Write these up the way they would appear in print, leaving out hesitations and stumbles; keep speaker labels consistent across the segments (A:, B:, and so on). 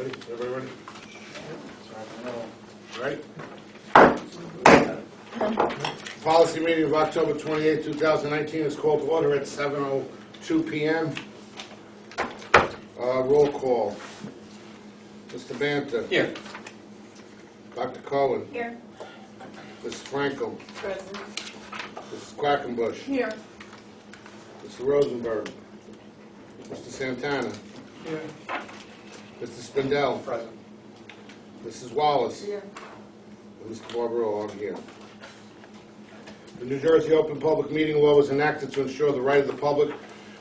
A: Ready? Everybody ready? Right? Policy meeting of October 28, 2019 is called to order at 7:02 p.m. Roll call. Mr. Banta.
B: Here.
A: Dr. Cohen.
C: Here.
A: Mrs. Frankel.
C: Present.
A: Mrs. Quackenbush.
C: Here.
A: Mr. Rosenberg. Mr. Santana.
B: Here.
A: Mr. Spindell.
B: Present.
A: Mrs. Wallace.
C: Here.
A: And Mr. Barbarella, I'm here. The New Jersey Open Public Meeting Law was enacted to ensure the right of the public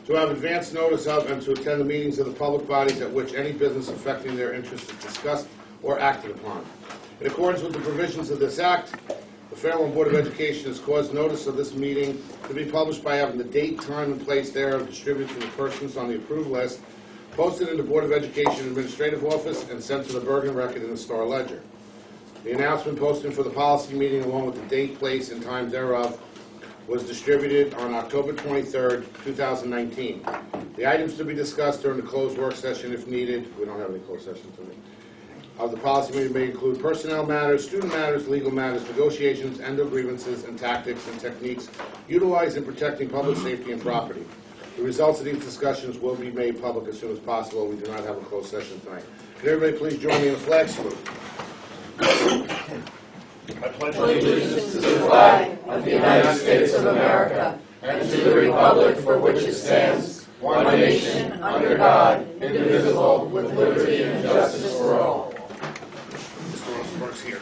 A: to have advance notice of and to attend the meetings of the public bodies at which any business affecting their interests is discussed or acted upon. In accordance with the provisions of this Act, the Fairlawn Board of Education has caused notice of this meeting to be published by having the date, time, and place thereof distributed to the persons on the approved list, posted in the Board of Education Administrative Office, and sent to the Bergen Record in the Star Ledger. The announcement posting for the policy meeting, along with the date, place, and time thereof, was distributed on October 23rd, 2019. The items to be discussed during the closed work session, if needed, we don't have any closed sessions tonight, of the policy meeting may include personnel matters, student matters, legal matters, negotiations, endo grievances, and tactics and techniques utilized in protecting public safety and property. The results of these discussions will be made public as soon as possible. We do not have a closed session tonight. Can everybody please join me in a flag salute?
D: I pledge allegiance to the flag of the United States of America and to the republic for which it stands, one nation, under God, indivisible, with liberty and justice for all.
A: Mr. Rosenberg's here.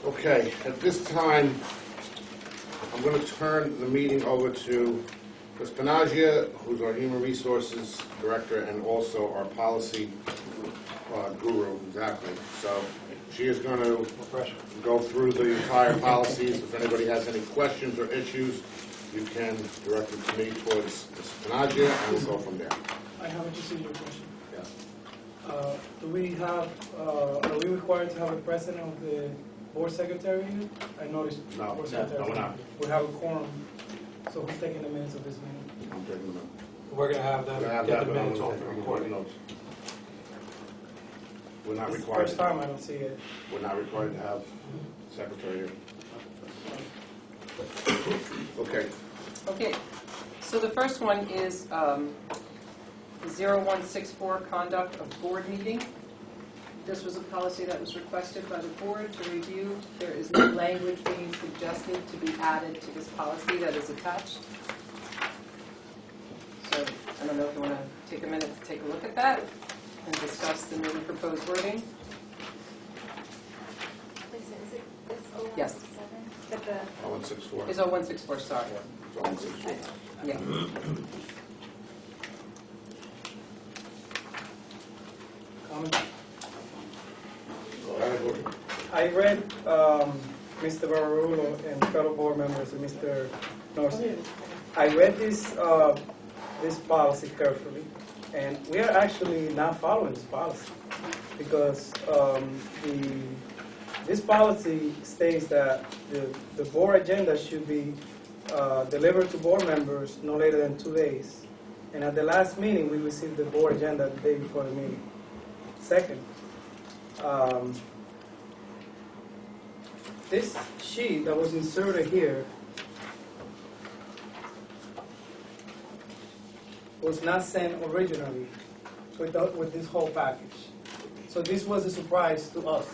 A: Okay, at this time, I'm going to turn the meeting over to Ms. Panagia, who's our Human Resources Director and also our policy guru, exactly. So she is going to go through the entire policies. If anybody has any questions or issues, you can direct them to me towards Ms. Panagia, and we'll go from there.
E: I have a procedural question.
A: Yeah.
E: Do we have, are we required to have a president of the board secretary? I noticed.
A: No,
E: board
A: no,
E: secretary.
A: we're not.
E: We have a quorum. So who's taking the minutes of this meeting?
A: I'm taking them.
B: We're going to have them
A: We're gonna have
B: get
A: that,
B: the
A: but I'm
B: minutes
A: gonna
B: off the
A: take
B: recording.
A: notes. We're not
E: It's the
A: required.
E: first time I don't see it.
A: We're not required to have secretary here. Okay.
C: Okay, so the first one is 0164, conduct of board meeting. This was a policy that was requested by the board to review. There is no language being suggested to be added to this policy that is attached. So I don't know if you want to take a minute to take a look at that and discuss the newly proposed wording.
F: Is it this 0167?
C: Yes.
F: But the
A: 0164.
C: It's 0164, sorry.
A: It's 0164.
C: Yeah.
E: Comment?
A: Go
E: I read Mr. Barbarulo and fellow board members and Mr. Norsi. I read this policy carefully, and we are actually not following this policy because this policy states that the board agenda should be delivered to board members no later than 2 days. And at the last meeting, we received the board agenda the day before the meeting. Second, this sheet that was inserted here was not sent originally with this whole package. So this was a surprise to us.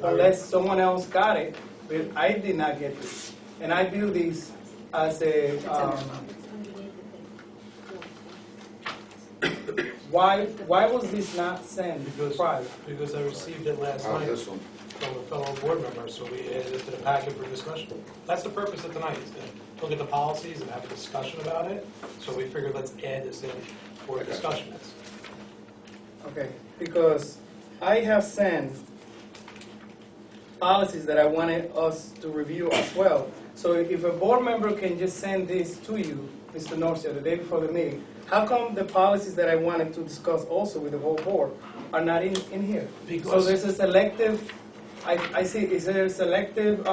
E: Unless someone else got it, but I did not get this. And I view this as a, why was this not sent prior?
B: Because I received it last
A: Oh,
B: night
A: this one.
B: from a fellow board member, so we added it to the packet for discussion. That's the purpose of tonight, is to look at the policies and have a discussion about it. So we figured let's add this in for discussion.
E: Okay, because I have sent policies that I wanted us to review as well. So if a board member can just send this to you, Mr. Norcia, the day before the meeting, how come the policies that I wanted to discuss also with the whole board are not in here?
B: Because
E: So there's a selective, I see, is there a selective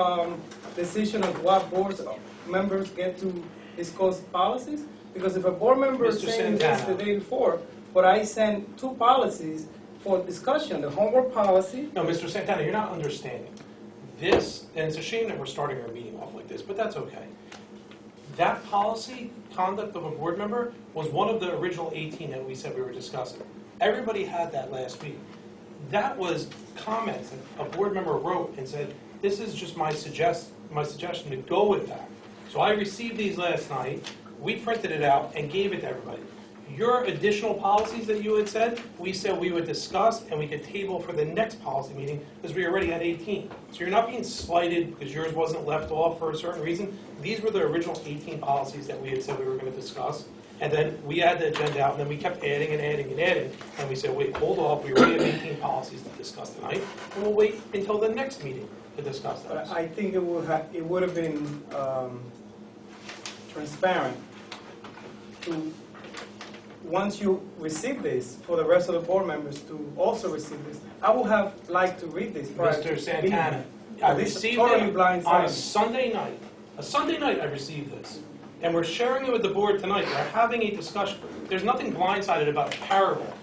E: decision of what board members get to discuss policies? Because if a board member is
B: Mr.
E: saying this the
B: Santana.
E: day before, but I sent 2 policies for discussion, the homework policy.
B: No, Mr. Santana, you're not understanding. This, and it's a shame that we're starting our meeting off like this, but that's okay. That policy, conduct of a board member, was one of the original 18 that we said we were discussing. Everybody had that last week. That was comments that a board member wrote and said, this is just my suggestion to go with that. So I received these last night, we printed it out and gave it to everybody. Your additional policies that you had said, we said we would discuss and we could table for the next policy meeting because we already had 18. So you're not being slighted because yours wasn't left off for a certain reason. These were the original 18 policies that we had said we were going to discuss. And then we had the agenda out and then we kept adding and adding and adding. And we said, wait, hold off, we already have 18 policies to discuss tonight. And we'll wait until the next meeting to discuss
E: But
B: those.
E: I think it would have been transparent to, once you receive this, for the rest of the board members to also receive this. I would have liked to read this prior to
B: Mr.
E: the
B: Santana,
E: meeting.
B: I
E: This is
B: received
E: totally
B: it
E: blindsided.
B: on a Sunday night. A Sunday night I received this. And we're sharing it with the board tonight. We're having a discussion. There's nothing blindsided about a paragraph.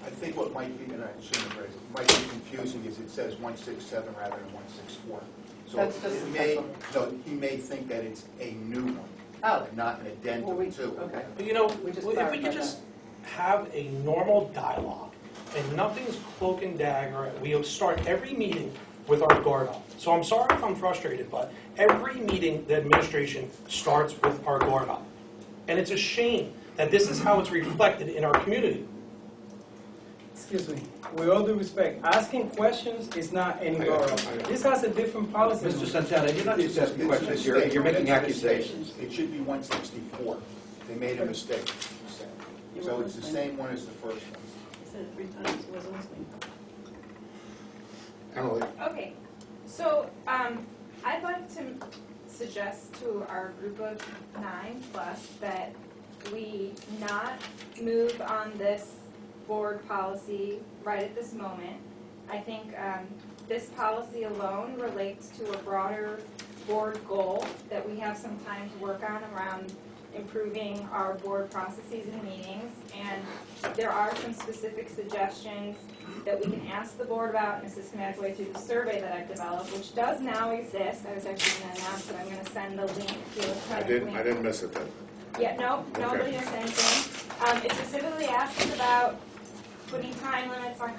G: I think what might be, and I shouldn't have raised it, might be confusing is it says 167 rather than 164. So
C: That's just
G: it
C: a
G: may,
C: typo.
G: so he may think that it's a new one,
C: Oh,
G: not an
C: well,
G: addendum
C: we,
G: to.
C: okay.
B: But you know,
C: We just
B: if we
C: clarified
B: could just have a normal dialogue and nothing's cloak and dagger, we start every meeting with our guard up. So I'm sorry if I'm frustrated, but every meeting, the administration starts with our guard up. And it's a shame that this is how it's reflected in our community.
E: Excuse me, with all due respect, asking questions is not any guard up. This has a different policy.
H: Mr. Santana, you're not just asking
G: It's a
H: questions, you're
G: mistake.
H: making
G: It's a mistake.
H: accusations.
G: It should be 164. They made a mistake. So it's the same one as the first one.
C: Said it 3 times, wasn't listening.
A: Emily?
F: Okay, so I'd like to suggest to our group of 9+ that we not move on this board policy right at this moment. I think this policy alone relates to a broader board goal that we have some time to work on around improving our board processes and meetings. And there are some specific suggestions that we can ask the board about in a systematic way through the survey that I've developed, which does now exist. I was actually going to announce that I'm going to send the link, the electronic link.
A: I didn't miss it then.
F: Yeah, no, nobody
A: Okay.
F: missed anything. It specifically asks about putting time limits on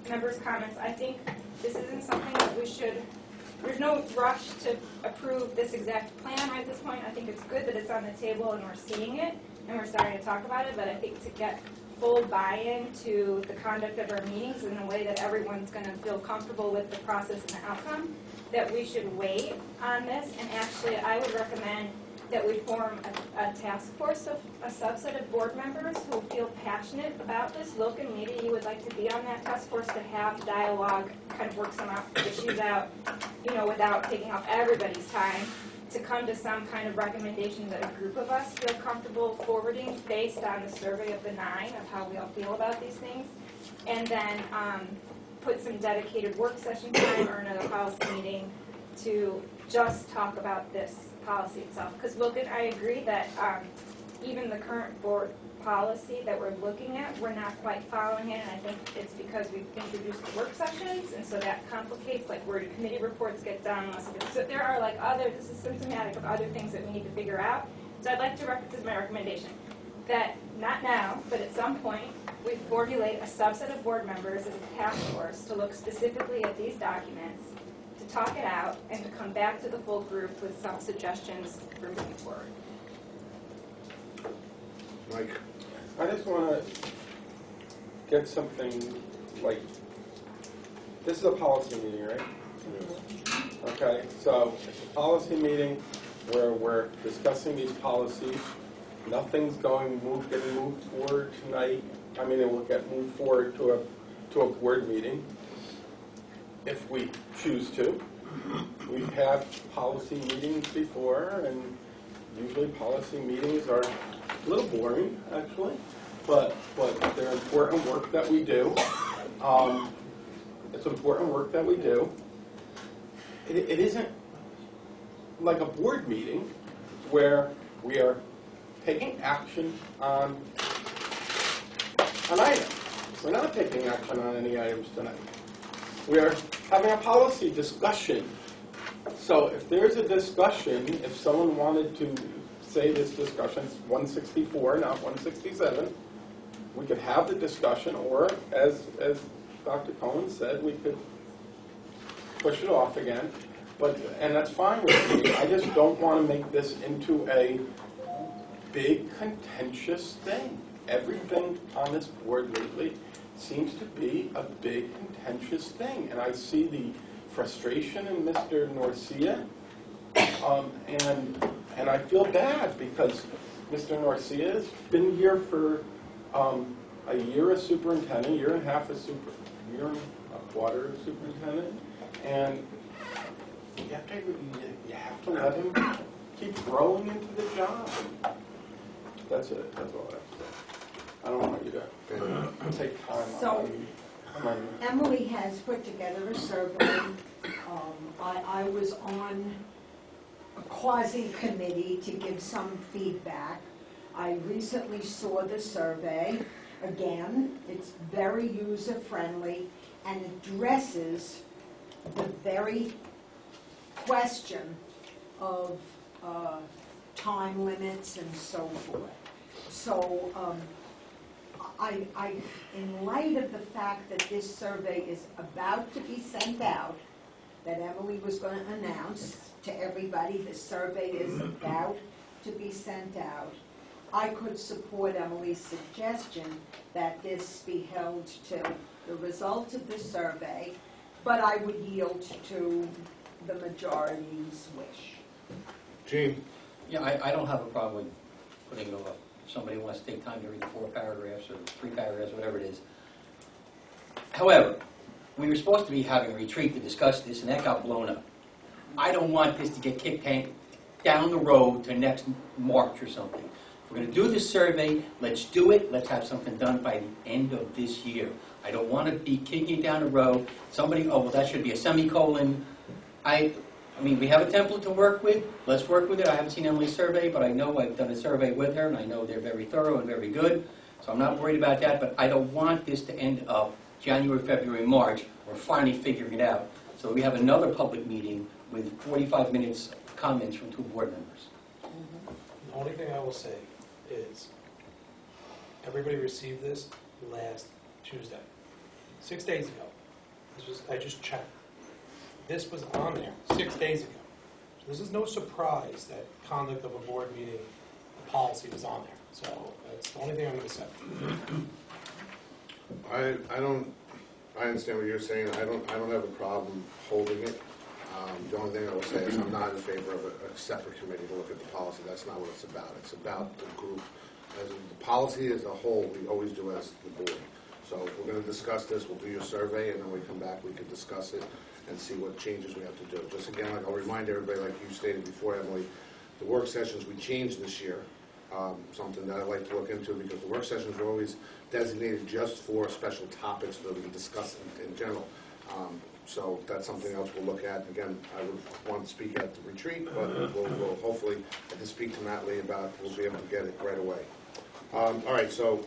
F: members' comments. I think this isn't something that we should, there's no rush to approve this exact plan right at this point. I think it's good that it's on the table and we're seeing it and we're starting to talk about it, but I think to get full buy-in to the conduct of our meetings in a way that everyone's going to feel comfortable with the process and the outcome, that we should wait on this. And actually, I would recommend that we form a task force of a subset of board members who feel passionate about this. Look, and maybe you would like to be on that task force to have dialogue, kind of work some issues out, you know, without taking up everybody's time, to come to some kind of recommendation that a group of us feel comfortable forwarding based on the survey of the 9 of how we all feel about these things, and then put some dedicated work session time or another policy meeting to just talk about this policy itself. Because Wilkin, I agree that even the current board policy that we're looking at, we're not quite following it, and I think it's because we've introduced the work sessions, and so that complicates, like, where do committee reports get done, so there are, like, this is symptomatic of other things that we need to figure out. So I'd like to this is my recommendation, that not now, but at some point, we formulate a subset of board members as a task force to look specifically at these documents, to talk it out, and to come back to the full group with some suggestions for moving forward.
A: Mike?
I: I just want to get something, like, this is a policy meeting, right? Okay, so it's a policy meeting where we're discussing these policies. Nothing's getting moved forward tonight. I mean, it will get moved forward to a board meeting if we choose to. We've had policy meetings before, and usually policy meetings are a little boring, actually, but they're important work that we do. It's important work that we do. It isn't like a board meeting where we are taking action on an item. We're not taking action on any items tonight. We are having a policy discussion. So if there's a discussion, if someone wanted to say this discussion is 164, not 167, we could have the discussion, or as Dr. Cohen said, we could push it off again. And that's fine with me. I just don't want to make this into a big contentious thing. Everything on this board lately seems to be a big contentious thing. And I see the frustration in Mr. Norcia, and I feel bad because Mr. Norcia has been here for a year as superintendent, year and a half as year and a quarter as superintendent, and you have to let him keep growing into the job. That's it. That's all I have to say. I don't want you to take time
D: So,
I: on
D: Emily has put together a survey. I was on a quasi-committee to give some feedback. I recently saw the survey. Again, it's very user-friendly and addresses the very question of time limits and so forth. So in light of the fact that this survey is about to be sent out, that Emily was going to announce to everybody, the survey is about to be sent out, I could support Emily's suggestion that this be held till the results of the survey, but I would yield to the majority's wish.
A: Gene?
H: Yeah, I don't have a problem with putting it off. If somebody wants to take time to read 4 paragraphs or 3 paragraphs, whatever it is. However, we were supposed to be having a retreat to discuss this, and that got blown up. I don't want this to get kicked down the road to next March or something. If we're going to do this survey, let's do it. Let's have something done by the end of this year. I don't want to be kicking it down the road. Somebody, oh, well, that should be a semicolon. I mean, we have a template to work with. Let's work with it. I haven't seen Emily's survey, but I know I've done a survey with her, and I know they're very thorough and very good. So I'm not worried about that, but I don't want this to end up January, February, March. We're finally figuring it out. So we have another public meeting with 45 minutes of comments from 2 board members.
B: The only thing I will say is, everybody received this last Tuesday, 6 days ago. I just checked. This was on there 6 days ago. So this is no surprise that conduct of a board meeting, the policy was on there. So that's the only thing I'm going to say.
A: I understand what you're saying. I don't have a problem holding it. The only thing I will say is I'm not in favor of a separate committee to look at the policy. That's not what it's about. It's about the group. As the policy as a whole, we always do as the board. So if we're going to discuss this, we'll do your survey, and then we come back, we can discuss it and see what changes we have to do. Just again, I'll remind everybody, like you stated before, Emily, the work sessions we changed this year, something that I'd like to look into, because the work sessions are always designated just for special topics that we can discuss in general. So that's something else we'll look at. Again, I would want to speak at the retreat, but we'll hopefully, I can speak to Matt Lee about, we'll be able to get it right away. All right, so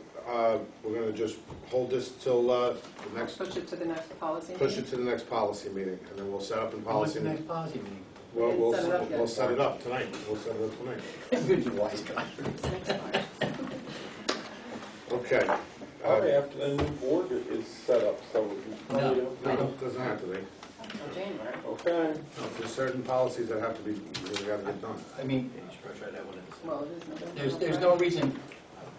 A: we're going to just hold this till the next...
C: Push it to the next policy meeting?
A: Push it to the next policy meeting, and then we'll set up in policy...
H: What's the next policy meeting?
A: Well,
C: We didn't set it up yet.
A: we'll set it up tonight. We'll set it up tonight.
H: Good, you wise guy.
A: Okay.
I: Probably after the new board is set up, so we can
H: No.
A: It doesn't have to be.
C: January.
I: Okay.
A: No, there's certain policies that have to be, really got to get done.
H: I mean,
C: Well, it is November.
H: there's no reason,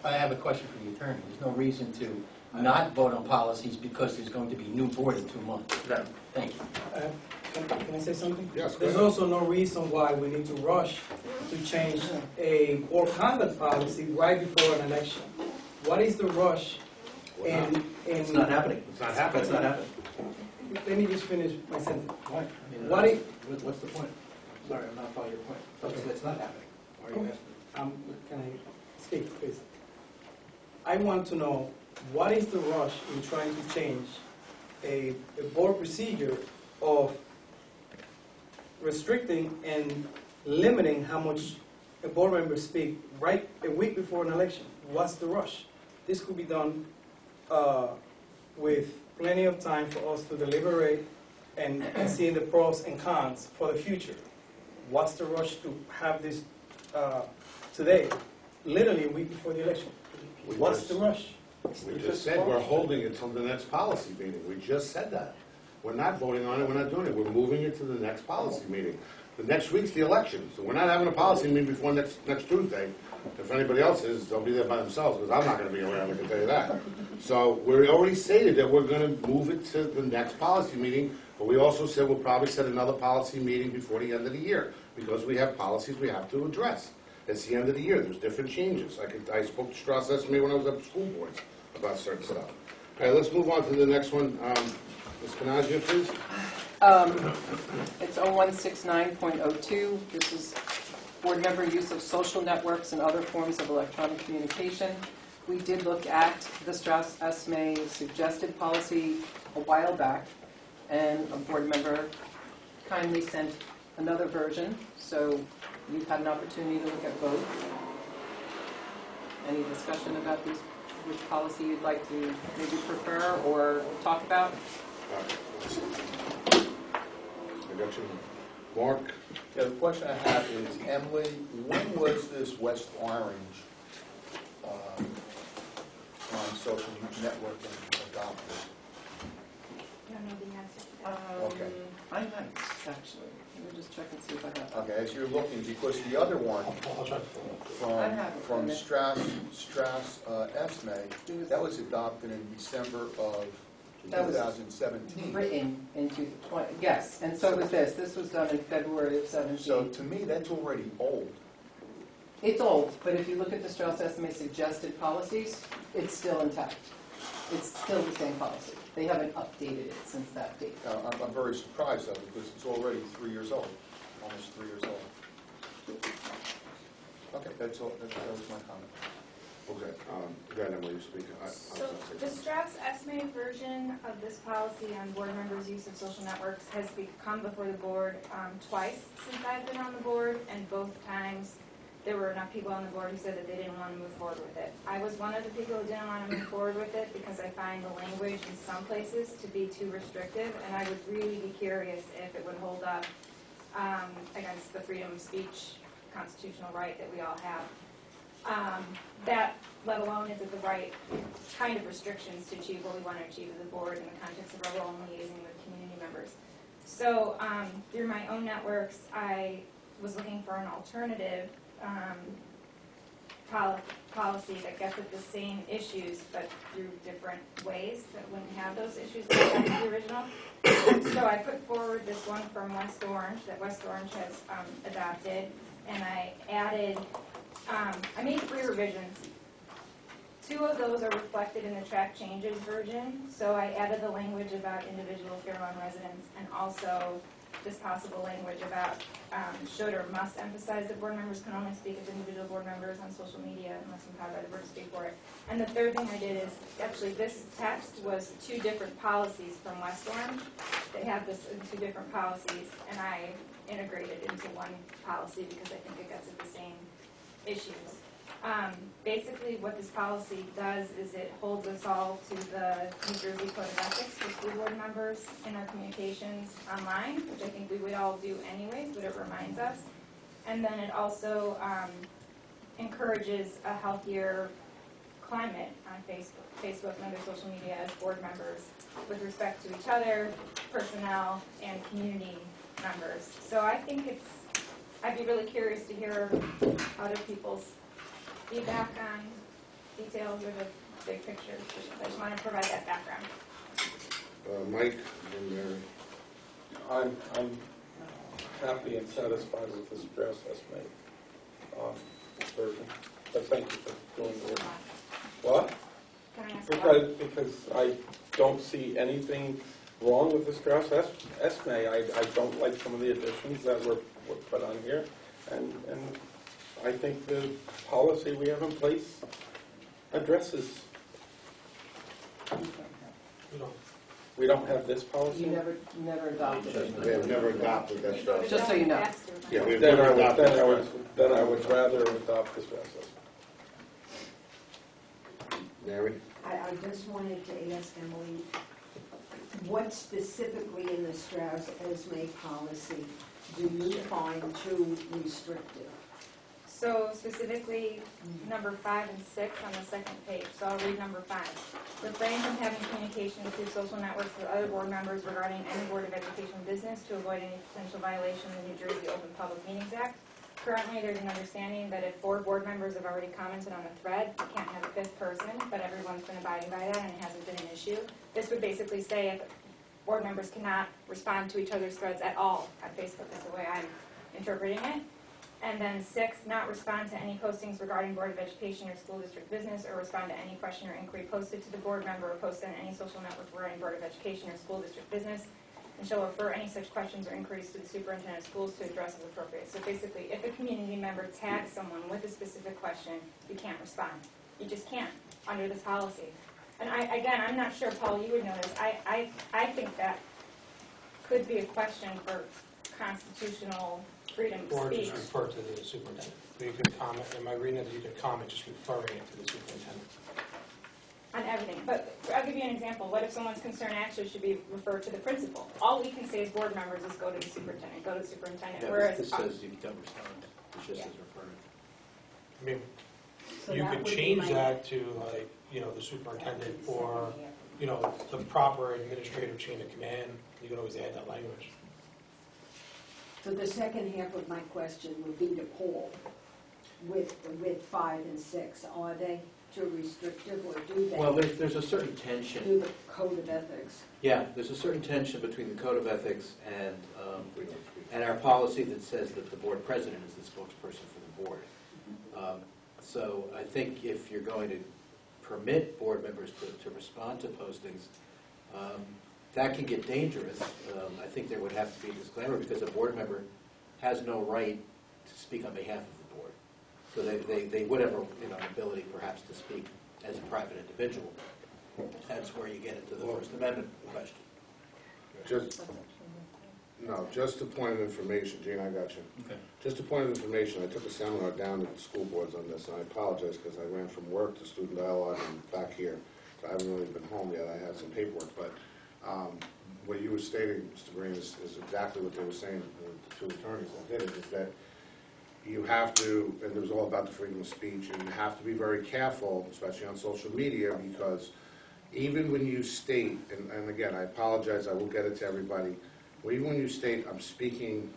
H: I have a question for the attorney. There's no reason to not vote on policies because there's going to be new board in 2 months.
J: No.
H: Thank you.
J: Can I say something?
A: Yes, go
J: There's
A: ahead.
J: also no reason why we need to rush to change a board conduct policy right before an election. What is the rush in... It's not happening.
A: It's not happening.
J: It's not happening. Let me just finish my sentence.
K: Why? I mean,
J: What is...
K: what's the point? Sorry, I'm not following your point.
J: Okay.
K: It's not happening. Why are you asking?
J: Can I speak, please? I want to know, what is the rush in trying to change a board procedure of restricting and limiting how much a board member speak right a week before an election. What's the rush? This could be done with plenty of time for us to deliberate and see the pros and cons for the future. What's the rush to have this today, literally a week before the election? What's the rush?
A: We just said we're holding it till the next policy meeting. We just said that. We're not voting on it, we're not doing it. We're moving it to the next policy meeting. The next week's the election, so we're not having a policy meeting before next Tuesday. If anybody else is, they'll be there by themselves, because I'm not gonna be around, I can tell you that. So we already stated that we're gonna move it to the next policy meeting, but we also said we'll probably set another policy meeting before the end of the year, because we have policies we have to address. It's the end of the year, there's different changes. I spoke to Strauss Esme when I was at the school boards about certain stuff. All right, let's move on to the next one. Ms. Panagio, please.
C: It's 0169.02. This is board member use of social networks and other forms of electronic communication. We did look at the Strauss Esme suggested policy a while back, and a board member kindly sent another version, so you've had an opportunity to look at both. Any discussion about these, which policy you'd like to maybe prefer or talk about?
A: I got you. Mark?
G: Yeah, the question I have is, Emily, when was this West Orange on social networking adopted?
F: I don't know the answer to that.
G: Okay.
C: I might, actually. Let me just check and see if I have that.
G: Okay, as you're looking, because the other one
B: I'll try to follow up.
C: I have it
G: from
C: in there.
G: Strauss Esme, that was adopted in December of
C: That was
G: 2017.
C: Written into 20, yes, and so was this. This was done in February of
G: So
C: 17.
G: to me, that's already old.
C: It's old, but if you look at the Strauss Esme suggested policies, it's still intact. It's still the same policy. They haven't updated it since that date.
G: I'm very surprised though, because it's already 3 years old, almost 3 years old. Okay, that's all, that was my comment.
A: Okay, go ahead, Emily, you speak.
F: So the Strauss Esme version of this policy on board members' use of social networks has come before the board twice since I've been on the board, and both times there were enough people on the board who said that they didn't want to move forward with it. I was one of the people who didn't want to move forward with it because I find the language in some places to be too restrictive, and I would really be curious if it would hold up against the freedom of speech constitutional right that we all have. That, let alone, is it the right kind of restrictions to achieve what we want to achieve as a board in the context of our role in liaising with community members. So through my own networks, I was looking for an alternative policy that gets at the same issues but through different ways that wouldn't have those issues that were the original. So I put forward this one from West Orange that West Orange has adopted, and I added I made 3 revisions. 2 of those are reflected in the track changes version, so I added the language about individual Fairlawn residents and also this possible language about should or must emphasize that board members can only speak as individual board members on social media unless empowered by the board to speak for it. And the third thing I did is, actually this text was 2 different policies from West Orange. They have this in 2 different policies, and I integrated it into one policy because I think it gets at the same issues. Basically, what this policy does is it holds us all to the New Jersey Code of Ethics for school board members in our communications online, which I think we would all do anyways, but it reminds us. And then it also encourages a healthier climate on Facebook and other social media as board members with respect to each other, personnel, and community members. So I think I'd be really curious to hear other people's feedback on details or the big picture. I just want to provide that background.
A: Mike, and Mary.
I: I'm happy and satisfied with the Strauss Esme version, but thank you for doing the work. What?
F: Can I ask why?
I: Because I don't see anything wrong with the Strauss Esme. I don't like some of the additions that were put on here, and I think the policy we have in place addresses.
B: You know,
I: We don't have this policy?
C: You never adopted it.
A: We have never adopted that stress.
C: Just so you know.
A: Yeah, we've
I: Then
A: never adopted
I: then I would rather adopt the stress assessment.
A: Mary?
D: I just wanted to ask Emily, what specifically in the Strauss Esme policy do you find too restrictive?
F: So specifically, number 5 and 6 on the second page, so I'll read number 5. Refrain from having communication through social networks with other board members regarding any Board of Education business to avoid any potential violation of the New Jersey Open Public Meetings Act. Currently, there's an understanding that if 4 board members have already commented on a thread, you can't have a 5th person, but everyone's been abiding by that and it hasn't been an issue. This would basically say if board members cannot respond to each other's threads at all on Facebook, is the way I'm interpreting it. And then 6, not respond to any postings regarding Board of Education or school district business, or respond to any question or inquiry posted to the board member or posted on any social network regarding Board of Education or school district business, and shall refer any such questions or inquiries to the superintendent of schools to address as appropriate. So basically, if a community member tags someone with a specific question, you can't respond. You just can't, under this policy. And I'm not sure, Paul, you would know this. I think that could be a question for constitutional freedom of
B: Or
F: speech.
B: just refer to the superintendent. You could comment, am I reading that you could comment just referring it to the superintendent?
F: On everything. But I'll give you an example. What if someone's concern actually should be referred to the principal? All we can say as board members is go to the superintendent, go to the superintendent.
K: Yeah,
F: Whereas
K: this says you don't respond, it just
F: Yeah.
K: says referred.
B: I mean,
D: So
B: you
D: that
B: could
D: would be
B: change
D: my-
B: that to like, the superintendent or, the proper administrative chain of command. You could always add that language.
D: So the second half of my question would be to Paul, with 5 and 6, are they too restrictive, or do they
K: Well, there's a certain tension.
D: do the code of ethics?
K: Yeah, there's a certain tension between the code of ethics and our policy that says that the board president is the spokesperson for the board. So I think if you're going to permit board members to respond to postings, that can get dangerous. I think there would have to be a disclaimer because a board member has no right to speak on behalf of the board. So they would have an ability perhaps to speak as a private individual. That's where you get into the First Amendment question.
A: Just a point of information, Gene, I got you.
K: Okay.
A: Just a point of information, I took a seminar down at the school boards on this, and I apologize because I ran from work to student dialogue and back here. So I haven't really been home yet, I had some paperwork, but what you were stating, Mr. Green, is exactly what they were saying, the 2 attorneys that did it, is that you have to, and it was all about the freedom of speech, and you have to be very careful, especially on social media, because even when you state, and again, I apologize, I will get it to everybody, but even when you state, I'm speaking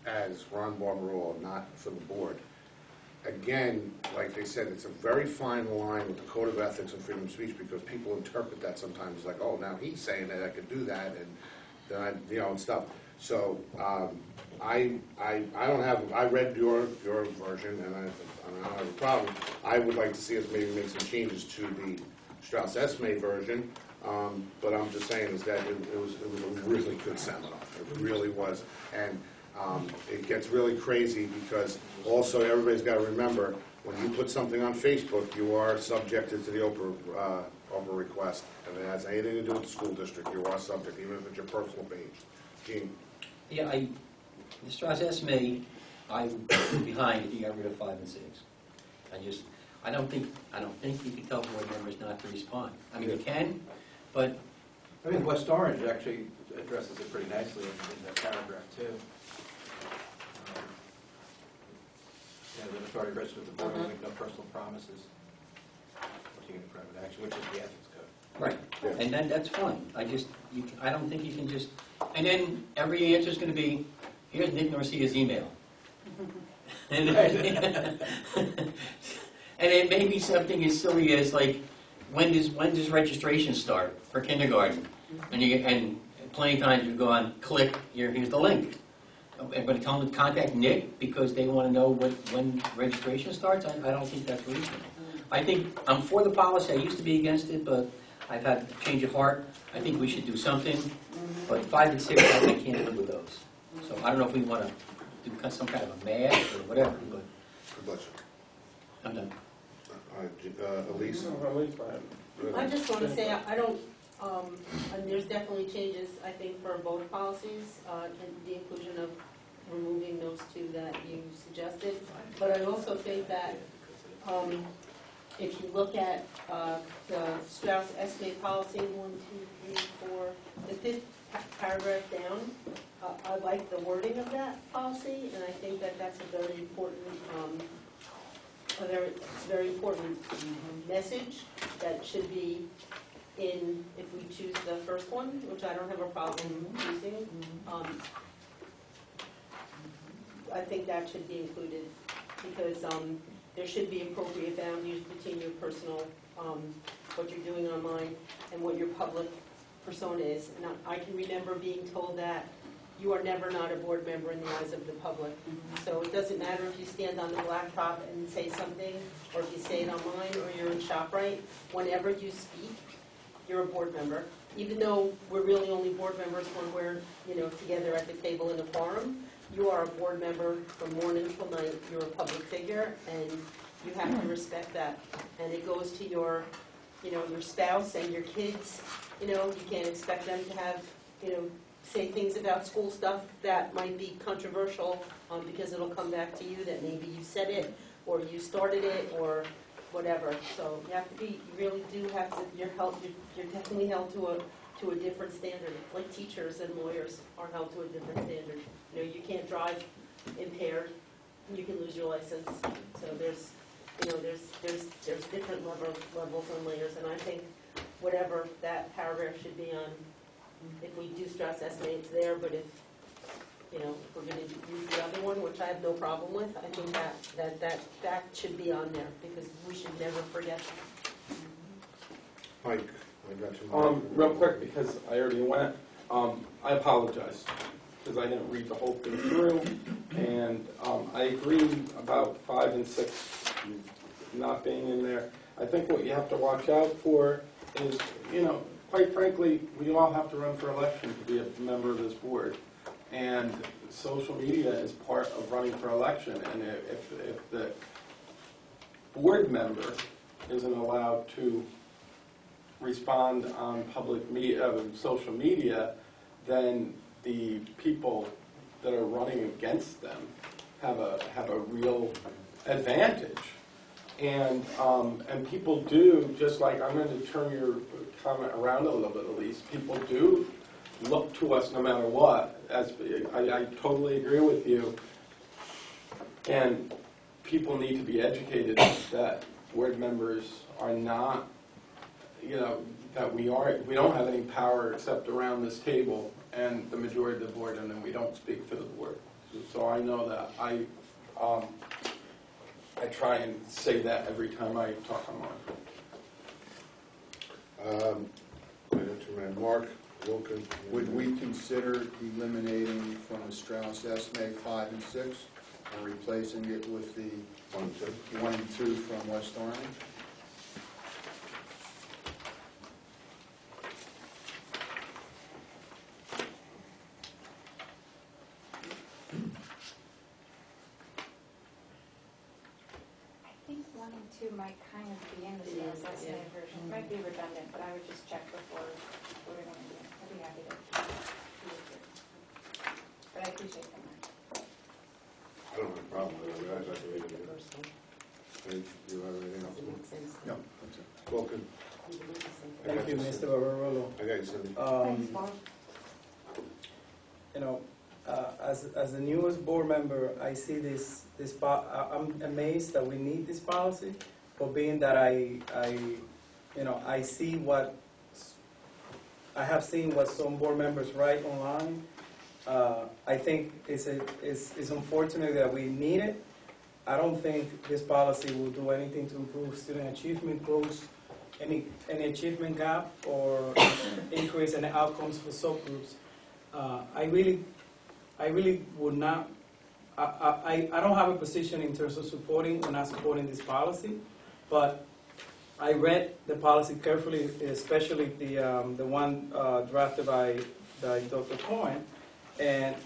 A: as Ron Barbarola, not for the board, again, like they said, it's a very fine line with the code of ethics and freedom of speech, because people interpret that sometimes like, oh, now he's saying that I could do that, and then and stuff. So I don't have. I read your version, and I don't have a problem. I would like to see us maybe make some changes to the Strauss Esme version. But I'm just saying is that it was a really good seminar. It really was, and it gets really crazy because also everybody's got to remember when you put something on Facebook, you are subjected to the Oprah request, and it has anything to do with the school district. You are subject, even if it's your personal page. Gene.
H: Yeah, the Strauss Esme, I'm behind if you got rid of 5 and 6. I don't think you can tell board members not to respond. I mean, you can, but
K: I think West Orange actually addresses it pretty nicely in that paragraph too. The authority rests with the board, will make no personal promises or taking private action, which is the ethics code.
H: right, and then that's fine. I don't think you can just, and then every answer is going to be, here's Nick Garcia's email. And it may be something as silly as like, when does registration start for kindergarten? And plenty of times you go on, click, here's the link. But tell them to contact Nick because they want to know when registration starts? I don't think that's reasonable. I think I'm for the policy. I used to be against it, but I've had a change of heart. I think we should do something. But 5 and 6, I can't live with those. So I don't know if we want to do some kind of a math or whatever, but
A: God bless you.
H: I'm done.
A: Elise.
I: No, at least I have.
L: I just want to say, I don't And there's definitely changes, I think, for both policies, and the inclusion of removing those two that you suggested. But I also think that if you look at the Strauss Esme policy, 1, 2, 3, 4, the 5th paragraph down, I like the wording of that policy, and I think that that's a very important, very important message that should be in, if we choose the first one, which I don't have a problem choosing. I think that should be included, because there should be appropriate boundaries between your personal, what you're doing online, and what your public persona is. And I can remember being told that you are never not a board member in the eyes of the public. So it doesn't matter if you stand on the blacktop and say something, or if you say it online, or you're in ShopRite. Whenever you speak, you're a board member. Even though we're really only board members when we're, together at the table in a forum, you are a board member from morning till night. You're a public figure, and you have to respect that. And it goes to your, your spouse and your kids. You can't expect them to have, say things about school stuff that might be controversial, because it'll come back to you that maybe you said it, or you started it, or whatever. So you have to be, you really do have to, you're definitely held to a different standard, like teachers and lawyers are held to a different standard. You can't drive impaired, you can lose your license. So there's different levels and layers, and I think whatever that paragraph should be on, if we do stress estimate, it's there, but if we're going to use the other one, which I have no problem with, I think that should be on there, because we should never forget that.
A: Mike, I got you.
I: Real quick, because I already went, I apologize, because I didn't read the whole thing through, and I agree about 5 and 6 not being in there. I think what you have to watch out for is, quite frankly, we all have to run for election to be a member of this board. And social media is part of running for election. And if the board member isn't allowed to respond on public media, social media, then the people that are running against them have a real advantage. And people do, just like, I'm going to turn your comment around a little bit, Elise, people do look to us no matter what. I totally agree with you. And people need to be educated that board members are not, that we don't have any power except around this table and the majority of the board, and then we don't speak for the board. So I know that I try and say that every time I talk online.
A: Mark, Wilkin.
G: Would we consider eliminating from the Strauss Esme 5 and 6 and replacing it with the 1 and 2 from West Orange?
F: I think 1 and 2 might kind of be in the Strauss Esme version. It might be redundant, but I would just check before voting on it. I'd be happy to do it. But I appreciate that.
A: I don't have a problem with it. I'd like to read it again. Do you have anything else?
G: No, that's it.
A: Wilkin.
J: Thank you, Mr. Barbarolo.
A: I got you, Cindy.
F: Thanks, Bob.
J: As the newest board member, I see this. I'm amazed that we need this policy, but being that I see what I have seen what some board members write online. I think it's unfortunate that we need it. I don't think this policy will do anything to improve student achievement, close any achievement gap, or increase any outcomes for subgroups. I really would not. I don't have a position in terms of supporting or not supporting this policy, but I read the policy carefully, especially the one drafted by Dr. Cohen, and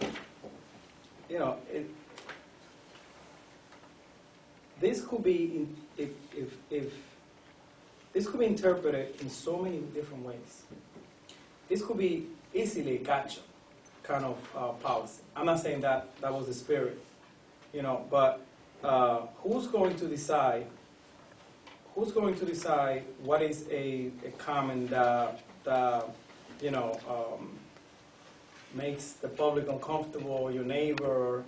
J: this could be if this could be interpreted in so many different ways. this could be easily gotcha kind of policy. I'm not saying that that was the spirit, but who's going to decide? Who's going to decide what is a comment that makes the public uncomfortable, your neighbor?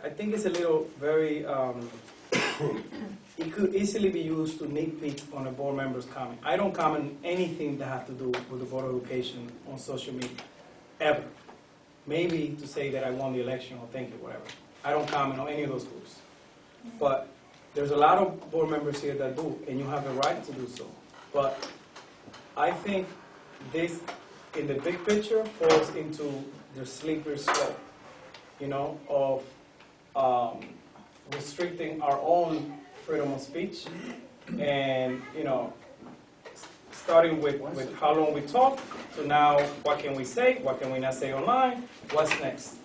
J: I think it's a little very. It could easily be used to nitpick on a board member's comment. I don't comment anything that has to do with the Board of Education on social media, ever. Maybe to say that I won the election or thank you, whatever. I don't comment on any of those groups. But there's a lot of board members here that do, and you have the right to do so. But I think this, in the big picture, falls into the slippery slope, of restricting our own freedom of speech, and starting with how long we talk, to now what can we say, what can we not say online, what's next?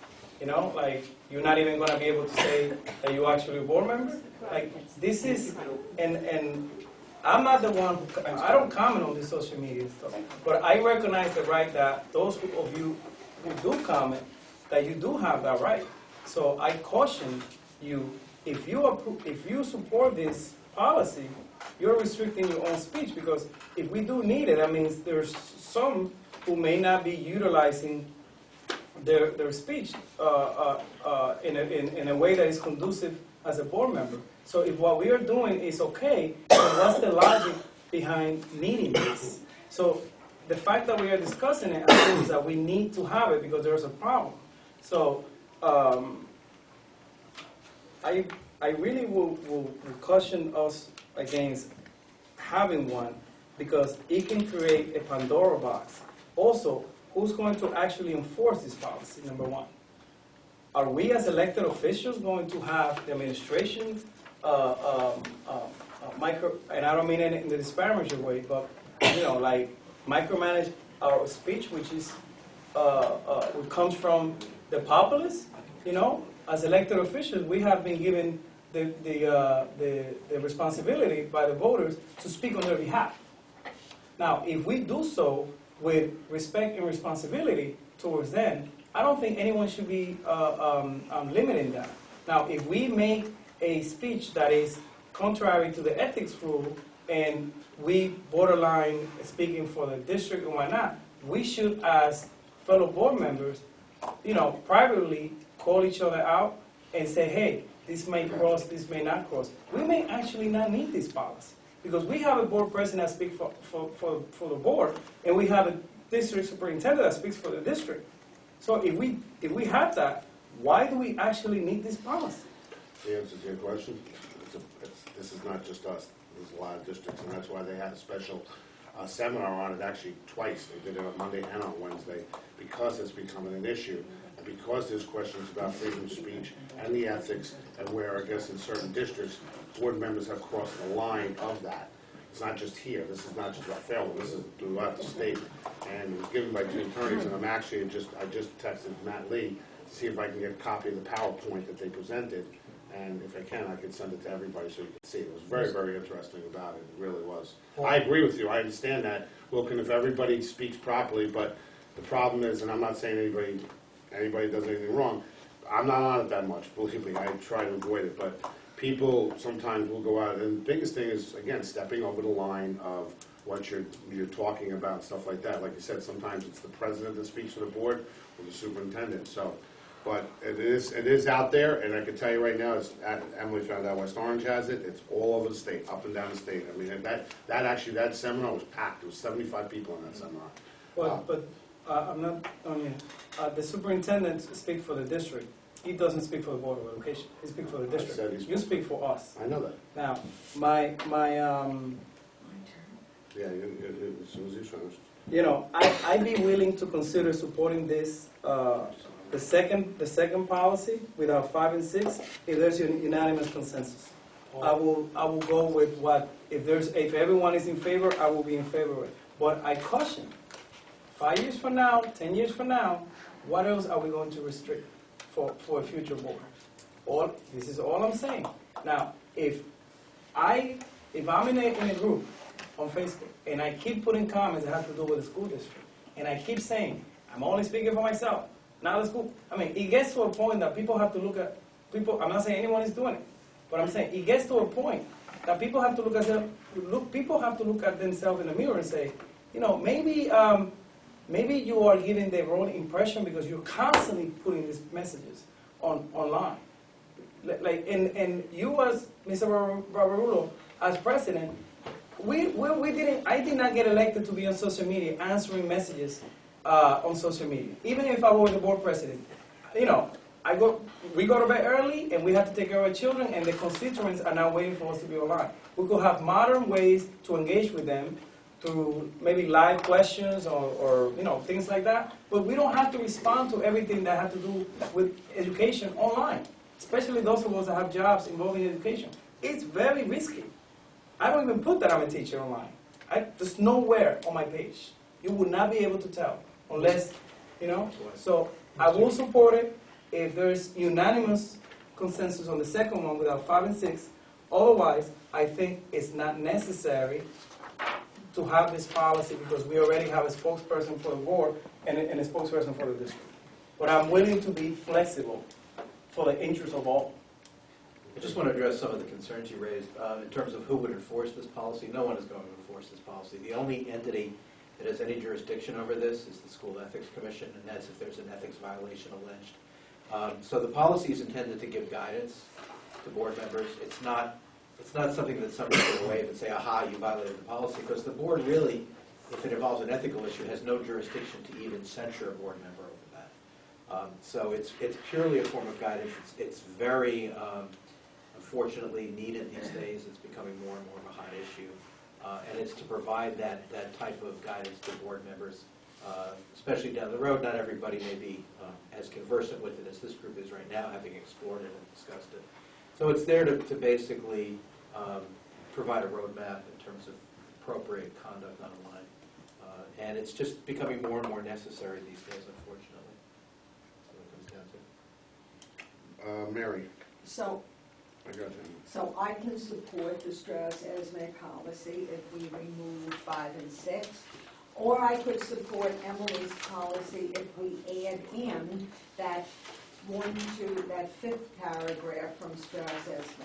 J: Like you're not even going to be able to say that you're actually a board member. Like this is, and I'm not the one who, I don't comment on the social media stuff, but I recognize the right that those of you who do comment, that you do have that right. So I caution you, if you support this policy, you're restricting your own speech, because if we do need it, that means there's some who may not be utilizing their speech in a way that is conducive as a board member. So if what we are doing is okay, then what's the logic behind needing this? So the fact that we are discussing it assumes that we need to have it because there's a problem. So I really will caution us against having one, because it can create a Pandora box. Also, who's going to actually enforce this policy, number one? Are we as elected officials going to have the administration and I don't mean it in the disparaging way, but like micromanage our speech, which is what comes from the populace? As elected officials, we have been given the responsibility by the voters to speak on their behalf. Now, if we do so with respect and responsibility towards them, I don't think anyone should be limiting that. Now, if we make a speech that is contrary to the ethics rule, and we borderline speaking for the district and whatnot, we should, as fellow board members, privately call each other out and say, hey, this may cross, this may not cross. We may actually not need this policy, because we have a board president that speaks for the board, and we have a district superintendent that speaks for the district. So if we have that, why do we actually need this policy?
A: The answer to your question, this is not just us. There's a lot of districts, and that's why they had a special seminar on it, actually twice. They did it on Monday and on Wednesday, because it's becoming an issue, and because there's questions about freedom of speech and the ethics, and where, I guess, in certain districts, board members have crossed the line of that. It's not just here. This is not just about Fairfield. This is throughout the state. And it was given by two attorneys, and I just texted Matt Lee to see if I can get a copy of the PowerPoint that they presented. And if I can, I could send it to everybody so you can see. It was very, very interesting about it. It really was. I agree with you. I understand that, Wilkin, if everybody speaks properly, but the problem is, and I'm not saying anybody does anything wrong, I'm not on it that much, believe me. I try to avoid it, but people sometimes will go out, and the biggest thing is, again, stepping over the line of what you're talking about and stuff like that. Like you said, sometimes it's the president that speaks to the board or the superintendent. So, but it is out there, and I can tell you right now, Emily found out West Orange has it. It's all over the state, up and down the state. I mean, that seminar was packed. There was 75 people in that seminar.
J: But I'm not. The superintendent speaks for the district. He doesn't speak for the Board of Education. He speaks for the district. You speak for us.
A: I know that.
J: Now,
A: Yeah, as soon as you finish.
J: I'd be willing to consider supporting this, the second policy with our 5 and 6, if there's a unanimous consensus. I will go with what, if everyone is in favor, I will be in favor of it. But I caution, 5 years from now, 10 years from now, what else are we going to restrict for a future board? This is all I'm saying. Now, if I'm in a group on Facebook and I keep putting comments that have to do with the school district, and I keep saying, I'm only speaking for myself, not the school. I mean, it gets to a point that people have to look at, I'm not saying anyone is doing it, but I'm saying it gets to a point that people have to look at themselves in the mirror and say, you know, maybe you are giving the wrong impression because you're constantly putting these messages online. And you as Mr. Barbarulo, as president, I did not get elected to be on social media answering messages on social media. Even if I were the board president, you know, we go to bed early and we have to take care of our children, and the constituents are now waiting for us to be online. We could have modern ways to engage with them through maybe live questions or you know, things like that, but we don't have to respond to everything that has to do with education online, especially those of us that have jobs involving education. It's very risky. I don't even put that I'm a teacher online. There's nowhere on my page. You will not be able to tell unless, you know. So I will support it if there's unanimous consensus on the second one without 5 and 6. Otherwise, I think it's not necessary to have this policy because we already have a spokesperson for the board and a spokesperson for the district. But I'm willing to be flexible for the interest of all.
K: I just want to address some of the concerns you raised. In terms of who would enforce this policy, no one is going to enforce this policy. The only entity that has any jurisdiction over this is the School Ethics Commission, and that's if there's an ethics violation alleged. So the policy is intended to give guidance to board members. It's not something that somebody can wave and say, aha, you violated the policy, because the board really, if it involves an ethical issue, has no jurisdiction to even censure a board member over that. So it's purely a form of guidance. It's very, unfortunately, needed these days. It's becoming more and more of a hot issue. And it's to provide that type of guidance to board members, especially down the road. Not everybody may be as conversant with it as this group is right now, having explored it and discussed it. So it's there to basically provide a roadmap in terms of appropriate conduct online. And it's just becoming more and more necessary these days, unfortunately. That's what it comes down to.
A: Mary,
D: So
A: I got you.
D: So I can support the Strauss-Esme policy if we remove 5 and 6, or I could support Emily's policy if we add in that that 5th paragraph from Strauss-Esme,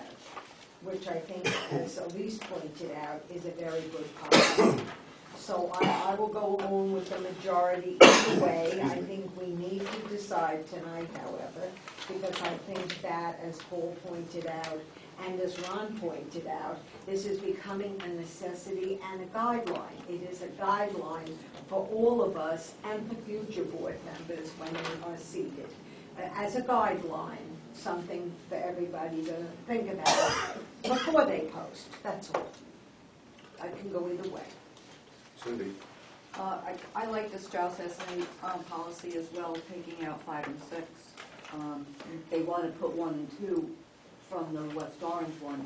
D: which I think, as Elise pointed out, is a very good policy. So I will go along with the majority either way. I think we need to decide tonight, however, because I think that, as Paul pointed out, and as Ron pointed out, this is becoming a necessity and a guideline. It is a guideline for all of us and for future board members when they are seated. As a guideline, something for everybody to think about before they post, that's all. I can go either way.
A: Cindy?
M: I like the Strauss-Esme policy as well, taking out 5 and 6. If they want to put 1 and 2 from the West Orange one,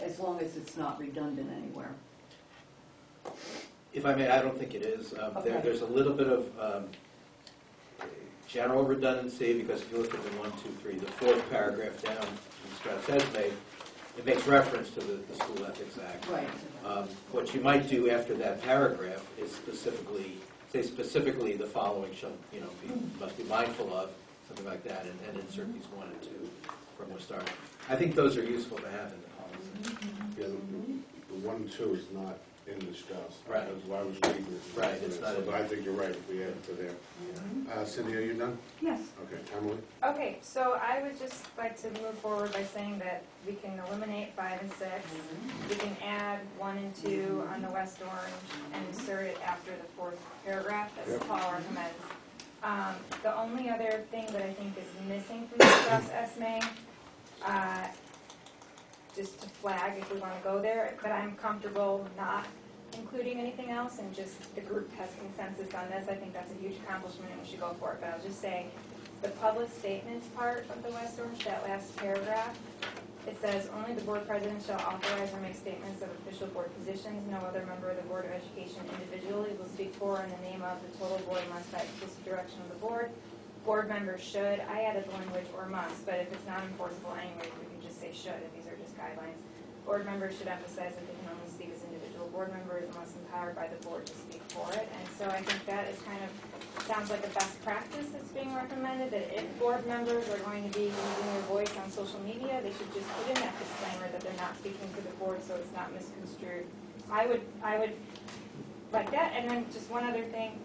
M: as long as it's not redundant anywhere.
K: If I may, I don't think it is.
M: Okay.
K: There's a little bit of general redundancy, because if you look at the 1, 2, 3, the 4th paragraph down in Strauss-Esme, it makes reference to the School Ethics Act.
M: Right.
K: What you might do after that paragraph is specifically the following shall, must be mindful of, something like that, and insert these 1 and 2 from the start. I think those are useful to have in the policy.
A: Yeah, the 1 and 2 is not in the Strauss.
K: Right.
A: That's why I was reading it.
K: Right, it's not in
A: But I think you're right if we add it to there. Cindy, are you done?
M: Yes.
A: Okay, Emily?
F: Okay, so I would just like to move forward by saying that we can eliminate 5 and 6. We can add 1 and 2 on the West Orange and insert it after the 4th paragraph, as Paul recommends. The only other thing that I think is missing from the Strauss-Esme, just to flag if we want to go there, but I'm comfortable not including anything else, and just the group has consensus on this. I think that's a huge accomplishment and we should go for it. But I'll just say the public statements part of the West Orange, that last paragraph, it says only the board president shall authorize or make statements of official board positions. No other member of the Board of Education individually will speak for in the name of the total board unless by explicit direction of the board. Board members should, I added the language or must, but if it's not enforceable anyway, we can just say should if these are just guidelines. Board members should emphasize that they can only speak as individual board member unless empowered by the board to speak for it. And so I think that is kind of, sounds like a best practice that's being recommended, that if board members are going to be using their voice on social media, they should just put in that disclaimer that they're not speaking for the board so it's not misconstrued. I would like that. And then just one other thing,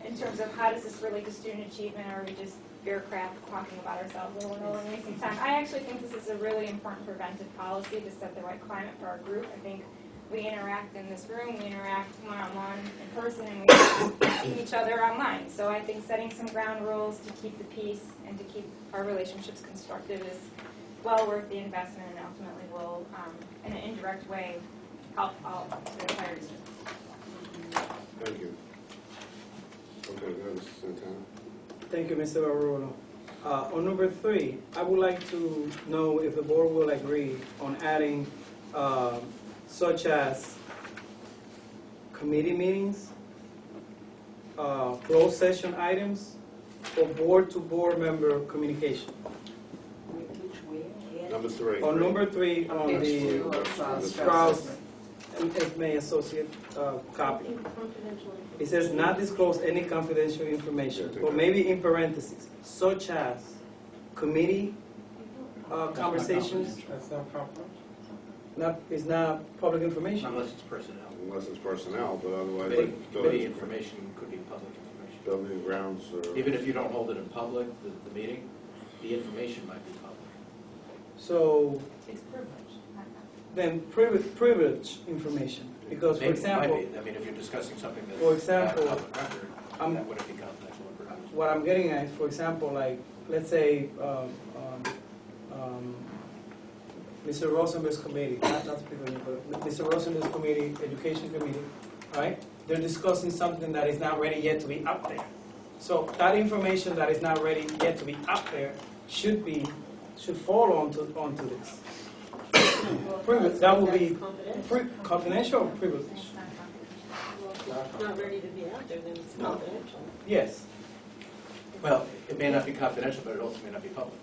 F: in terms of how does this relate to student achievement, or are we just bureaucrats talking about ourselves over and over and wasting time? I actually think this is a really important preventive policy to set the right climate for our group. I think we interact in this room, we interact one-on-one in person, and we see each other online. So I think setting some ground rules to keep the peace and to keep our relationships constructive is well worth the investment, and ultimately will, in an indirect way, help all the entire district.
A: Thank you. Okay, go ahead, Mr. Santana.
J: Thank you, Mr. Barolo. On number 3, I would like to know if the board will agree on adding such as committee meetings, closed session items, or board-to-board member communication.
A: Number 3.
J: On number 3, on
C: Page
J: the
C: 2 of
J: Strauss and May Associate copy. It says not disclose any confidential information, or maybe in parentheses, such as committee conversations.
I: That's not confidential.
J: It's not public information.
K: Unless it's personnel.
A: Unless it's personnel, but otherwise,
K: Committee
A: building
K: information could be public information.
A: building grounds or...
K: Even if you don't hold it in public, the meeting, the information might be public.
J: So
F: It's privilege.
J: then privilege information, because for
K: Maybe it might
J: example,
K: be. I mean, if you're discussing something that's
J: For example,
K: not a public record,
J: I'm-
K: that wouldn't be confidential or privileged.
J: what I'm getting at, for example, like, let's say, Mr. Rosenberg's committee, not to pick on you, but Mr. Rosenberg's committee, education committee, right? They're discussing something that is not ready yet to be up there. So that information that is not ready yet to be up there should fall onto this. Privilege, that will be confidential or privilege?
L: It's not ready to be out there, then it's confidential.
J: Yes.
K: Well, it may not be confidential, but it also may not be public.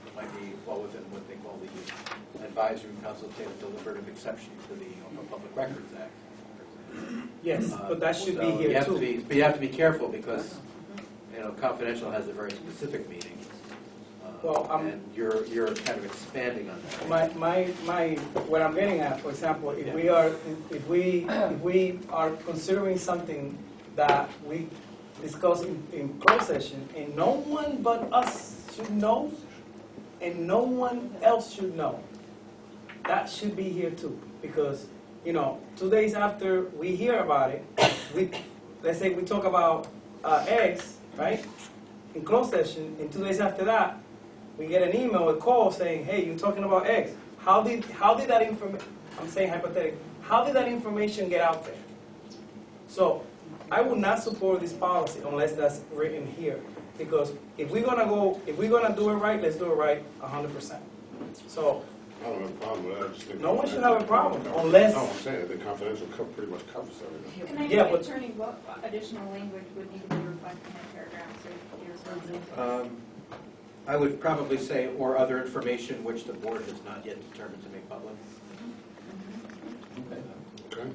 K: It might be well within what they call the advisory and consultative deliberative exception to the Open Public Records Act.
J: Yes, but that should be
K: So
J: here
K: you have to
J: too.
K: be, but you have to be careful because, confidential has a very specific meaning.
J: Well,
K: and you're kind of expanding on that.
J: What I'm getting at, for example, if we are considering something that we discuss in closed session, and no one but us should know, and no one else should know, that should be here too, because 2 days after we hear about it, let's say we talk about eggs, right, in closed session, and 2 days after that, we get an email, a call saying, hey, you're talking about eggs. How did that information, I'm saying hypothetically, how did that information get out there? So I would not support this policy unless that's written here. Because if we're gonna do it right, let's do it right 100%. So
A: I don't have a problem with that. I just think...
J: no one should have a problem unless...
A: No, I'm saying the confidential pretty much covers everything.
F: And I
J: Yeah,
F: think
J: but-
F: attorney, what additional language would need to be reflected in that paragraph, so you're responsible.
K: I would probably say, or other information which the board has not yet determined to make public.
A: Okay.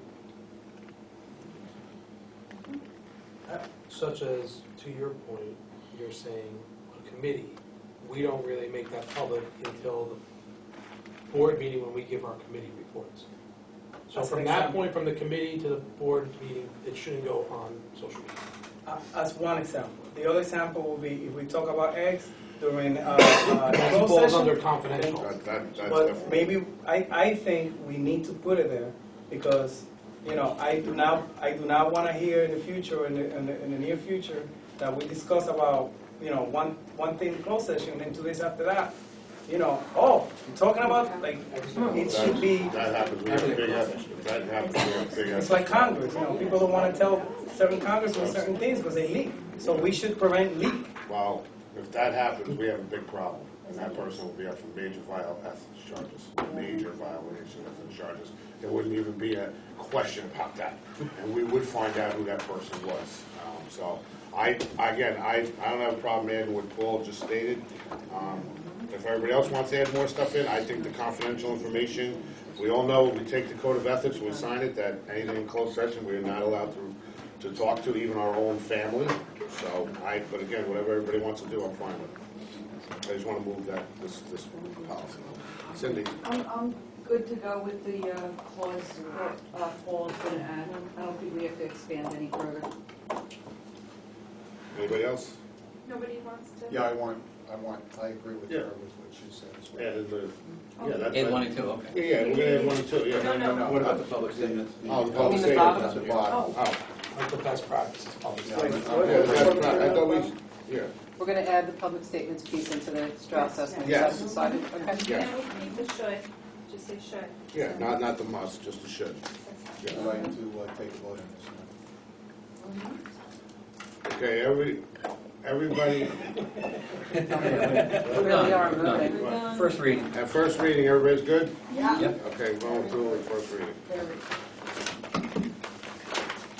B: Such as, to your point, you're saying a committee, we don't really make that public until the board meeting when we give our committee reports. So
J: That's
B: from
J: an
B: that
J: example.
B: point, from the committee to the board meeting, it shouldn't go on social media.
J: As one example. The other example will be if we talk about eggs during
B: That
J: closed
B: falls
J: session.
B: under confidential.
A: That's
J: But
A: different.
J: maybe, I think we need to put it there because, I do not want to hear in the future, in the near future, that we discuss about, one thing in closed session, and then 2 days after that, oh, you're talking about, like, it should be,
A: That happens, we have a big... That happens, we have a big...
J: it's like Congress, people don't want to tell certain congressmen certain things because they leak. So we should prevent leak.
A: Well, if that happens, we have a big problem. And that person will be up for major ethics charges, major violation of ethics charges. There wouldn't even be a question about that. And we would find out who that person was. So, I don't have a problem adding what Paul just stated. If everybody else wants to add more stuff in, I think the confidential information we all know, we take the code of ethics, we sign it, that anything in closed session, we are not allowed to talk to even our own family. So but again, whatever everybody wants to do, I'm fine with it. I just want to move this policy. Cindy?
M: I'm good to go with the clause that Paul's going to add. I don't think we have to expand any further.
A: Anybody else?
F: Nobody wants to?
G: Yeah, I agree with her with what she said as well.
A: Added that's.
H: Add 1 and 2, okay.
A: Yeah, we're gonna add 1 and 2, yeah.
F: No.
K: What about the public statements?
A: Oh, the
C: I mean,
A: public
C: the
A: statement.
C: bottom.
G: At the bottom.
A: Oh,
B: Like the best practices, public
G: Yeah,
B: statements.
A: yeah, that's right. I thought yeah.
C: We're going to add the public statements piece into the Strauss estimate.
A: Yes.
C: Is that decided? Okay.
A: Yeah.
F: And we keep the should, just say should.
A: Yeah, not the must, just the should.
G: I'd
A: Yeah.
G: like to take a vote on this now.
A: Okay, everybody,
C: We really are
H: Done.
C: moving.
H: First reading.
A: at first reading, everybody's good?
H: Yep.
A: Okay, we're going through it first reading.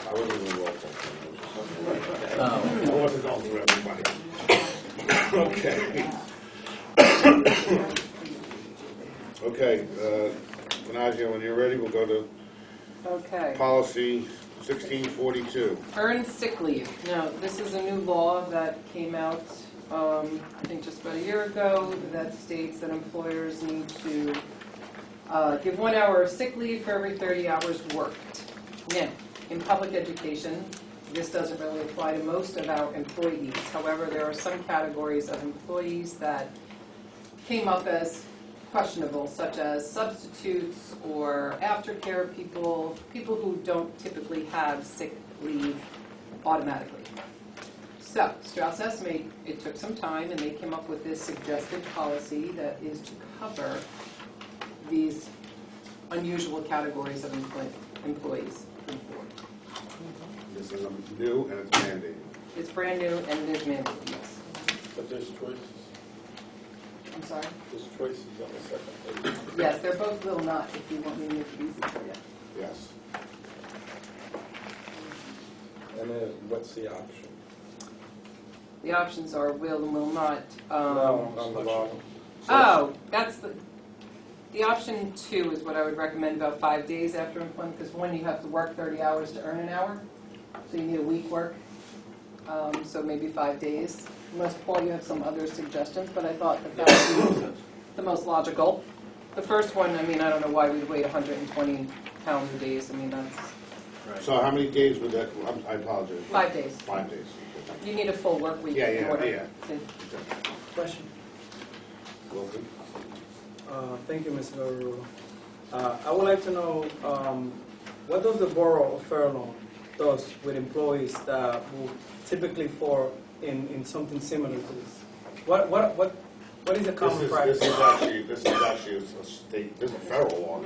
A: I wasn't even roll call. I wasn't going through everybody. Okay. Okay, Nadia, when you're ready, we'll go to
C: Okay.
A: policy 1642.
C: Earned sick leave. Now, this is a new law that came out, I think just about a year ago, that states that employers need to give 1 hour of sick leave for every 30 hours worked. Now, in public education, this doesn't really apply to most of our employees. However, there are some categories of employees that came up as questionable, such as substitutes or aftercare people, people who don't typically have sick leave automatically. So, Strauss Estimate, it took some time, and they came up with this suggested policy that is to cover these unusual categories of employees.
A: This is new and it's mandated.
C: It's brand new and it is mandated, yes.
I: But there's choices.
C: I'm sorry?
I: There's choices on the second page.
C: Yes, they're both will not, if you want me to make it easy for you.
A: Yes.
I: And then what's the option?
C: The options are will and will not.
I: No, on the bottom.
C: Oh, that's the option 2 is what I would recommend, about 5 days after employment, because one, you have to work 30 hours to earn an hour, so you need a week work, so maybe 5 days. Unless, Paul, you have some other suggestions, but I thought that would be the most logical. The first one, I mean, I don't know why we'd wait 120 calendar days, I mean, that's
A: So how many days would that, I apologize.
C: 5 days.
A: 5 days.
C: You need a full work week
A: Yeah,
C: in order
A: yeah.
C: to.
J: Question.
A: Wilson?
J: Thank you, Mr. Barrow. I would like to know, what does the Borough of Fair Lawn does with employees that will typically fall in something similar to this? What is the common practice?
A: This is actually a state, this is a federal law.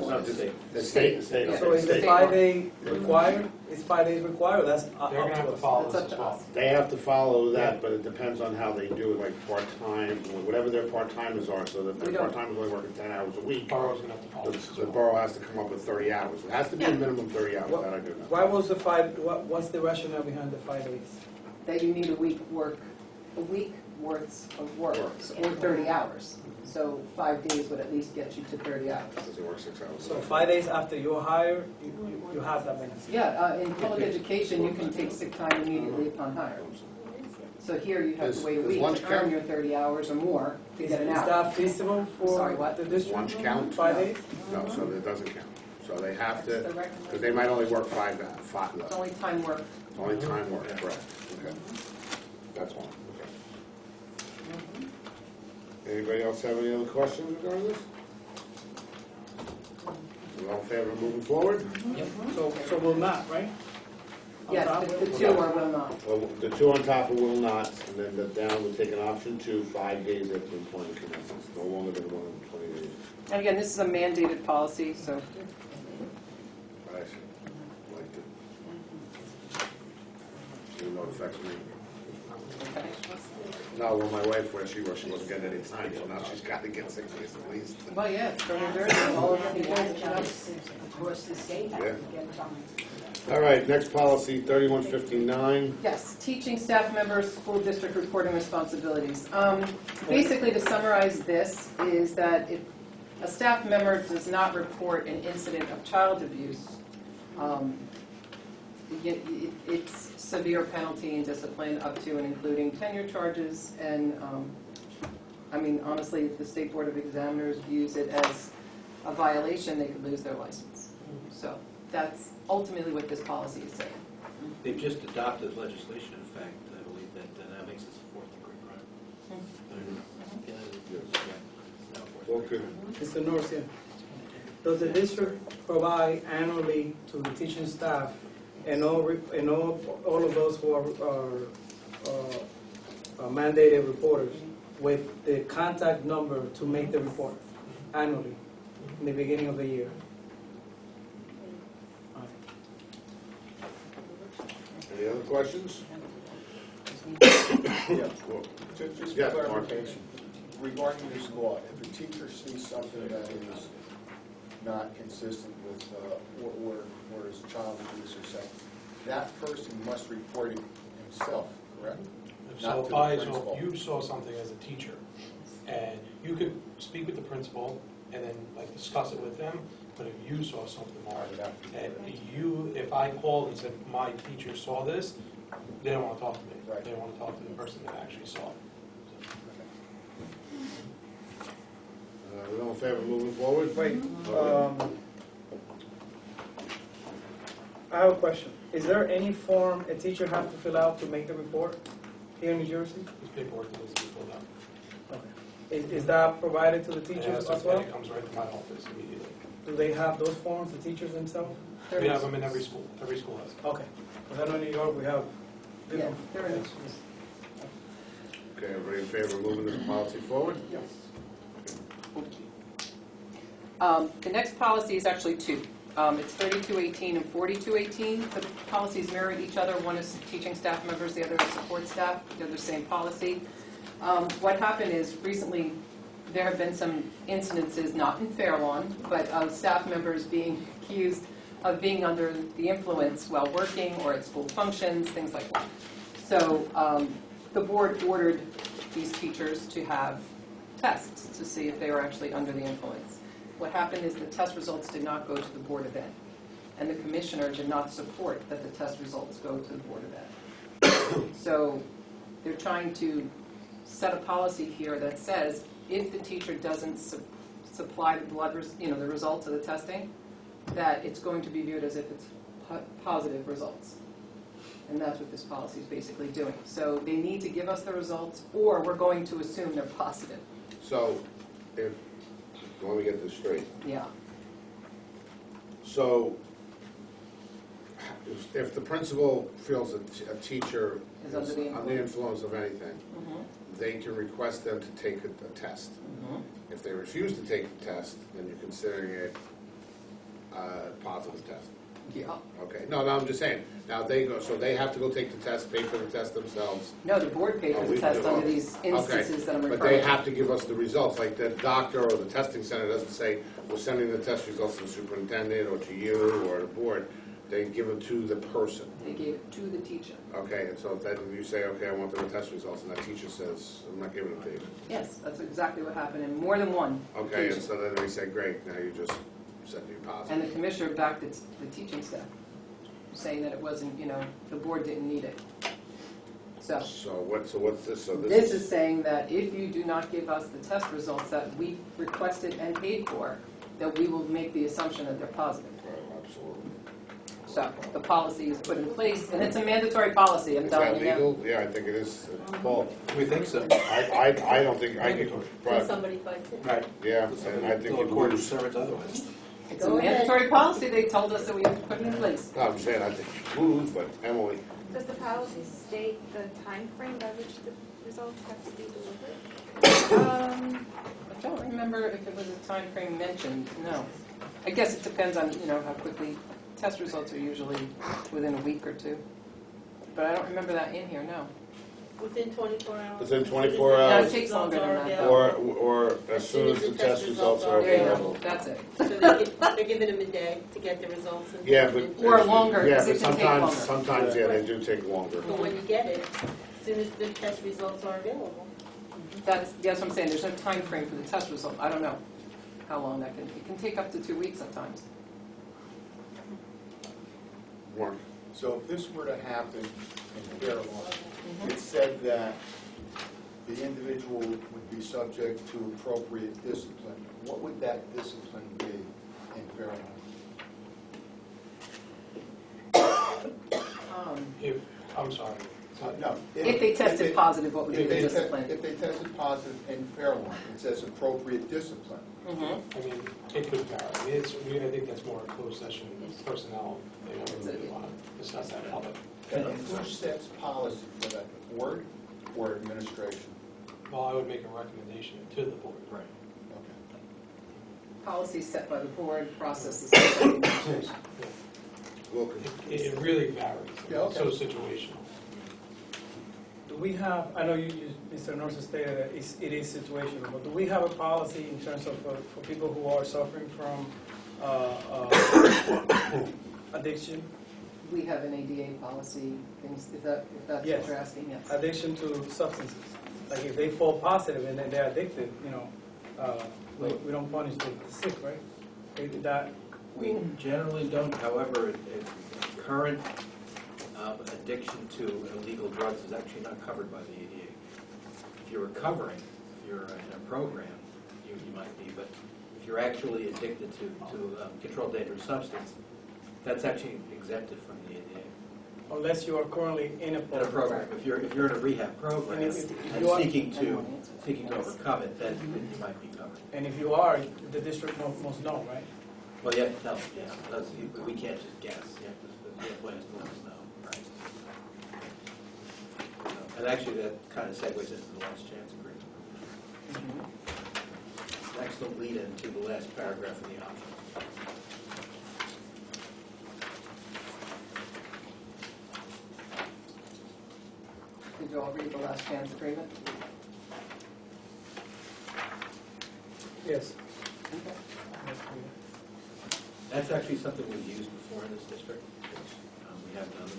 K: Not the state.
A: The state.
J: So is the 5 day required? Is 5 days required? That's up
B: They're gonna have
J: to
B: to
J: us.
B: follow
C: It's
B: this
C: up
B: as
C: to
B: well.
C: us.
A: They have to follow that, but it depends on how they do it, like part-time, whatever their part-timers are, so that if
C: We
A: their
C: don't-
A: part-timers only working 10 hours a week,
B: Borough's gonna have to follow this as
A: the
B: well.
A: borough has to come up with 30 hours. It has to be a minimum 30 hours, that I do know.
J: Why was the 5, what's the rationale behind the 5 days?
C: That you need a week worth of work, or 30 hours. So 5 days would at least get you to 30 hours.
A: Because they work 6 hours.
J: So 5 days after you're hired, you have that benefit?
C: Yeah, in public education, you can take sick time immediately upon hire. So here you have to wait a
A: Does
C: week
A: lunch
C: to earn
A: count?
C: your 30 hours or more to
J: Is
C: get an hour.
J: that feasible
C: Sorry,
J: for
C: what?
J: the district?
A: Lunch count?
J: 5 days?
A: No, so it doesn't count. So they have
C: That's the
A: to,
C: recommendation.
A: because they might only work 5
C: It's only time work.
A: Only time work, correct. Okay. That's one, okay. Anybody else have any other questions regarding this? You all in favor of moving forward?
J: So will not, right? On
C: Yes,
J: top?
C: the 2 or will not.
A: Well, the 2 on top of will not, and then the down would take an option 2, 5 days after employment commences, no longer than 120 days.
C: And again, this is a mandated policy, so
A: I liked it. Even though it affects me.
C: okay.
A: No, well, my wife, where she wasn't getting any time, so now she's got to get 6 days at least.
C: Well, yeah, it's for New Jersey, all over New Jersey.
D: Across the state, I
A: Yeah.
D: can get time.
A: All right, next policy, 3159.
C: Yes, teaching staff members, school district reporting responsibilities. Basically, to summarize this, is that a staff member does not report an incident of child abuse, it's severe penalty and discipline up to and including tenure charges. And I mean, honestly, if the State Board of Examiners views it as a violation, they could lose their license. So that's ultimately what this policy is saying.
K: They've just adopted legislation, in fact, I believe, that now makes this a fourth-degree crime.
A: Okay.
J: Mr. Norris, yeah. Does the district provide annually to the teaching staff and all of those who are mandated reporters with the contact number to make the report annually in the beginning of the year?
A: Any other questions?
G: Yeah, well, just
A: Yeah,
G: for
A: Mark.
G: clarification, regarding this law, if a teacher sees something that is not consistent with or is child abuse or something, that person must report it himself, correct?
B: So if you saw something as a teacher, and you could speak with the principal and then like discuss it with them, but if you saw something, Mark, and if I called and said, my teacher saw this, they don't want to talk to me.
G: Right.
B: They want to talk to the person that actually saw it.
A: We all in favor of moving forward?
J: Wait,
A: Okay.
J: I have a question. Is there any form a teacher has to fill out to make the report here in New Jersey?
B: This paperwork needs to be filled out.
J: Is that provided to the
B: And
J: teachers as well?
B: it comes right to my office immediately.
J: Do they have those forms, the teachers themselves?
B: We have them in every school. Every school has them.
J: Okay. Because I know in New York we have
C: Yeah,
J: different.
C: there it is.
A: Okay, everybody in favor of moving this policy forward?
C: Yes. The next policy is actually two. It's 3218 and 4218. The policies mirror each other. One is teaching staff members, the other is support staff. They're the same policy. What happened is recently there have been some incidences, not in Fairlawn, but of staff members being accused of being under the influence while working or at school functions, things like that. So the board ordered these teachers to have tests to see if they were actually under the influence. What happened is the test results did not go to the Board of Ed, and the commissioner did not support that the test results go to the Board of Ed. So they're trying to set a policy here that says if the teacher doesn't supply the results of the testing, that it's going to be viewed as if it's positive results. And that's what this policy is basically doing. So they need to give us the results, or we're going to assume they're positive.
A: So, let me get this straight.
C: Yeah.
A: So, if the principal feels a teacher
C: Is
A: is
C: under the
A: under the influence of anything,
C: Mhm.
A: they can request them to take a test.
C: Mhm.
A: If they refuse to take the test, then you're considering it a positive test.
C: Yeah.
A: Okay, no, I'm just saying, now so they have to go take the test, pay for the test themselves.
C: No, the board paid
A: Oh,
C: for
A: we
C: the test
A: do.
C: under these instances that I'm
A: But
C: referring
A: they
C: to.
A: have to give us the results, like the doctor or the testing center doesn't say, we're sending the test results to the superintendent or to you or the board. They give it to the person.
C: They gave it to the teacher.
A: Okay, and so then you say, okay, I want the test results, and that teacher says, I'm not giving it to you.
C: Yes, that's exactly what happened in more than one
A: Okay, and
C: occasion.
A: so then they say, great, now you just said you're
C: And
A: positive.
C: the commissioner backed the teaching staff, saying that it wasn't, the board didn't need it. So
A: So what's this? So
C: this is saying that if you do not give us the test results that we requested and paid for, that we will make the assumption that they're positive.
A: Right, absolutely.
C: So the policy is put in place, and it's a mandatory policy, I'm
A: Is
C: telling
A: that
C: you now.
A: legal? Yeah, I think it is. Paul,
K: We think so.
A: I don't think,
L: Until
A: right,
L: somebody fights it.
K: Right.
A: yeah, and I think
K: Until a
A: you
K: court
A: lose.
K: determines otherwise.
C: It's a
L: Go ahead.
C: mandatory policy, they told us that we have to put it in place.
A: No, I'm saying I think you lose, but Emily,
F: Does the policy state the time frame by which the results have to be delivered?
C: I don't remember if it was a time frame mentioned, no. I guess it depends on, how quickly, test results are usually within a week or two. But I don't remember that in here, no.
L: Within 24 hours.
A: Within 24
C: No,
A: hours.
C: it takes longer than that.
A: or as soon as the test results are
C: There you go,
A: available.
C: that's it.
L: So they're giving them a day to get the results. And
A: Yeah, but.
C: Or longer,
A: Yeah,
C: because
A: but
C: it can take longer.
A: sometimes, yeah, they do take longer.
L: But when you get it, as soon as the test results are available.
C: That's what I'm saying, there's no time frame for the test result, I don't know. how long that it can take up to 2 weeks at times.
A: Mark?
G: So if this were to happen in fair law, it said that the individual would be subject to appropriate discipline. What would that discipline be in fair law?
B: I'm sorry.
G: No.
C: If they tested positive, what would be the discipline?
G: If they tested positive in fair law, it says appropriate discipline.
B: I mean, it could vary. I think that's more a closed session personnel. They don't really want to discuss that in public.
G: And who sets policy for that, the board or administration?
B: Well, I would make a recommendation to the board. Right.
G: Okay.
C: Policy set by the board, process is set by the administration.
B: It really varies.
G: Yeah, okay.
B: It's so situational.
J: Do we have, I know Mr. Norris stated that it is situational, but do we have a policy in terms of for people who are suffering from addiction?
C: We have an ADA policy, things, if that's
J: Yes.
C: what you're asking, yes.
J: Addiction to substances. Like if they fall positive and then they're addicted, we don't punish the sick, right?
K: We generally don't, however, current addiction to illegal drugs is actually not covered by the ADA. If you're recovering, if you're in a program, you might be, but if you're actually addicted to controlled dangerous substance, that's actually exempted from the ADA.
J: Unless you are currently in a
K: In a program, if you're in a rehab program and seeking to overcome it, then you might be covered.
J: And if you are, the district must know, right?
K: Well, you have to tell them, yeah. We can't just guess. The employer has to let us know, right? And actually, that kind of segues into the last chance agreement. Excellent lead into the last paragraph of the options.
C: Did you all read the last chance agreement?
J: Yes.
K: That's actually something we've used before in this district. We have done.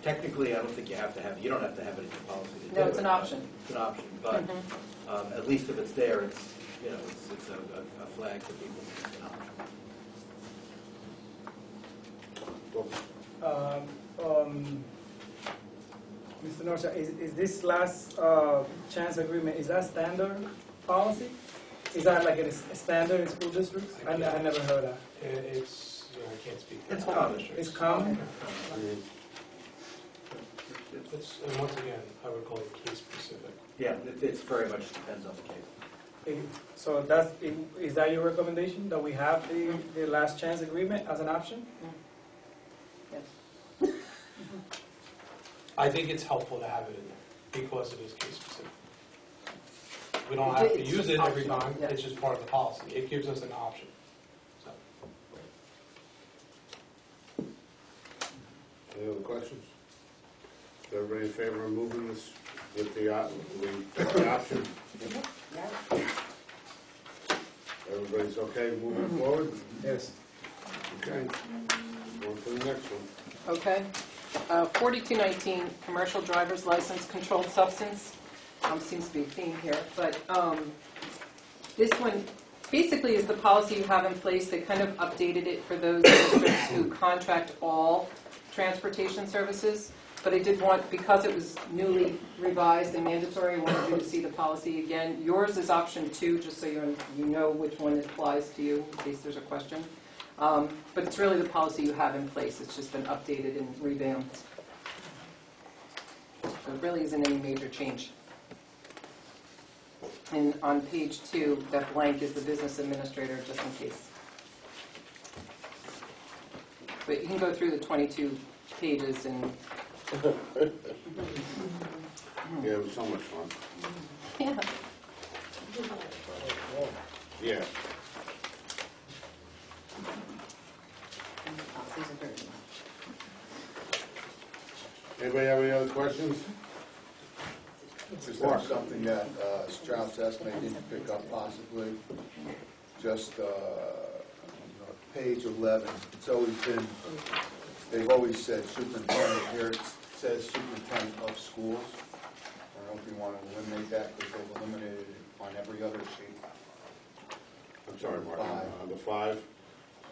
K: Technically, I don't think you don't have to have it in your policy to do it.
C: No, it's an option.
K: It's an option, but at least if it's there, it's a flag for people. It's an option.
J: Mr. Norcia, is this last chance agreement, is that standard policy? Is that like a standard in school districts? I never heard that.
B: I can't speak.
K: It's common.
J: It's common?
B: And once again, I would call it case specific.
K: Yeah, it's very much depends on the case.
J: So is that your recommendation, that we have the last chance agreement as an option?
C: Yes.
B: I think it's helpful to have it in there because it is case specific. We don't have to use it every time.
C: Yeah.
B: It's just part of the policy. It gives us an option. So.
A: Any other questions? Is everybody in favor of moving this with the option? Everybody's okay moving forward?
J: Yes.
A: Okay. On to the next one.
C: Okay. 4219, commercial driver's license, controlled substance. Seems to be a theme here, but this one basically is the policy you have in place. They kind of updated it for those districts who contract all transportation services, but I did want, because it was newly revised and mandatory, I wanted you to see the policy again. Yours is option 2, just so you know which one applies to you, in case there's a question. But it's really the policy you have in place. It's just been updated and revamped. So it really isn't any major change. And on page 2, that blank is the business administrator, just in case. But you can go through the 22 pages and...
A: Yeah, it was so much fun.
C: Yeah.
A: Yeah. Anybody have any other questions?
G: Just have something that Strauss Esme didn't pick up possibly. Just page 11. It's always been, they've always said superintendent. Here it says superintendent of schools. I don't know if you want to eliminate that because they've eliminated it on every other sheet.
A: I'm sorry, Mark,
G: Five.
A: number 5.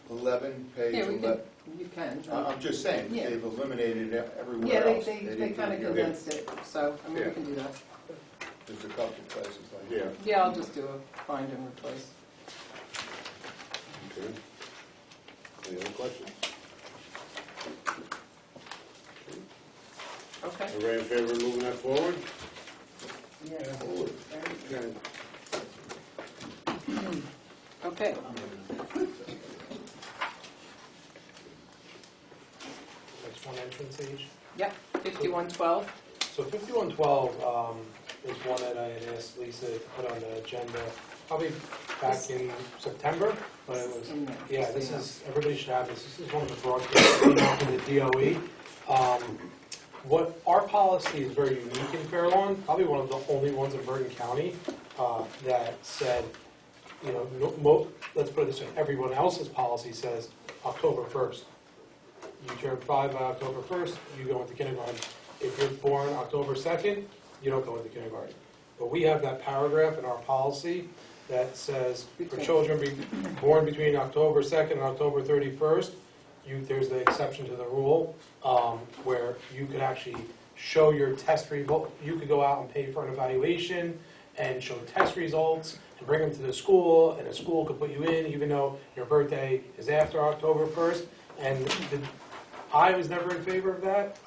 G: 11, page
C: Yeah, we
G: 11.
C: can, you can.
G: I'm just saying,
C: Yeah.
G: they've eliminated everywhere
C: Yeah,
G: else.
C: they
G: didn't
C: kind of
G: do it here.
C: condensed it, so, I mean,
A: Yeah.
C: we can do that.
G: There's a couple places like
A: Yeah,
G: that.
C: Yeah, I'll just do a find and replace.
A: okay. Any other questions?
C: Okay.
A: Everybody in favor of moving that forward?
C: Yeah.
A: Okay.
C: Okay.
B: Next one, entrance age.
C: Yep, 5112.
B: So 5112 is one that I had asked Lisa to put on the agenda, probably back in September, but it was, yeah, this is, everybody should have this. This is one of the broadcasts that came out from the DOE. What our policy is very unique in Fair Lawn, probably one of the only ones in Bergen County that said, you know, let's put it this way, everyone else's policy says October 1st. You turn 5 by October 1st, you go into kindergarten. If you're born October 2nd, you don't go into kindergarten. But we have that paragraph in our policy that says for children born between October 2nd and October 31st, there's the exception to the rule where you could actually show your test result. You could go out and pay for an evaluation and show test results and bring them to the school, and the school could put you in even though your birthday is after October 1st. And I was never in favor of that.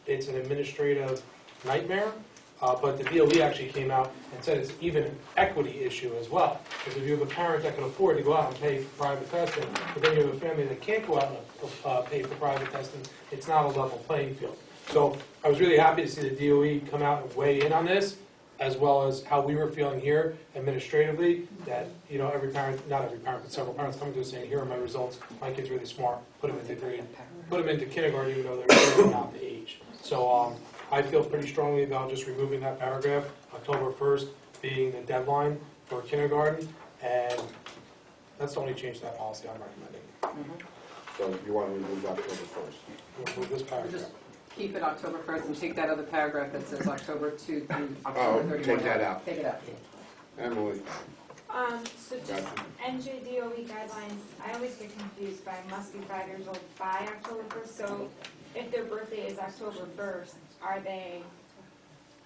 B: It's an administrative nightmare. But the DOE actually came out and said it's even an equity issue as well. Because if you have a parent that can afford to go out and pay for private testing, but then you have a family that can't go out and pay for private testing, it's not a level playing field. So I was really happy to see the DOE come out and weigh in on this, as well as how we were feeling here administratively, that, you know, every parent, not every parent, but several parents coming to us saying, here are my results, my kid's really smart, put them into grade, put them into kindergarten even though they're really not the age. So I feel pretty strongly about just removing that paragraph, October 1st being the deadline for kindergarten, and that's the only change to that policy I'm recommending.
A: So you want to remove October 1st?
B: Remove this paragraph.
C: Just keep it October 1st and take that other paragraph that says October 2 through
A: Oh,
C: October 31.
A: take that out.
C: Take it out.
A: Emily?
F: So just NJDOE guidelines, I always get confused by must be 5 years old by October 1st. So if their birthday is October 1st, are they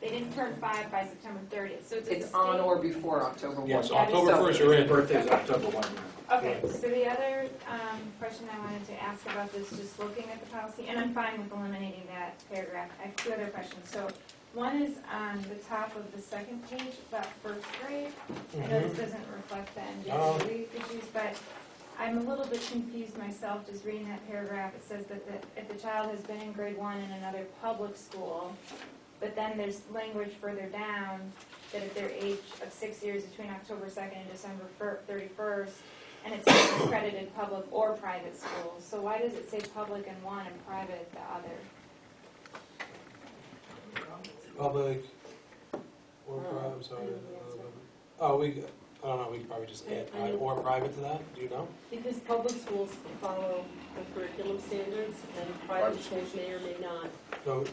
F: didn't turn 5 by September 30th. So
C: It's on or before October 1.
B: Yeah, so
F: Yeah,
B: October
C: so-
B: 1st you're in.
K: Birthday is October 1.
F: Okay, so the other question I wanted to ask about this, just looking at the policy, and I'm fine with eliminating that paragraph. I have 2 other questions. So one is on the top of the second page about first grade. I know this doesn't reflect the NJDOE issues, but I'm a little bit confused myself just reading that paragraph. It says that if the child has been in grade 1 in another public school, but then there's language further down that if their age of 6 years between October 2nd and December 31st, and it's an accredited public or private school. So why does it say public in one and private the other?
B: Public, or private, I'm sorry. Oh, I don't know, we could probably just add or private to that, do you know?
L: Because public schools follow the curriculum standards, and private schools may or may not.
B: So,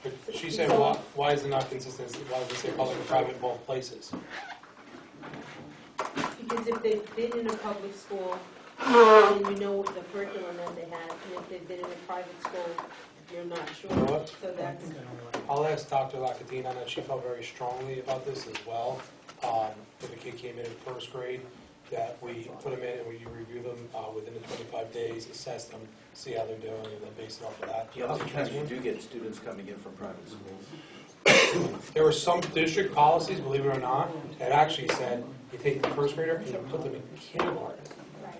B: but she's saying, why is it not consistent? Why does it say public and private in both places?
L: Because if they've been in a public school, then you know the curriculum that they have, and if they've been in a private school, you're not sure.
B: You know what?
L: So that's,
B: I'll ask Dr. Lacadina on that. She felt very strongly about this as well. If a kid came in first grade, that we put them in and we review them within the 25 days, assess them, see how they're doing, and then base it off of that.
K: Yeah, oftentimes you do get students coming in from private schools.
B: There were some district policies, believe it or not, that actually said you take the first grader and you put them in kindergarten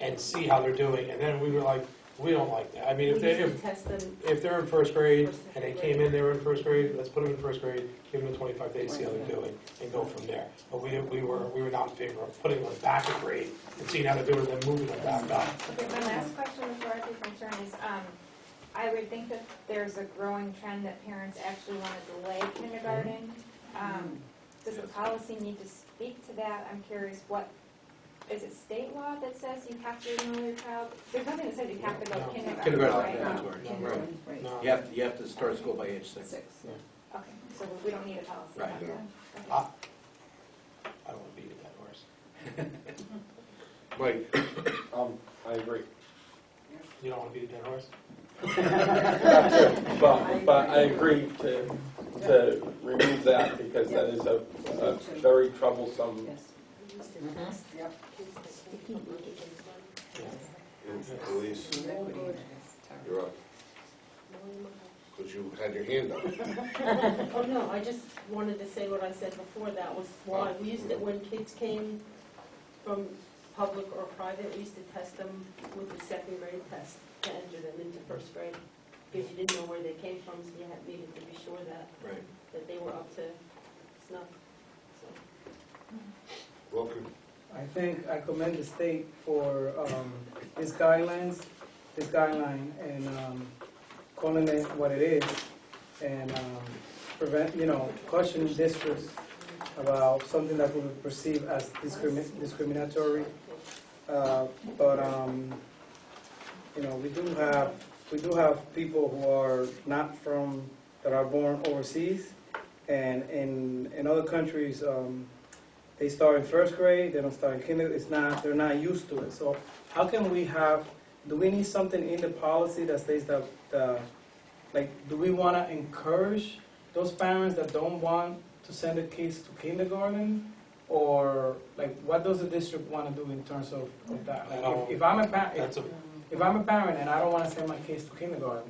B: and see how they're doing. And then we were like, we don't like that. I mean,
L: we usually test them.
B: if they're in first grade and they came in, they were in first grade, let's put them in first grade, give them the 25 days, see how they're doing, and go from there. But we were not in favor of putting them back a grade and seeing how they're doing and then moving them back up.
F: Okay, my last question before I take my turn is, I would think that there's a growing trend that parents actually want to delay kindergarten. Does the policy need to speak to that? I'm curious, is it state law that says you have to enroll your child? There's nothing that says you have to go to kindergarten,
K: Kindergarten,
F: right?
K: mandatory.
C: Right.
B: No.
K: You have to start school by age 6.
C: Six.
F: Okay, so we don't need a policy
K: Right.
F: about that.
B: I don't want to beat a dead horse.
A: Mike?
I: I agree.
B: You don't want to be the dead horse?
I: But I agree to remove that because that is a very troublesome.
C: Yep.
A: Elise, you're up. Because you had your hand up.
L: Oh, no, I just wanted to say what I said before, that was why, we used to, when kids came from public or private, we used to test them with the second grade test to enter them into first grade, because you didn't know where they came from, so you had needed to be sure that they were up to snuff, so.
A: Welcome.
J: I think I commend the state for this guideline, and calling it what it is, and prevent, caution districts about something that we would perceive as discriminatory. But we do have people who are not from, that are born overseas, and in other countries, they start in first grade, they don't start in kindergarten, they're not used to it. So how can we do we need something in the policy that states that, do we want to encourage those parents that don't want to send their kids to kindergarten? Or, what does the district want to do in terms of that? If I'm a parent, if I'm a parent and I don't want to send my kids to kindergarten,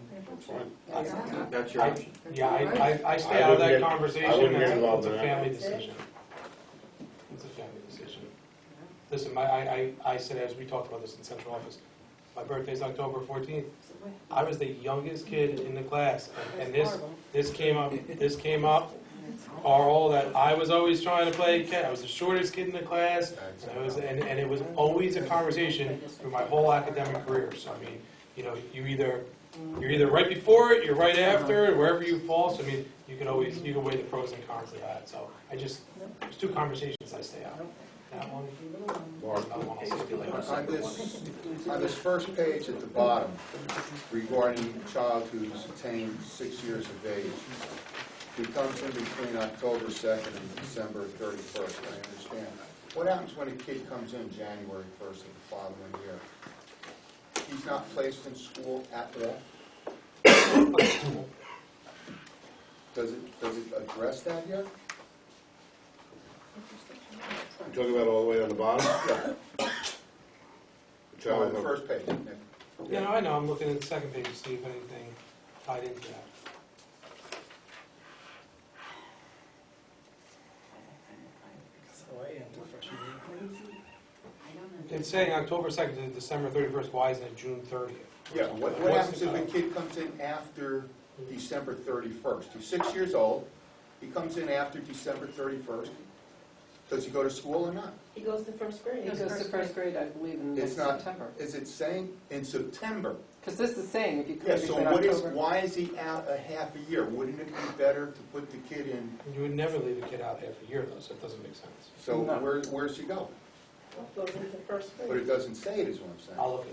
K: That's your option.
B: Yeah, I stay out of that conversation. It's a family decision. It's a family decision. Listen, I said, as we talked about this in central office, my birthday's October 14th. I was the youngest kid in the class, and this came up. All that I was always trying to play catch. I was the shortest kid in the class, and it was always a conversation through my whole academic career. So I mean, you're either right before it, you're right after it, wherever you fall. So I mean, you can weigh the pros and cons of that. So there's two conversations I stay out. That one, another one.
G: On this first page at the bottom, regarding a child who's attained 6 years of age, who comes in between October 2nd and December 31st, I understand. What happens when a kid comes in January 1st of the following year? He's not placed in school at all? Does it address that here?
A: You're talking about all the way on the bottom?
G: Yeah. On the first page.
B: Yeah, I know. I'm looking at the second page to see if anything tied into that. It's saying October 2nd to December 31st. Why isn't it June 30th?
G: Yeah, what happens if a kid comes in after December 31st? He's 6 years old, he comes in after December 31st. Does he go to school or not?
L: He goes to first grade.
C: He goes to first grade, I believe, in
G: It's not,
C: September.
G: is it saying in September?
C: Because this is saying, if you
G: Yeah,
C: come
G: so
C: between October.
G: why is he out a half a year? Wouldn't it be better to put the kid in?
B: You would never leave a kid out half a year, though, so it doesn't make sense.
G: So where's he go?
L: Goes into first grade.
G: But it doesn't say it, is what I'm saying.
B: I'll look at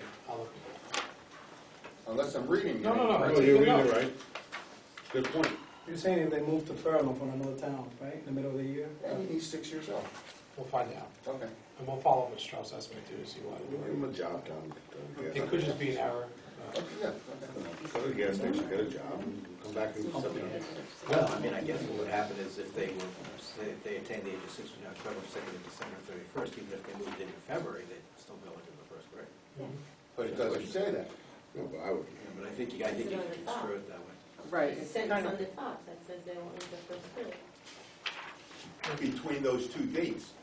B: it.
G: Unless I'm reading it.
B: No.
A: No, you're reading it right. Good point.
J: You're saying if they move to Fairlawn from another town, right, in the middle of the year?
G: And he's 6 years old.
B: We'll find out.
G: Okay.
B: And we'll follow up with Strauss estimate too to see why.
A: We'll give him a job down.
B: It could just be an error.
G: Okay, yeah, okay.
A: Go to the gas station, get a job, and come back and do something else.
K: Well, I mean, I guess what would happen is if they attained the age of 6 between October 2nd and December 31st, even if they moved in February, they'd still go into the first grade.
G: But it doesn't say that.
A: No, but I would.
K: Yeah, but I think you can construe it that way.
C: Right.
L: It's
C: It's
L: sentence
C: kind
L: on
C: of,
L: the top that says they will enter first grade.
G: Between those two dates.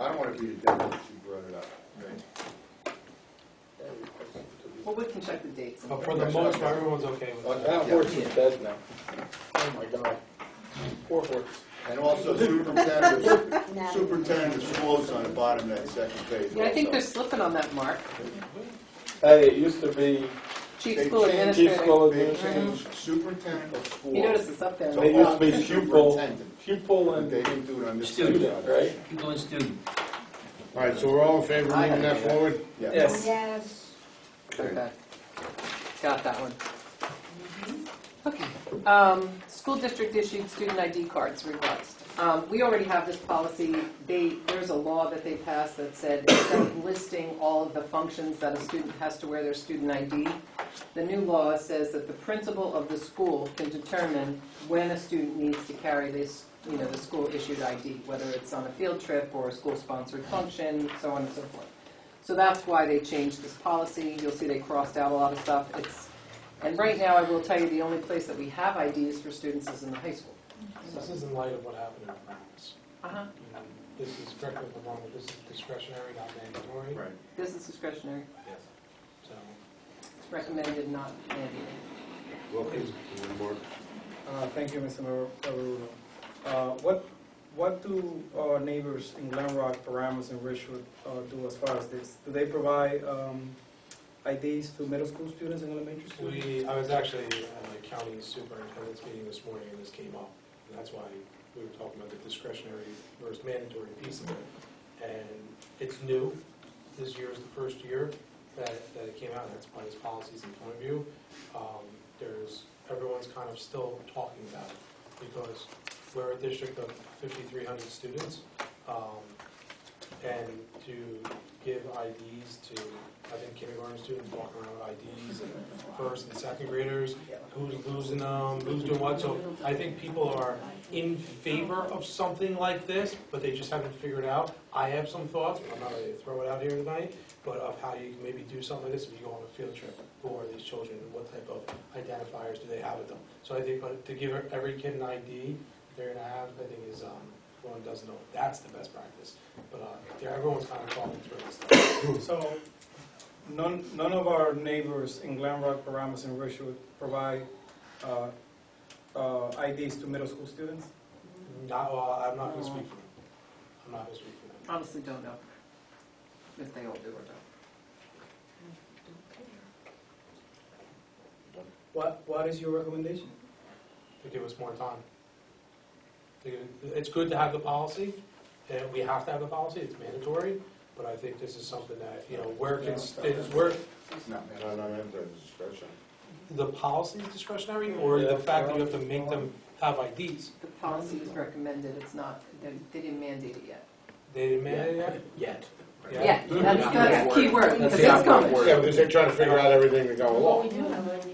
G: I don't want to be the devil if you brought it up.
C: well, we can check the dates.
B: But for the most part, everyone's okay with it.
I: That horse is dead now. Oh my God. Poor horse.
G: And also superintendent of schools on the bottom of that second page.
C: Yeah, I think they're
G: also.
C: slipping on that mark.
I: Hey, it used to be,
C: Chief
G: They
C: School
G: changed-
C: Administrator.
I: Chief School
G: They
I: Administrator.
G: changed superintendent of schools.
C: You notice it's up there.
G: So
I: It used to be
G: superintendent.
I: pupil
G: But
I: and
G: they didn't do it on this
H: Student,
G: page.
I: right?
H: Pupil and student.
A: All right, so we're all in favor of moving that forward?
G: Yeah.
I: Yes.
D: Yes.
C: Okay. Got that one. Okay. School district issued student ID cards revised. We already have this policy. There's a law that they passed that said instead of listing all of the functions that a student has to wear their student ID, the new law says that the principal of the school can determine when a student needs to carry this, the school-issued ID, whether it's on a field trip or a school-sponsored function, so on and so forth. So that's why they changed this policy. You'll see they crossed out a lot of stuff. And right now, I will tell you, the only place that we have IDs for students is in the high school.
B: This is in light of what happened in practice.
C: Uh-huh.
B: This is, correct me if I'm wrong, but this is discretionary, not mandatory.
K: Right.
C: This is discretionary.
K: Yes.
B: So,
C: It's recommended, not mandated.
A: Wilkins, one more.
J: Thank you, Mr. Marulo. What do our neighbors in Glen Rock, Paramus, and Richwood do as far as this? Do they provide IDs to middle school students and elementary students?
B: I was actually at a county superintendent's meeting this morning and this came up. And that's why we were talking about the discretionary versus mandatory piece of it. And it's new. This year is the first year that it came out, and that's why this policy's in front of you. Everyone's kind of still talking about it because we're a district of 5,300 students. And to give IDs to, I think, kindergarten students walking around with IDs, and first and second graders, who's losing them, who's doing what. So I think people are in favor of something like this, but they just haven't figured out. I have some thoughts, but I'm not ready to throw it out here tonight, but of how you can maybe do something like this if you go on a field trip. Who are these children and what type of identifiers do they have with them? So I think to give every kid an ID they're going to have, I think is, everyone doesn't know if that's the best practice. But everyone's kind of talking through this stuff.
J: So none of our neighbors in Glen Rock, Paramus, and Richwood provide IDs to middle school students?
B: I'm not going to speak for them. I'm not going to speak for them.
C: Honestly, don't know if they all do or don't.
J: What is your recommendation?
B: To give us more time. It's good to have the policy, and we have to have the policy, it's mandatory, but I think this is something that, where it can, where
G: No, discretion.
B: the policy is discretionary, or the fact that you have to make them have IDs.
C: The policy is recommended, it's not, they didn't mandate it yet.
B: They didn't mandate it
K: Yet.
C: Yeah, that's a key word,
K: That's
C: because
K: the
C: it's coming.
A: Yeah, because they're trying to figure out everything to go
L: Well,
A: along.
L: we do have IDs in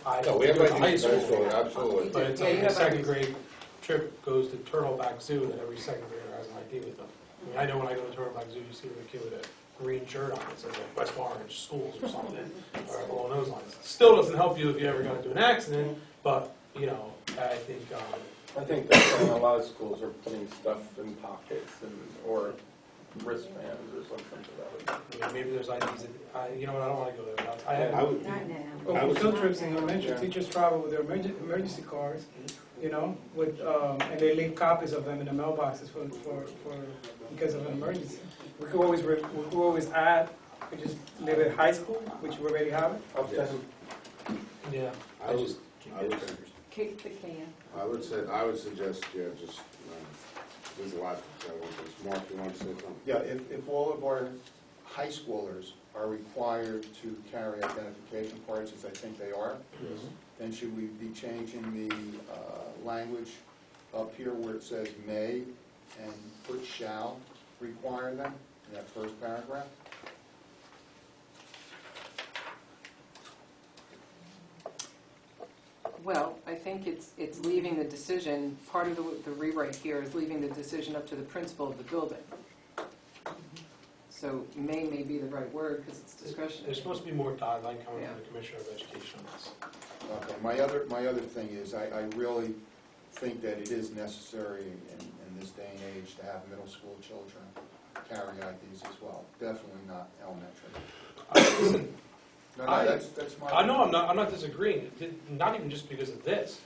L: high school.
A: No, we have
B: high
A: IDs in high school,
B: school,
A: absolutely.
B: but it's
C: Yeah,
B: like
C: you
B: a
C: have
B: second
C: IDs.
B: grade trip goes to Turtleback Zoo, that every second grader has an ID with them. I mean, I know when I go to Turtleback Zoo, you see a kid with a green shirt on, it says like West Orange Schools or something, or along those lines. Still doesn't help you if you ever got into an accident, but, I think,
I: that's why a lot of schools are putting stuff in pockets or wristbands or something to that effect.
B: maybe there's IDs that, I don't want to go there.
A: I would,
L: Not now.
J: Oh, field trips in elementary, teachers travel with their emergency cars, with, and they leave copies of them in the mailboxes for because of an emergency. We could always add, we just live at high school, which we already have it.
B: Yeah.
A: I would,
C: Kick the can.
A: I would suggest, just, there's a lot that I want to, Mark, you want to say something?
G: Yeah, if all of our high schoolers are required to carry identification cards, as I think they are, then should we be changing the language up here where it says may and put shall require them in that first paragraph?
C: Well, I think it's leaving the decision, part of the rewrite here is leaving the decision up to the principal of the building. So may be the right word because it's discretionary.
B: There's supposed to be more guideline coming
C: Yeah.
B: from the Commissioner of Education on this.
G: Okay, my other thing is, I really think that it is necessary in this day and age to have middle school children carry IDs as well. Definitely not elementary. No, that's my.
B: I know, I'm not disagreeing, not even just because of this,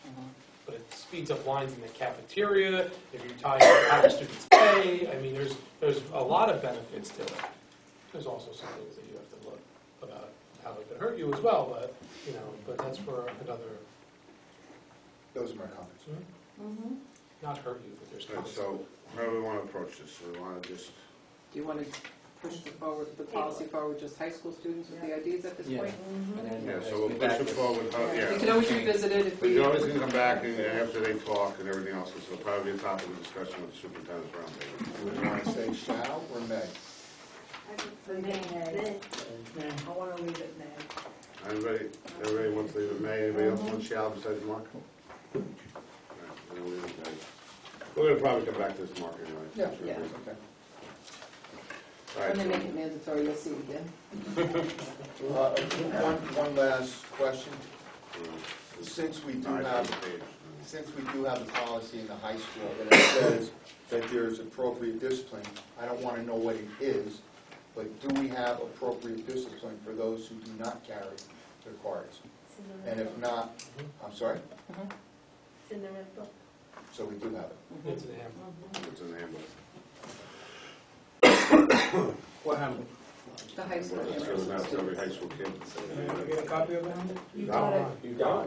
B: but it speeds up lines in the cafeteria, if you tie it how the students pay, I mean, there's a lot of benefits to it. There's also some things that you have to look about how it could hurt you as well, but that's for another,
G: Those are my comments.
B: not hurt you, but there's
A: All right,
B: consequences.
A: so how do we want to approach this? Do we want to just,
C: Do you want to push the policy forward, just high school students with the IDs at this
H: Yeah.
C: point?
H: And then
A: Yeah,
H: as
A: so we'll
H: we
A: push
H: back
A: it
H: to-
A: forward,
C: We
A: yeah.
C: can always revisit it if
A: But
C: we.
A: you always can come back and after they talk and everything else, it'll probably be a topic of discussion with the superintendent's roundtable.
G: Do you want to say shall or may?
D: I want to leave it now.
A: Everybody wants to leave it May, anybody else want shall besides Mark? All right, then we'll leave it May. We're gonna probably come back to this Mark anyway.
G: Yeah,
C: Yeah.
G: okay.
A: All right,
C: When they
A: so-
C: make it mandatory, you'll see it again.
G: One last question.
A: uh,
G: Since we do
A: nine
G: have,
A: page.
G: since we do have a policy in the high school that it says that there's appropriate discipline, I don't want to know what it is, but do we have appropriate discipline for those who do not carry their cards? And if not, I'm sorry?
L: It's in the red book.
G: So we do have it.
B: It's an handbook.
A: It's in the handbook.
J: What happened?
C: The high school.
A: It's really not every high school kid.
J: You get a copy of it?
A: You
M: got it.
A: You got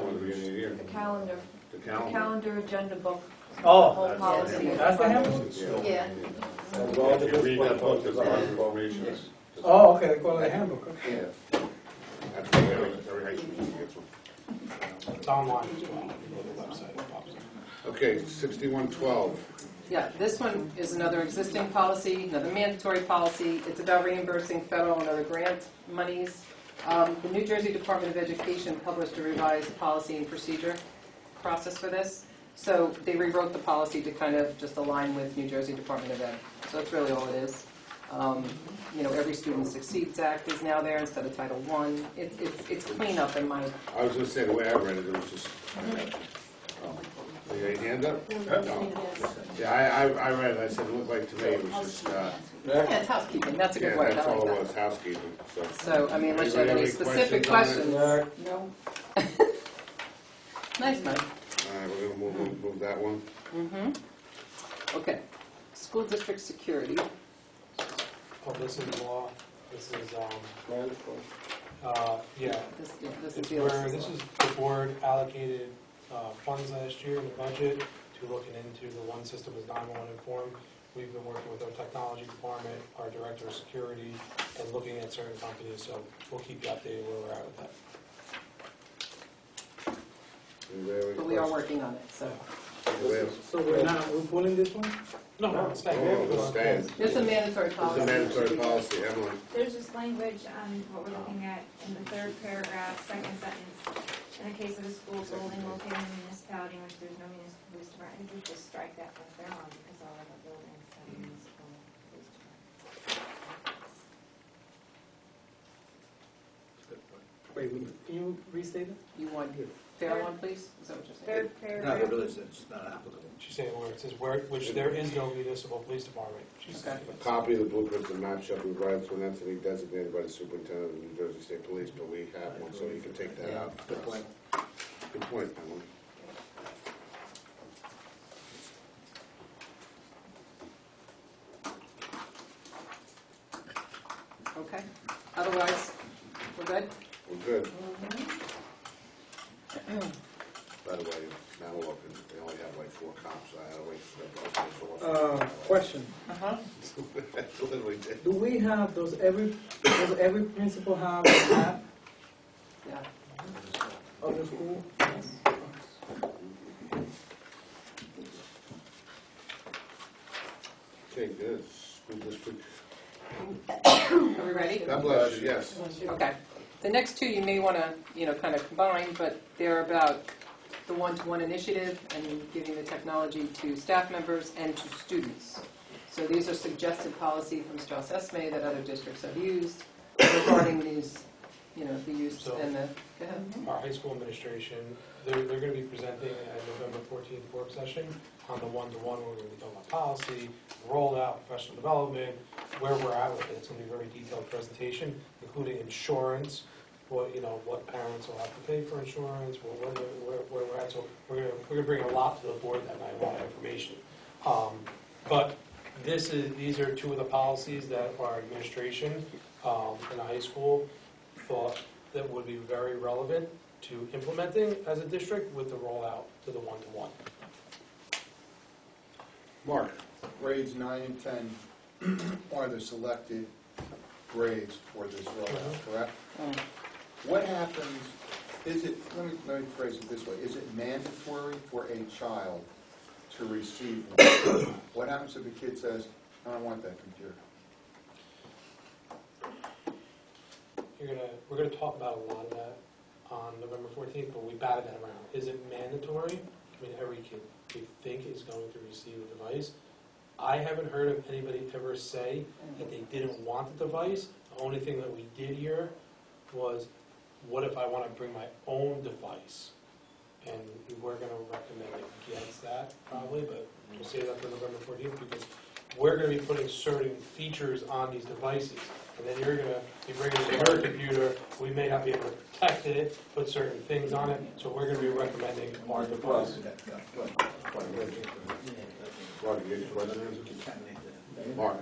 A: one at the beginning of the year.
M: The calendar,
A: The
M: the
A: calendar.
M: calendar agenda book,
J: Oh,
M: whole policy.
J: that's the handbook?
M: Yeah.
A: If you read that book, there's a lot of information.
J: Oh, okay, they call it a handbook.
A: Yeah. That's why every high school student gets one.
B: It's online as well. You go to the website, it pops up.
A: Okay, 6112.
C: Yeah, this one is another existing policy, another mandatory policy. It's about reimbursing federal and other grant monies. The New Jersey Department of Education published a revised policy and procedure process for this. So they rewrote the policy to kind of just align with New Jersey Department of Ed. So that's really all it is. You know, Every Student Succeeds Act is now there instead of Title I. It's cleanup in my,
A: I was gonna say, the way I read it, it was just. You got your hand up? No. Yeah, I read it, I said, it looked like to me, it was just,
C: yeah, it's housekeeping. That's a good
A: yeah,
C: word.
A: that's
C: I
A: all it
C: like
A: was, housekeeping, so.
C: that. So, I mean, unless you have any
A: Anybody have any
C: specific
A: questions
C: questions.
A: on
C: No. Nice, Mike.
A: All right, we're gonna move that one.
C: Mm-hmm. Okay. School district security.
B: Oh, this is law, this is,
I: Mandatory.
B: yeah.
C: This is
B: It's
C: the
B: where, this is the board allocated funds last year in the budget to looking into the one system is 911 Inform. We've been working with our technology department, our director of security, and looking at certain companies, so we'll keep you updated where we're at with that.
A: Anybody have any
C: But we are
A: questions?
C: working on it, so.
A: Anybody have-
J: So we're pulling this one?
B: No, it's staying.
A: Oh, it's staying.
C: It's a mandatory
A: It's
C: policy.
A: a mandatory policy, Emily.
F: There's this language on what we're looking at in the third paragraph, second sentence. In the case of a school building located in a municipality in which there's no municipal police department, I think we just strike that from there on because all of the buildings have municipal police department.
J: Wait, can you restate it?
C: You want fair one, please? Is that what you're saying?
F: Third
K: No,
F: paragraph.
K: it really is, it's not applicable.
B: She's saying where it says where, which there is no municipal police department. She's
C: Okay.
A: A copy of the blueprints and maps shall be provided to an entity designated by the superintendent of the New Jersey State Police, but we have one, so you can take that out.
K: Good point.
A: Good point, Emily.
C: Okay. Otherwise, we're good?
A: We're good. By the way, now open, they only have like 4 cops, so I had to wait for them.
J: Question.
C: Uh-huh.
A: That's literally it.
J: Do we have, does every principal have an app
C: Yeah.
J: of the school?
A: Okay, good. School district.
C: Are we ready?
A: God bless you, yes.
C: Okay. The next two you may want to, kind of combine, but they're about the one-to-one initiative and giving the technology to staff members and to students. So these are suggested policy from Strauss Esme that other districts have used regarding these, the use and the, go ahead.
B: Our high school administration, they're going to be presenting at November 14th work session on the one-to-one. We're going to be talking about policy, rollout, professional development, where we're at with it. It's going to be a very detailed presentation, including insurance, what parents will have to pay for insurance, where we're at. So we're going to bring a lot to the board that night, a lot of information. But these are two of the policies that our administration in the high school thought that would be very relevant to implementing as a district with the rollout to the one-to-one.
A: Mark?
G: Grades 9 and 10 are the selected grades for this rollout, correct?
C: Mm.
G: What happens, let me phrase it this way, is it mandatory for a child to receive one? What happens if a kid says, I don't want that computer?
B: We're gonna talk about a lot of that on November 14th, but we batted that around. Is it mandatory? I mean, every kid we think is going to receive a device. I haven't heard of anybody ever say that they didn't want the device. The only thing that we did hear was, what if I want to bring my own device? And we're going to recommend against that probably, but we'll save that for November 14th because we're going to be putting certain features on these devices. And then you're going to be bringing your computer. We may not be able to protect it, put certain things on it, so we're going to be recommending our device.
A: Mark?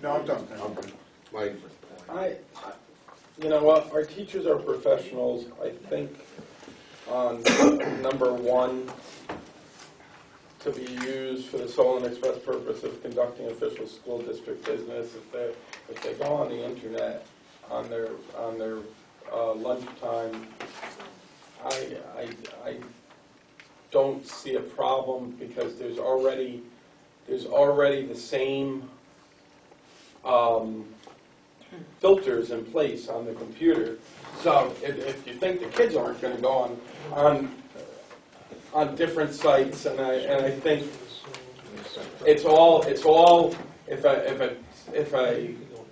G: No, I'm done.
A: Okay. Mike?
I: You know what, our teachers are professionals. I think on number one, to be used for the sole and express purpose of conducting official school district business, if they go on the internet on their lunchtime, I don't see a problem because there's already the same filters in place on the computer. So if you think the kids aren't going to go on different sites, and I think it's all if a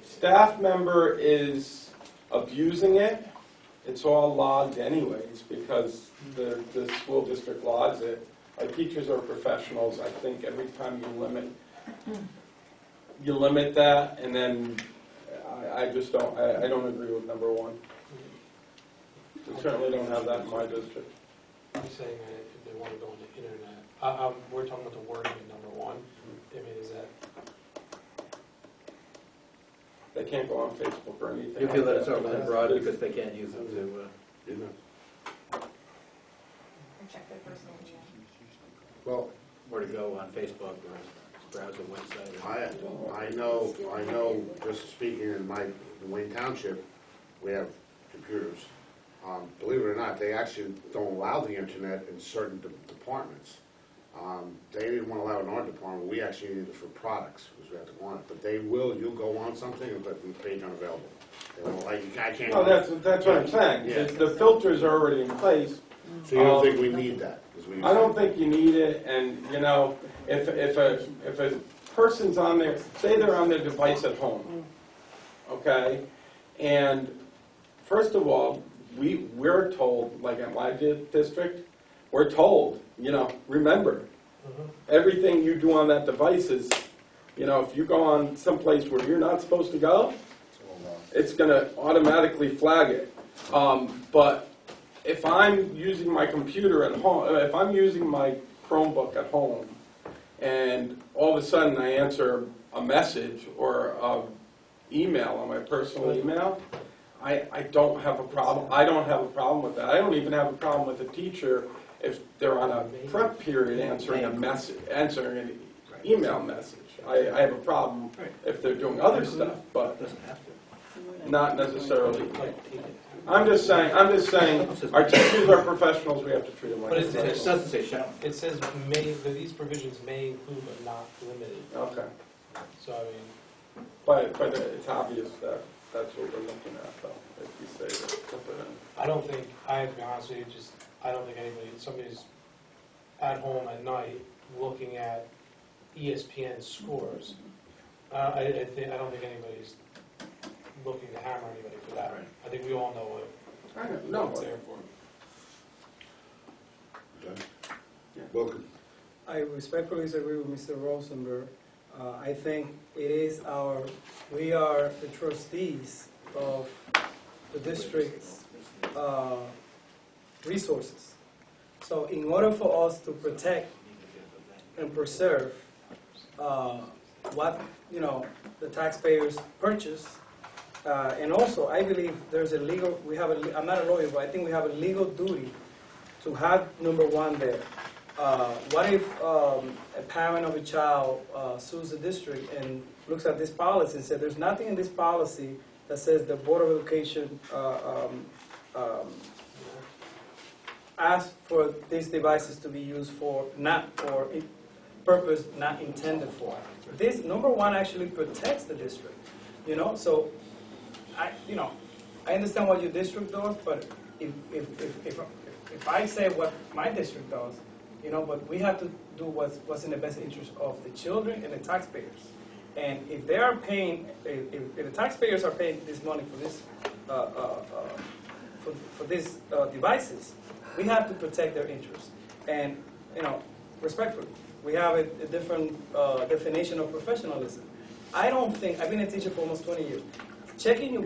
I: staff member is abusing it, it's all logged anyways because the school district logs it. Our teachers are professionals. I think every time you limit that, and then I just don't. I don't agree with number one. We certainly don't have that in my district.
B: I'm saying that if they want to go on the internet, we're talking about the wording in number one. I mean, is that
I: They can't go on Facebook or anything.
K: You feel that it's
I: like
K: overly broad because they can't use them to,
F: Check their personal email.
A: Well,
K: or to go on Facebook or browse a website.
A: I know, just speaking in Wayne Township, we have computers. Believe it or not, they actually don't allow the internet in certain departments. They didn't want to allow it in our department. We actually need it for products, because we have to go on it. But they will, you'll go on something and put the page unavailable. They won't like, I can't.
I: No, that's what I'm saying.
A: Yeah.
I: The filters are already in place.
A: So you don't think we need that?
I: I don't think you need it, and you know, if a person's on there, say they're on their device at home, okay, and first of all, we're told, like at my district, we're told, you know, remember, everything you do on that device is, you know, if you go on someplace where you're not supposed to go, it's going to automatically flag it. But if I'm using my computer at home, if I'm using my Chromebook at home, and all of a sudden I answer a message or an email on my personal email, I don't have a problem. I don't have a problem with that. I don't even have a problem with a teacher if they're on a prep period answering a message, answering an email message. I have a problem if they're doing other stuff, but not necessarily. I'm just saying, our teachers are professionals, we have to treat them like
B: But
I: professionals.
K: It doesn't say shall.
B: it says may, that these provisions may include but not limited.
I: Okay.
B: So I mean,
I: But it's obvious that that's what we're looking at, though, if you say that, put it in.
B: I don't think, I have to be honest with you, I don't think somebody's at home at night looking at ESPN scores. I don't think anybody's looking to hammer anybody for that.
K: Right.
B: I think we all know what it's there for.
A: Welcome.
J: I respectfully disagree with Mr. Rosenberg. I think we are the trustees of the district's resources. So in order for us to protect and preserve what, you know, the taxpayers purchase, and also I believe there's a legal, I'm not a lawyer, but I think we have a legal duty to have number one there. what if a parent of a child sues the district and looks at this policy and says, there's nothing in this policy that says the Board of Education asked for these devices to be used for, not for purpose not intended for. This, number one, actually protects the district, so I understand what your district does, but if I say what my district does, but we have to do what's in the best interest of the children and the taxpayers. And if they are paying, if the taxpayers are paying this money for this, for these devices, we have to protect their interests. And respectfully, we have a different definition of professionalism. I don't think, I've been a teacher for almost 20 years. Checking your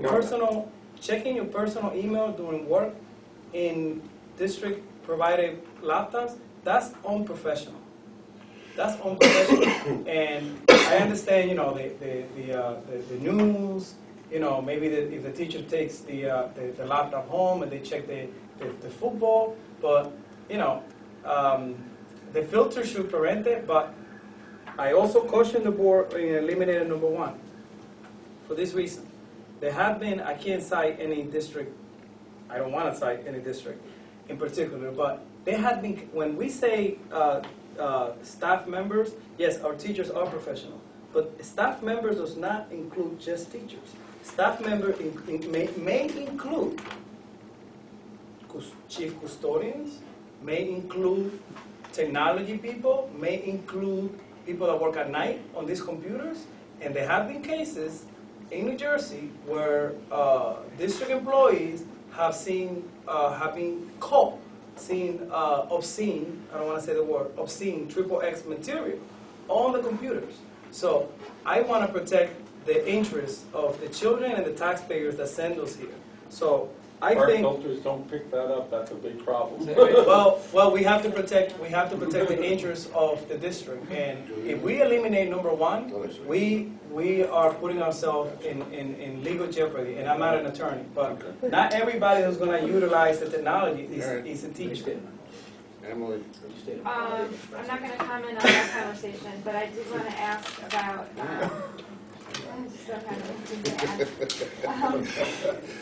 J: personal email during work in district provided laptops, that's unprofessional. That's unprofessional. And I understand, the news, maybe if the teacher takes the laptop home and they check the football, but, the filter should prevent it, but I also caution the board in eliminating number one. For this reason, there have been, I can't cite any district, I don't want to cite any district in particular, but there have been, when we say staff members, yes, our teachers are professional, but staff members does not include just teachers. Staff member may include chief custodians, may include technology people, may include people that work at night on these computers, and there have been cases in New Jersey where district employees have been caught seeing obscene, I don't want to say the word, obscene XXX material on the computers. So I want to protect the interests of the children and the taxpayers that send us here. So I
I: Our
J: think
I: filters don't pick that up, that's a big problem.
J: well, we have to protect the interests of the district, and if we eliminate number one, we are putting ourselves in legal jeopardy. And I'm not an attorney, but not everybody who's going to utilize the technology is a teacher.
A: Emily?
F: I'm not going to comment on that conversation, but I did want to ask about. I'm so kind of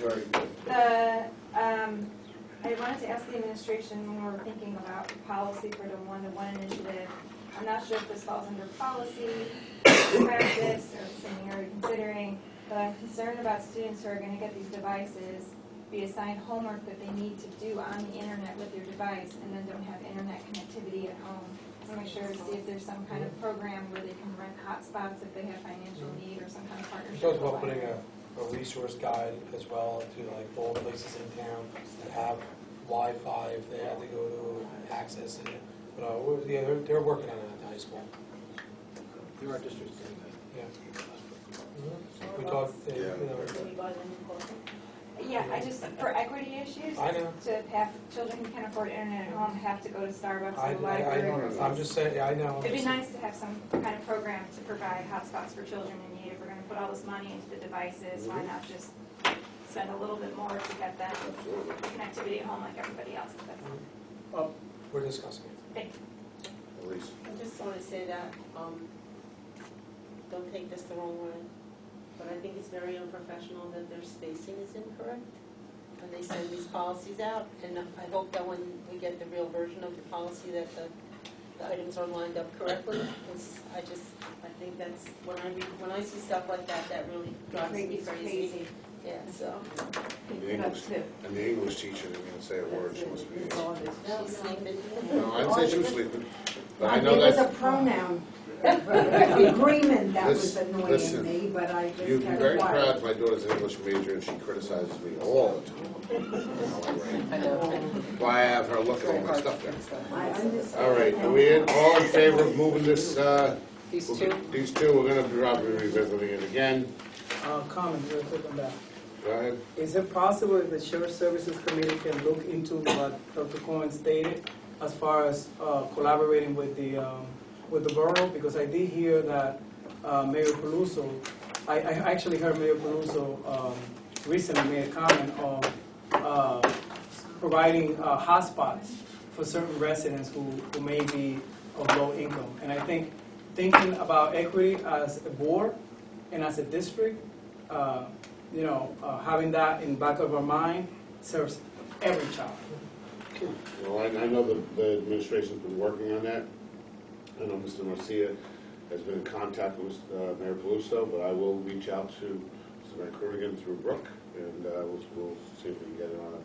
A: Very good.
F: I wanted to ask the administration when we were thinking about policy for the one-to-one initiative. I'm not sure if this falls under policy, practice, or something you're considering, but I'm concerned about students who are going to get these devices, be assigned homework that they need to do on the internet with their device, and then don't have internet connectivity at home. So make sure to see if there's some kind of program where they can rent hotspots if they have financial need, or some kind of
B: We
F: partnership.
B: talked about putting a resource guide as well to like all places in town that have Wi-Fi if they have to go to access it. But yeah, they're working on it at the high school.
K: There are districts doing that.
B: Yeah. We talked,
F: Yeah, I just, for equity issues,
B: I know.
F: to have children who can't afford internet at home have to go to Starbucks
B: I
F: or the library.
B: I'm just saying, I know.
F: It'd be nice to have some kind of program to provide hotspots for children in need. If we're going to put all this money into the devices, why not just spend a little bit more to get them connectivity at home like everybody else?
B: Well, we're discussing it.
F: Thank you.
A: Elise?
L: I just want to say that, don't take this the wrong way, but I think it's very unprofessional that their spacing is incorrect when they send these policies out. And I hope that when we get the real version of the policy that the items are lined up correctly. I think that's, when I see stuff like that, that really drives me crazy. Yeah, so.
A: And the English teacher didn't even say a word, she must be.
L: She's sleeping.
A: No, I didn't say she was sleeping, but I
D: It
A: know
D: was a
A: that.
D: pronoun agreement that was
A: Listen,
D: annoying me, but I
A: You'd
D: just
A: be
D: kept
A: very
D: quiet.
A: proud, my daughter's an English major, and she criticizes me all the time.
C: I know.
A: Why I have her look at all my stuff there.
D: I understand.
A: All right, are we all in favor of moving this,
C: These two?
A: these two, we're gonna probably revisiting it again.
J: Comment real quick on that.
A: Go ahead.
J: Is it possible if the Shared Services Committee can look into what Dr. Cohen stated as far as collaborating with the borough? Because I did hear that Mayor Peluso, I actually heard Mayor Peluso recently made a comment on providing hotspots for certain residents who may be of low income. And I think thinking about equity as a board and as a district, having that in the back of our mind serves every child.
A: Well, I know the administration's been working on that. I know Mr. Marcia has been in contact with Mayor Paluso, but I will reach out to Mr. Van Krunigan through Brooke, and we'll see if we can get it on up.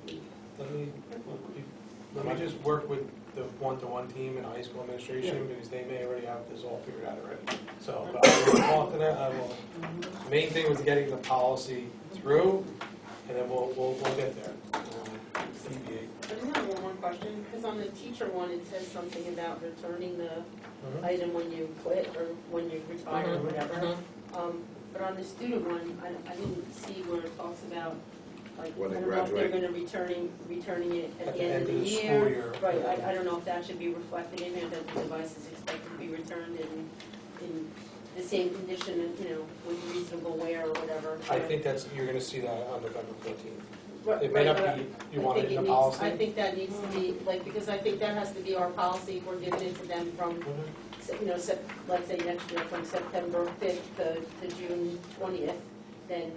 B: Let me just work with the one-to-one team in high school administration, because they may already have this all figured out already. So, but I will talk to them. Main thing was getting the policy through, and then we'll get there.
L: I just have one more question, because on the teacher one, it says something about returning the item when you quit or when you retire or whatever. But on the student one, I didn't see where it talks about, like,
A: When
L: I
A: they
L: don't know if they're
A: graduate.
L: going to returning it at
B: At
L: the end of the year.
B: school year.
L: Right, I don't know if that should be reflected in there, that the device is expected to be returned in the same condition, with reasonable wear or whatever.
B: I think you're going to see that on November 14th.
L: Right,
B: It may
L: right,
B: not
L: but
B: be, you
L: I
B: want
L: think
B: it in the
L: needs-
B: policy?
L: I think that needs to be, because I think that has to be our policy, if we're giving it to them from, let's say next year, from September 5th to June 20th, then,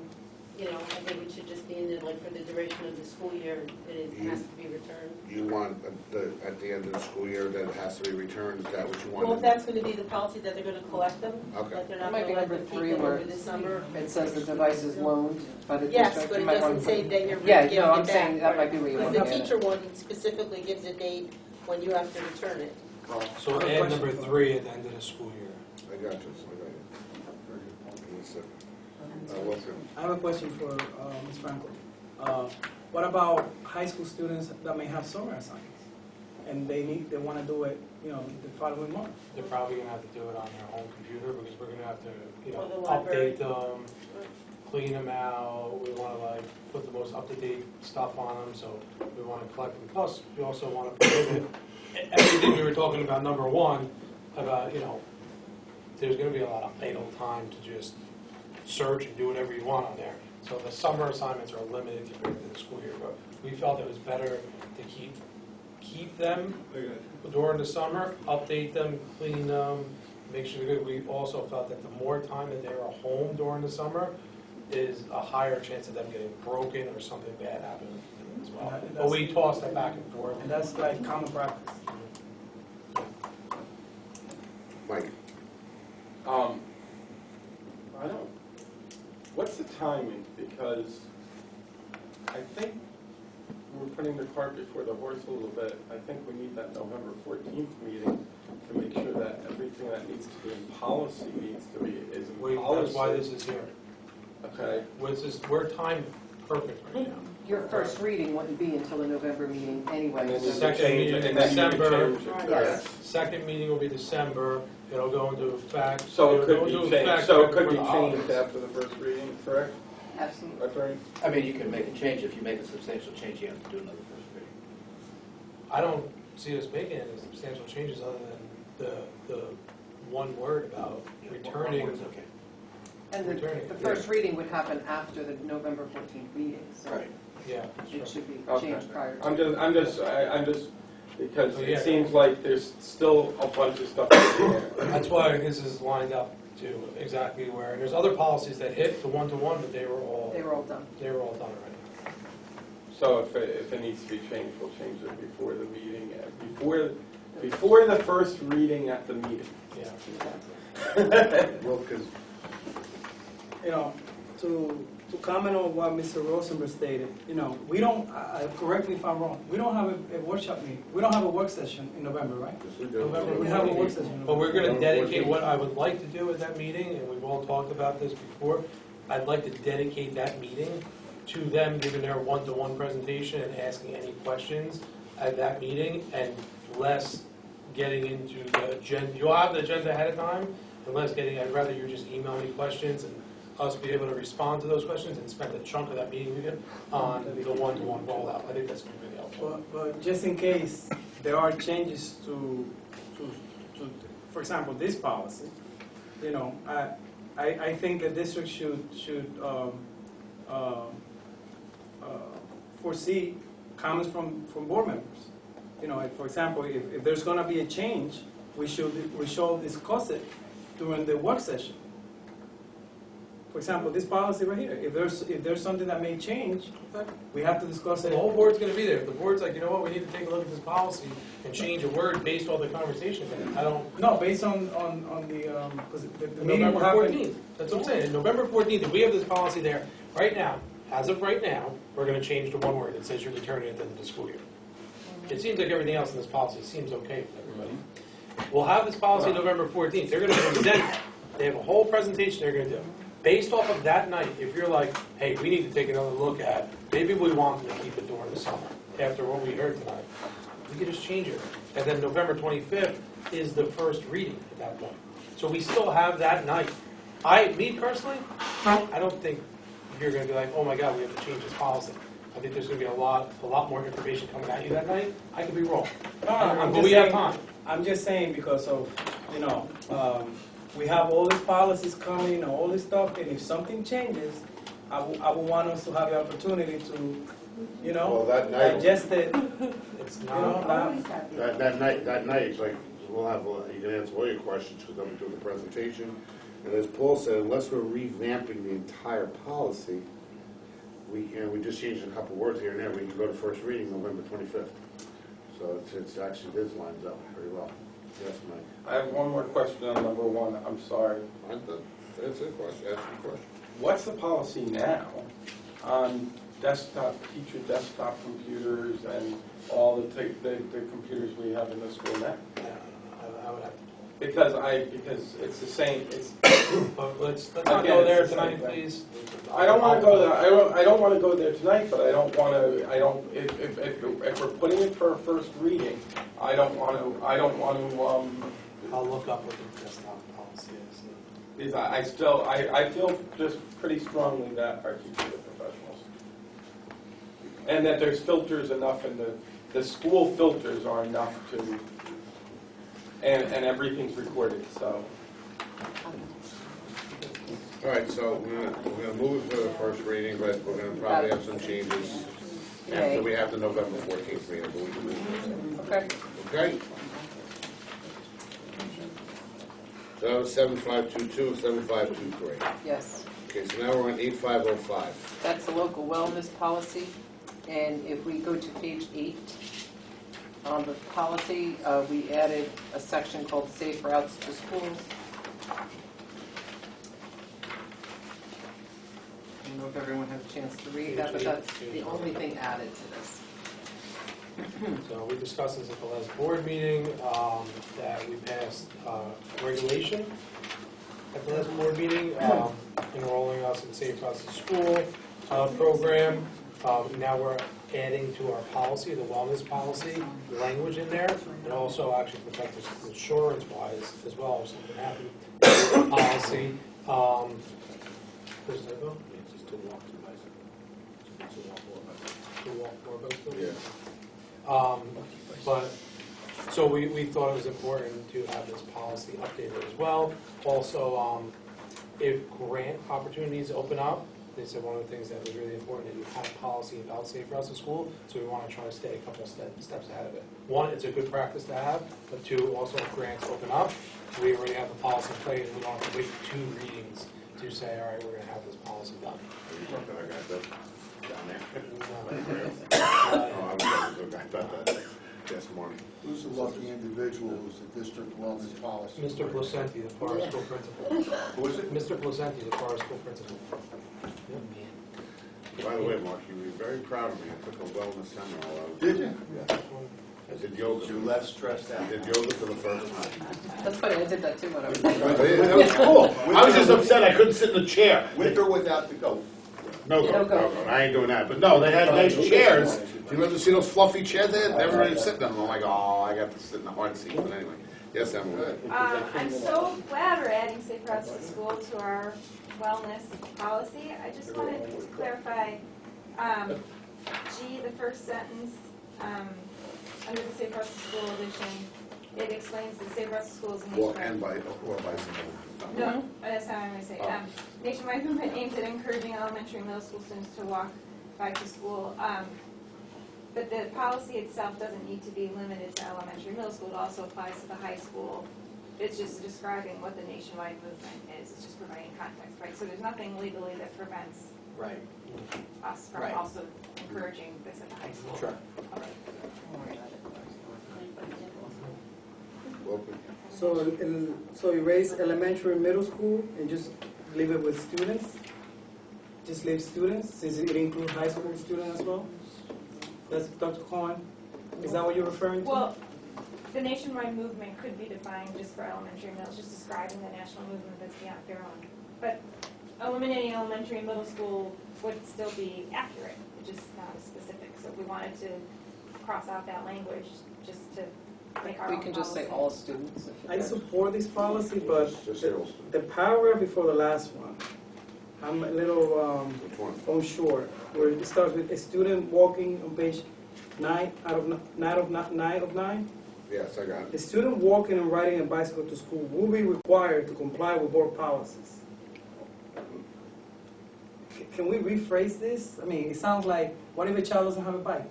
L: I think it should just be in there, for the duration of the school year, it has to be returned.
A: You want, at the end of the school year, that it has to be returned, is that what you want?
L: Well, if that's going to be the policy that they're going to collect them,
A: Okay.
L: like they're
C: It
L: not
C: might
L: going
C: be
L: to let
C: number
L: them keep
C: 3
L: them
C: where
L: over the summer.
C: it says the device is loaned by the district.
L: Yes, but
C: You
L: it
C: might
L: doesn't
C: want-
L: say that you're
C: Yeah,
L: giving
C: no, I'm
L: it
C: saying
L: back.
C: that might be where you
L: Because
C: want
L: the
C: to get
L: teacher
C: it.
L: one specifically gives a date when you have to return it.
B: So add number 3 at the end of the school year.
A: I got you, welcome.
J: I have a question for Ms. Franco. What about high school students that may have summer assignments and they want to do it, the following month?
B: They're probably going to have to do it on their home computer, because we're going to have to,
L: Or the library.
B: update them, clean them out. We want to put the most up-to-date stuff on them, so we want to collect them. Plus, we also want to prohibit everything we were talking about, number 1, about, there's going to be a lot of idle time to just search and do whatever you want on there. So the summer assignments are limited compared to the school year, but we felt it was better to keep them during the summer, update them, clean them, make sure they're good. We also felt that the more time that they are home during the summer is a higher chance of them getting broken or something bad happening as well. But we tossed that back and forth.
J: And that's like common practice.
A: Mike?
I: What's the timing? Because I think we're putting the cart before the horse a little bit. I think we need that November 14th meeting to make sure that everything that needs to be in policy is in policy.
B: That's why this is here.
I: Okay.
B: We're timed perfect right now.
C: Your first reading wouldn't be until the November meeting anyway.
I: And then
C: so-
I: you
B: Second
I: change
B: meeting
I: it,
B: in
I: and then you
B: December.
I: change it.
C: Yes.
B: Second meeting will be December. It'll go into effect.
I: So it
B: it'll
I: could
B: go
I: be
B: into
I: changed,
B: effect
I: so it could
B: before
I: be
B: the
I: changed
B: holidays.
I: after the first reading, correct?
C: Absolutely.
I: Attorney?
K: I mean, you can make a change. If you make a substantial change, you have to do another first reading.
B: I don't see us making any substantial changes other than the one word about returning.
K: One word's okay.
C: And
B: Returning.
C: the first reading would happen after the November 14th meeting, so
K: Right.
B: Yeah.
C: it should be
I: Okay.
C: changed prior to.
I: I'm just, because
B: Oh, yeah.
I: it seems like there's still a bunch of stuff in there.
B: That's why this is lined up to exactly where, and there's other policies that hit the one-to-one, but they were all
C: done.
B: already.
I: So if it needs to be changed, we'll change it before the meeting, before the first reading at the meeting.
B: Yeah.
A: Well, because
J: To comment on what Mr. Rosenberg stated, we don't, correct me if I'm wrong, we don't have a workshop meeting, we don't have a work session in November, right?
B: November
J: We have a work session. in
B: But we're
J: November.
B: going to dedicate, what I would like to do at that meeting, and we've all talked about this before, I'd like to dedicate that meeting to them giving their one-to-one presentation and asking any questions at that meeting, and less getting into the agenda. You'll have the agenda ahead of time, and less getting, I'd rather you just email me questions and us be able to respond to those questions and spend a chunk of that meeting with you on the one-to-one rollout. I think that's going to be really helpful.
J: But just in case there are changes to, for example, this policy, I think the district should foresee comments from board members. you know, for example, if there's gonna be a change, we should discuss it during the work session. For example, this policy right here, if there's something that may change, we have to discuss
B: So
J: it.
B: the whole board's gonna be there. If the board's like, you know what, we need to take a look at this policy and change a word based on the conversation, I don't.
J: No, based on the, because the meeting will
B: November
J: happen.
B: 14th, that's what I'm saying. November 14th, if we have this policy there, right now, as of right now, we're gonna change to one word. It says you're returning at the end of the school year. It seems like everything else in this policy seems okay with everybody. We'll have this policy November 14th. They're gonna present it. They have a whole presentation they're gonna do. Based off of that night, if you're like, hey, we need to take another look at, maybe we want to keep it during the summer, after what we heard tonight, we could just change it. And then November 25th is the first reading at that point. So we still have that night. Me personally, I don't think you're going to be like, oh my God, we have to change this policy. I think there's going to be a lot more information coming at you that night. I could be wrong. But we have time.
J: I'm just saying because of, you know, we have all these policies coming, all this stuff, and if something changes, I would want us to have the opportunity to, you know,
A: Well, that night-
J: digest it.
B: It's
J: You
B: not.
J: know,
A: That night, like, you can answer all your questions, because I'm doing the presentation. And as Paul said, unless we're revamping the entire policy, we just changed a couple words here and there, we can go to first reading November 25th. So it's actually, this lines up very well. Yes, Mike?
I: I have one more question on number one, I'm sorry.
A: That's a question, ask the question.
I: What's the policy now on desktop, teacher desktop computers and all the computers we have in the school now?
B: I would have.
I: Because it's the same,
B: But let's not go there tonight, please.
I: I don't want to go there, I don't want to go there tonight, but if we're putting it for a first reading, I don't want to,
B: I'll look up what the desktop policy is.
I: because I feel just pretty strongly that our teachers are professionals. And that there's filters enough, and the school filters are enough to, and everything's recorded, so.
A: All right, so we're gonna move it to the first reading, but we're gonna probably have some changes after we have the November 14th meeting, but we can move
C: Okay.
A: it. Okay? So that was 7522, 7523.
C: Yes.
A: Okay, so now we're on 8505.
C: That's the local wellness policy. And if we go to page 8 on the policy, we added a section called Safe Routes to Schools. I don't know if everyone had a chance to read that, but that's the only thing added to this.
B: So we discussed this at the last board meeting, that we passed regulation at the last board meeting, enrolling us in Safe Routes to School program. Now we're adding to our policy, the wellness policy, language in there, and also actually protect us insurance-wise as well, if something happened to the policy. Where's that go?
K: It's just to walk to bicycle. It's to walk or bicycle.
B: To walk more bicycle?
A: Yeah.
B: But, so we thought it was important to have this policy updated as well. Also, if grant opportunities open up, they said one of the things that was really important is you have policy about safe routes to school, so we want to try to stay a couple of steps ahead of it. One, it's a good practice to have, but two, also if grants open up, we already have the policy in place, we don't have to wait 2 readings to say, all right, we're going to have this policy done.
A: I got that down there. Oh, I thought that. Yes, Mark.
G: Who's the lucky individual who's the district wellness policy?
B: Mr. Placenti, the Forest School principal.
A: Who is it?
B: Mr. Placenti, the Forest School principal.
A: By the way, Mark, you were very proud of me. I took a wellness seminar.
G: Did you?
A: I did yoga.
G: You left stressed out.
A: I did yoga for the first time.
C: That's funny, I did that too when I was.
A: That was cool. I was just upset I couldn't sit in the chair.
G: With or without the goat?
A: No go. I ain't doing that. But no, they had nice chairs. Do you ever see those fluffy chairs there? Everybody sitting on them. I'm like, oh, I got to sit in the hard seat. But anyway, yes, Emily.
F: I'm so glad we're adding Safe Routes to School to our wellness policy. I just wanted to clarify, G, the first sentence, under the Safe Routes to School edition, it explains that Safe Routes to School is a
A: Walk
F: nationwide.
A: and bike or bicycle.
F: No, that's not what I'm going to say. Nationwide movement aims at encouraging elementary and middle school students to walk back to school. But the policy itself doesn't need to be limited to elementary, middle school. It also applies to the high school. It's just describing what the nationwide movement is. It's just providing context, right? So there's nothing legally that prevents
K: Right.
F: us from
K: Right.
F: also encouraging this at the high school.
K: Sure.
F: Okay.
A: Welcome.
J: So you raise elementary and middle school and just leave it with students? Just leave students, since it includes high school students as well? That's Dr. Cohen? Is that what you're referring to?
F: Well, the nationwide movement could be defined just for elementary and middle, just describing the national movement that's beyond their own. But eliminating elementary and middle school would still be accurate, it's just not as specific. So if we wanted to cross out that language, just to make our
C: We
F: own
C: can just say
F: policy.
C: all students. if
J: I
C: you
J: support this policy, but
A: Just say all students.
J: the paragraph before the last one, I'm a little
A: Which one?
J: unsure, where it starts with a student walking on page 9 of 9.
A: Yes, I got it.
J: A student walking and riding a bicycle to school will be required to comply with board policies. Can we rephrase this? I mean, it sounds like, what if a child doesn't have a bike?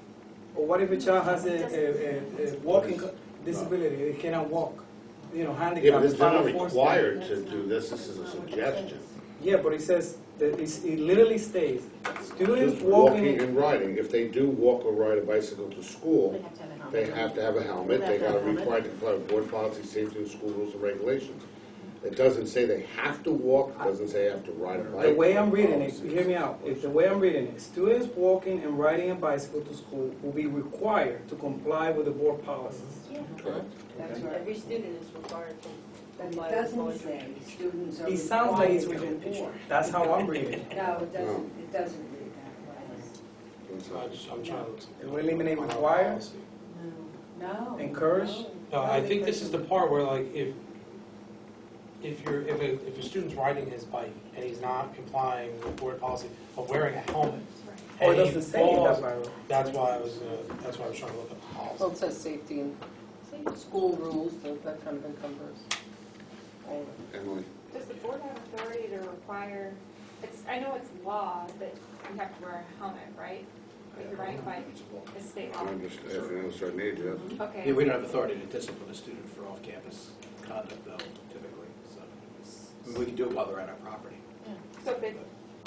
J: Or what if a child has a walking disability, they cannot walk,
A: Yeah,
J: handicapped,
A: but they're not
J: spinal cord
A: required to do this. This is a suggestion.
J: Yeah, but it says, that it literally states, students
A: Just
J: walking.
A: walking and riding. If they do walk or ride a bicycle to school, they have to have a helmet. They got to require to comply with board policy, safety, and school rules and regulations. It doesn't say they have to walk, it doesn't say they have to ride a bike.
J: The way I'm reading it, hear me out, if the way I'm reading it, students walking and riding a bicycle to school will be required to comply with the board policies.
A: Correct.
L: That's right. Every student is required to
M: But it
L: comply with
M: doesn't
L: college.
M: say students are.
J: It sounds like it's
M: required
J: written,
M: to walk.
J: that's how I'm reading it.
M: No, it doesn't read that
B: So I'm trying to.
J: It will eliminate require,
M: way. No.
J: encourage.
B: No, I think this is the part where like if a student's riding his bike and he's not complying with board policy of wearing a helmet.
J: Or it
B: and he
J: doesn't say in
B: falls,
J: that bylaw.
B: That's why I was trying to look at the
C: Well,
B: policy.
C: it says safety and school rules, so that kind of encumbers all of it.
A: Emily?
F: Does the board have authority to require, I know it's law that you have to wear a helmet, right? If you're riding a bike, it's state law.
A: If you're in a certain age, yes.
F: Okay.
K: Yeah, we don't have authority to discipline a student for off-campus conduct, though, typically, so. I mean, we can do it while they're on our property.
F: So if it,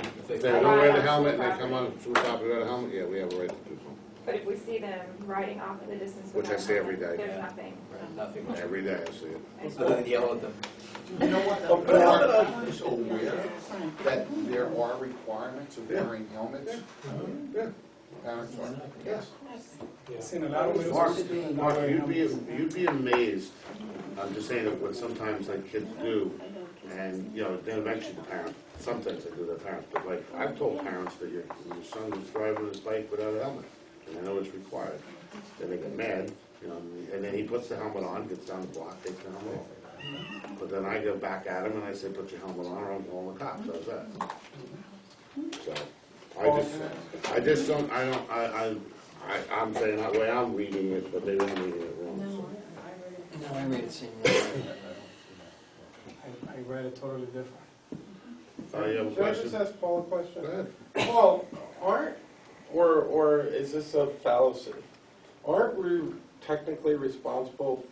A: If they don't wear the helmet and they come on through the top without a helmet, yeah, we have a right to do so.
F: but if we see them riding off in the distance
A: Which I
F: without a
A: see every
F: helmet,
A: day.
F: there's nothing.
K: Right, nothing much.
A: Every day I see it.
K: Other than yell at them.
G: You know what, the board is aware that there are requirements of wearing helmets?
A: Yeah.
G: Parents are.
A: Yes.
B: Yeah.
J: Seen a lot of middle
A: Mark,
J: school students not
A: Mark,
J: wearing
A: you'd be amazed, I'm just saying that what sometimes like kids do, and, then eventually the parents, sometimes they do their parents, but like, I've told parents that your son is driving his bike without a helmet, and I know it's required. Then they get mad, and then he puts the helmet on, gets down the block, takes the helmet off. But then I go back at him and I say, put your helmet on or I'm calling the cops, how's that? So, I'm saying that way I'm reading it, but they're reading it wrong.
H: No, I read it same.
J: I read it totally different.
A: You have a
I: Can I just
A: question?
I: ask Paul a question?
A: Go ahead.
I: Paul, or is this a fallacy? Aren't we technically responsible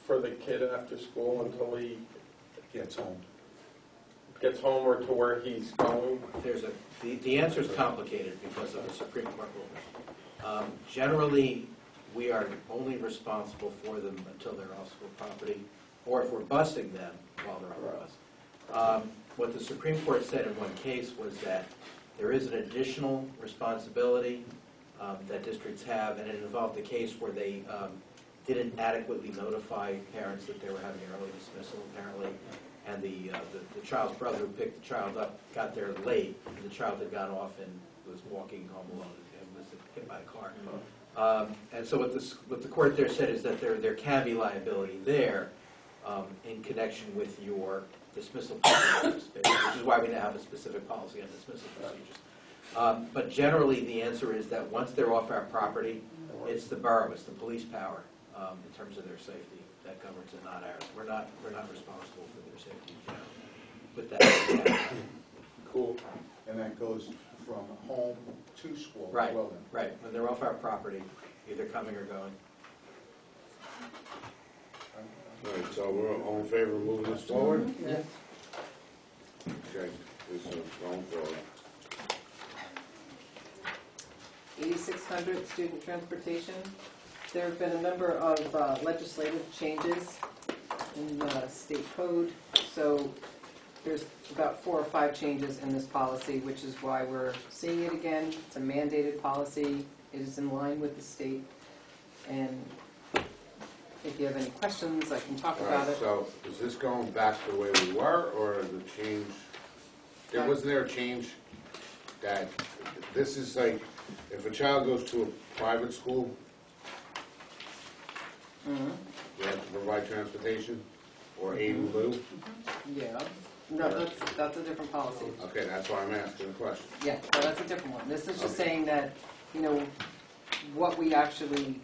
I: for the kid after school until he
G: Gets home.
I: gets home or to where he's going?
K: The answer is complicated because of the Supreme Court ruling. Generally, we are only responsible for them until they're off school property, or if we're busing them while they're on the bus. What the Supreme Court said in one case was that there is an additional responsibility that districts have, and it involved a case where they didn't adequately notify parents that they were having an early dismissal, apparently, and the child's brother who picked the child up got there late, and the child had gone off and was walking home alone and was hit by a car. And so what the court there said is that there can be liability there in connection with your dismissal procedures, which is why we now have a specific policy on dismissal procedures. But generally, the answer is that once they're off our property, it's the borough, it's the police power in terms of their safety that governs it, not ours. We're not responsible for their safety in general. With that,
G: Cool. And that goes from home to school as
K: right,
G: well then?
K: right. When they're off our property, either coming or going.
A: All right, so we're all in favor of moving this forward?
C: Yeah.
A: Okay, this is going forward.
C: 8600 student transportation. There have been a number of legislative changes in the state code, so there's about 4 or 5 changes in this policy, which is why we're seeing it again. It's a mandated policy. It is in line with the state, and if you have any questions, I can talk
A: All
C: about
A: right,
C: it.
A: so is this going back to the way we were, or the change? Wasn't there a change that, this is like, if a child goes to a private school,
C: Mhm.
A: you have to provide transportation, or aid in lieu?
C: Yeah. No, that's a different policy.
A: Okay, that's why I'm asking the question.
C: Yeah, no, that's a different one. This is just saying that, you know, what we actually,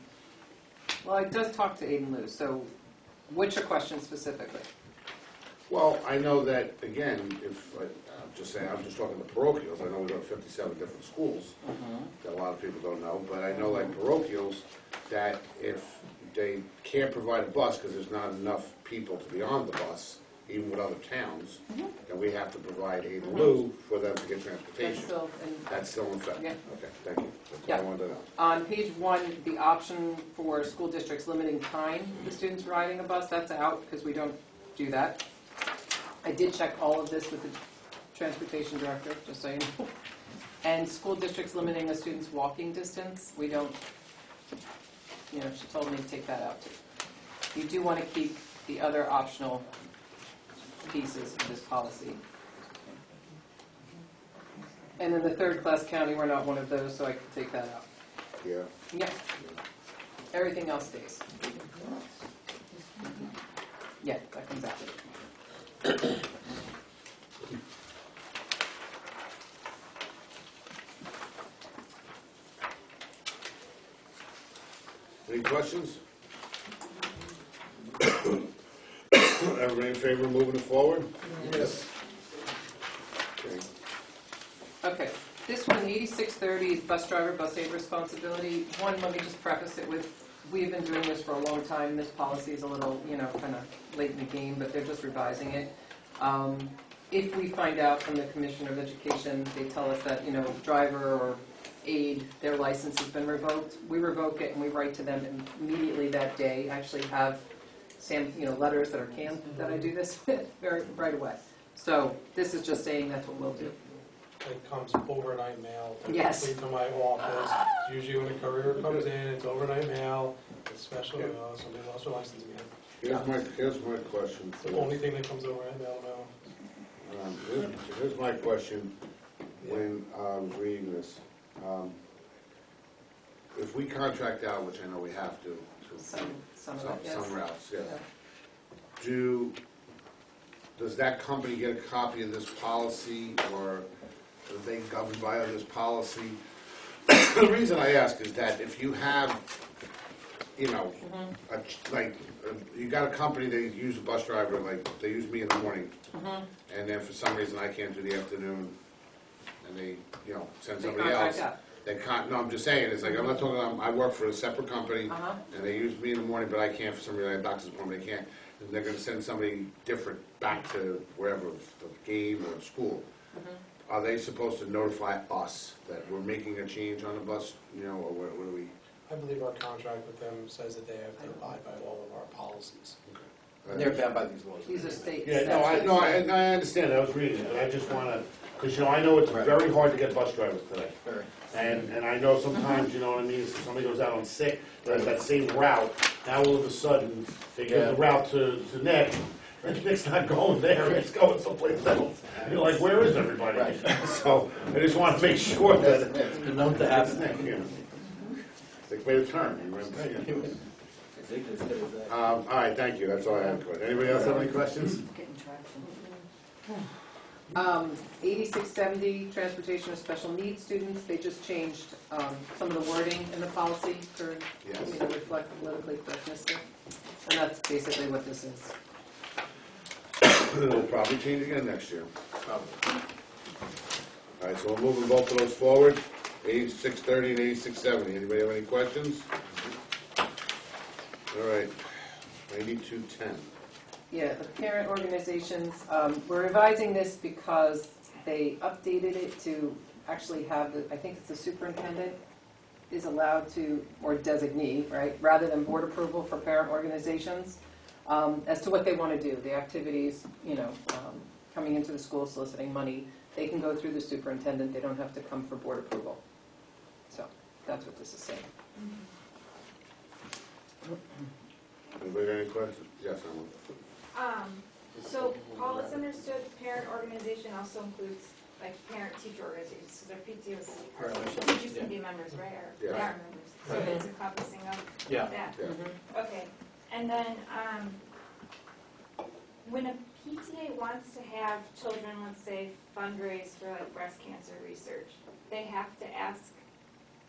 C: well, it does talk to aid and lieu, so what's your question specifically?
A: Well, I know that, again, if, I'm just saying, I'm just talking to parochials, I know we go to 57 different schools, that a lot of people don't know, but I know like parochials, that if they can't provide a bus because there's not enough people to be on the bus, even with other towns, then we have to provide aid in lieu for them to get
C: That's
A: transportation.
C: still in.
A: That's still in effect?
C: Yeah.
A: Okay, thank you. That's
C: Yeah.
A: all I wanted to know.
C: On page 1, the option for school districts limiting time the students riding a bus, that's out because we don't do that. I did check all of this with the transportation director, just so you know. And school districts limiting a student's walking distance, we don't, you know, she told me to take that out too. You do want to keep the other optional pieces of this policy. And then the third class county, we're not one of those, so I can take that out.
A: Yeah.
C: Yeah. Everything else stays. Yeah, that comes out.
A: Any questions? Everybody in favor of moving it forward?
J: Yes.
A: Okay.
C: Okay, this one, 8630, bus driver, bus aid responsibility. One, let me just preface it with, we've been doing this for a long time. This policy is a little, you know, kind of late in the game, but they're just revising it. If we find out from the Commissioner of Education, they tell us that, you know, driver or aid, their license has been revoked, we revoke it and we write to them immediately that day. I actually have letters that are canned that I do this with right away. So this is just saying that's what we'll do.
B: It comes overnight mail
C: Yes.
B: directly to my office. Usually when a courier comes in, it's overnight mail, especially somebody lost their license again.
A: Here's my question.
B: It's the only thing that comes overnight mail now.
A: Here's my question when I was reading this. If we contract out, which I know we have to
C: Some of it, yes.
A: some routes, yeah.
C: Yeah.
A: Does that company get a copy of this policy, or are they governed by this policy? The reason I ask is that if you have, you know, you got a company that use a bus driver, like they use me in the morning, and then for some reason I can't do the afternoon, and they, you know, send
C: They
A: somebody else.
C: contract out.
A: No, I'm just saying, it's like, I'm not talking, I work for a separate company,
C: Uh-huh.
A: and they use me in the morning, but I can't, for some reason, I have a doctor's appointment, I can't. And they're gonna send somebody different back to wherever, the game or school. Are they supposed to notify us that we're making a change on the bus, you know, or what do we?
B: I believe our contract with them says that they have to abide by all of our policies.
K: And they're bound by these laws.
C: These are state
A: Yeah,
C: statutes.
A: I understand, I was reading it, but I just wanna, because, you know, I know it's very hard to get bus drivers today.
K: Very.
A: And I know sometimes, you know what I mean, if somebody goes out on sick, there's that same route, now all of a sudden, they give the route to Nick, and Nick's not going there, he's going someplace else. And you're like, where is everybody? So, I just want to make sure that
K: It's been known to happen.
A: Nick, you know. They made a turn, you know what I'm saying? All right, thank you, that's all I have. Anybody else have any questions?
M: Getting traction.
C: 8670, transportation of special needs students, they just changed some of the wording in the policy to reflect politically correctness stuff. And that's basically what this is.
A: It'll probably change again next year. All right, so we're moving both of those forward, 8630 and 8670. Anybody have any questions? All right, 9210.
C: Yeah, the parent organizations, we're revising this because they updated it to actually have, I think it's the superintendent is allowed to, or designee, right, rather than board approval for parent organizations, as to what they want to do, the activities, coming into the school soliciting money, they can go through the superintendent, they don't have to come for board approval. So, that's what this is saying.
A: Anybody got any questions? Yes, Emma.
F: So, Paul, it's understood parent organization also includes like parent-teacher organizations, so their PTOs, teachers can be members, right, or they are members, so
K: Right.
F: it's encompassing of
K: Yeah.
F: that.
A: Yeah.
F: Okay, and then, when a PTA wants to have children, let's say, fundraise for like breast cancer research, they have to ask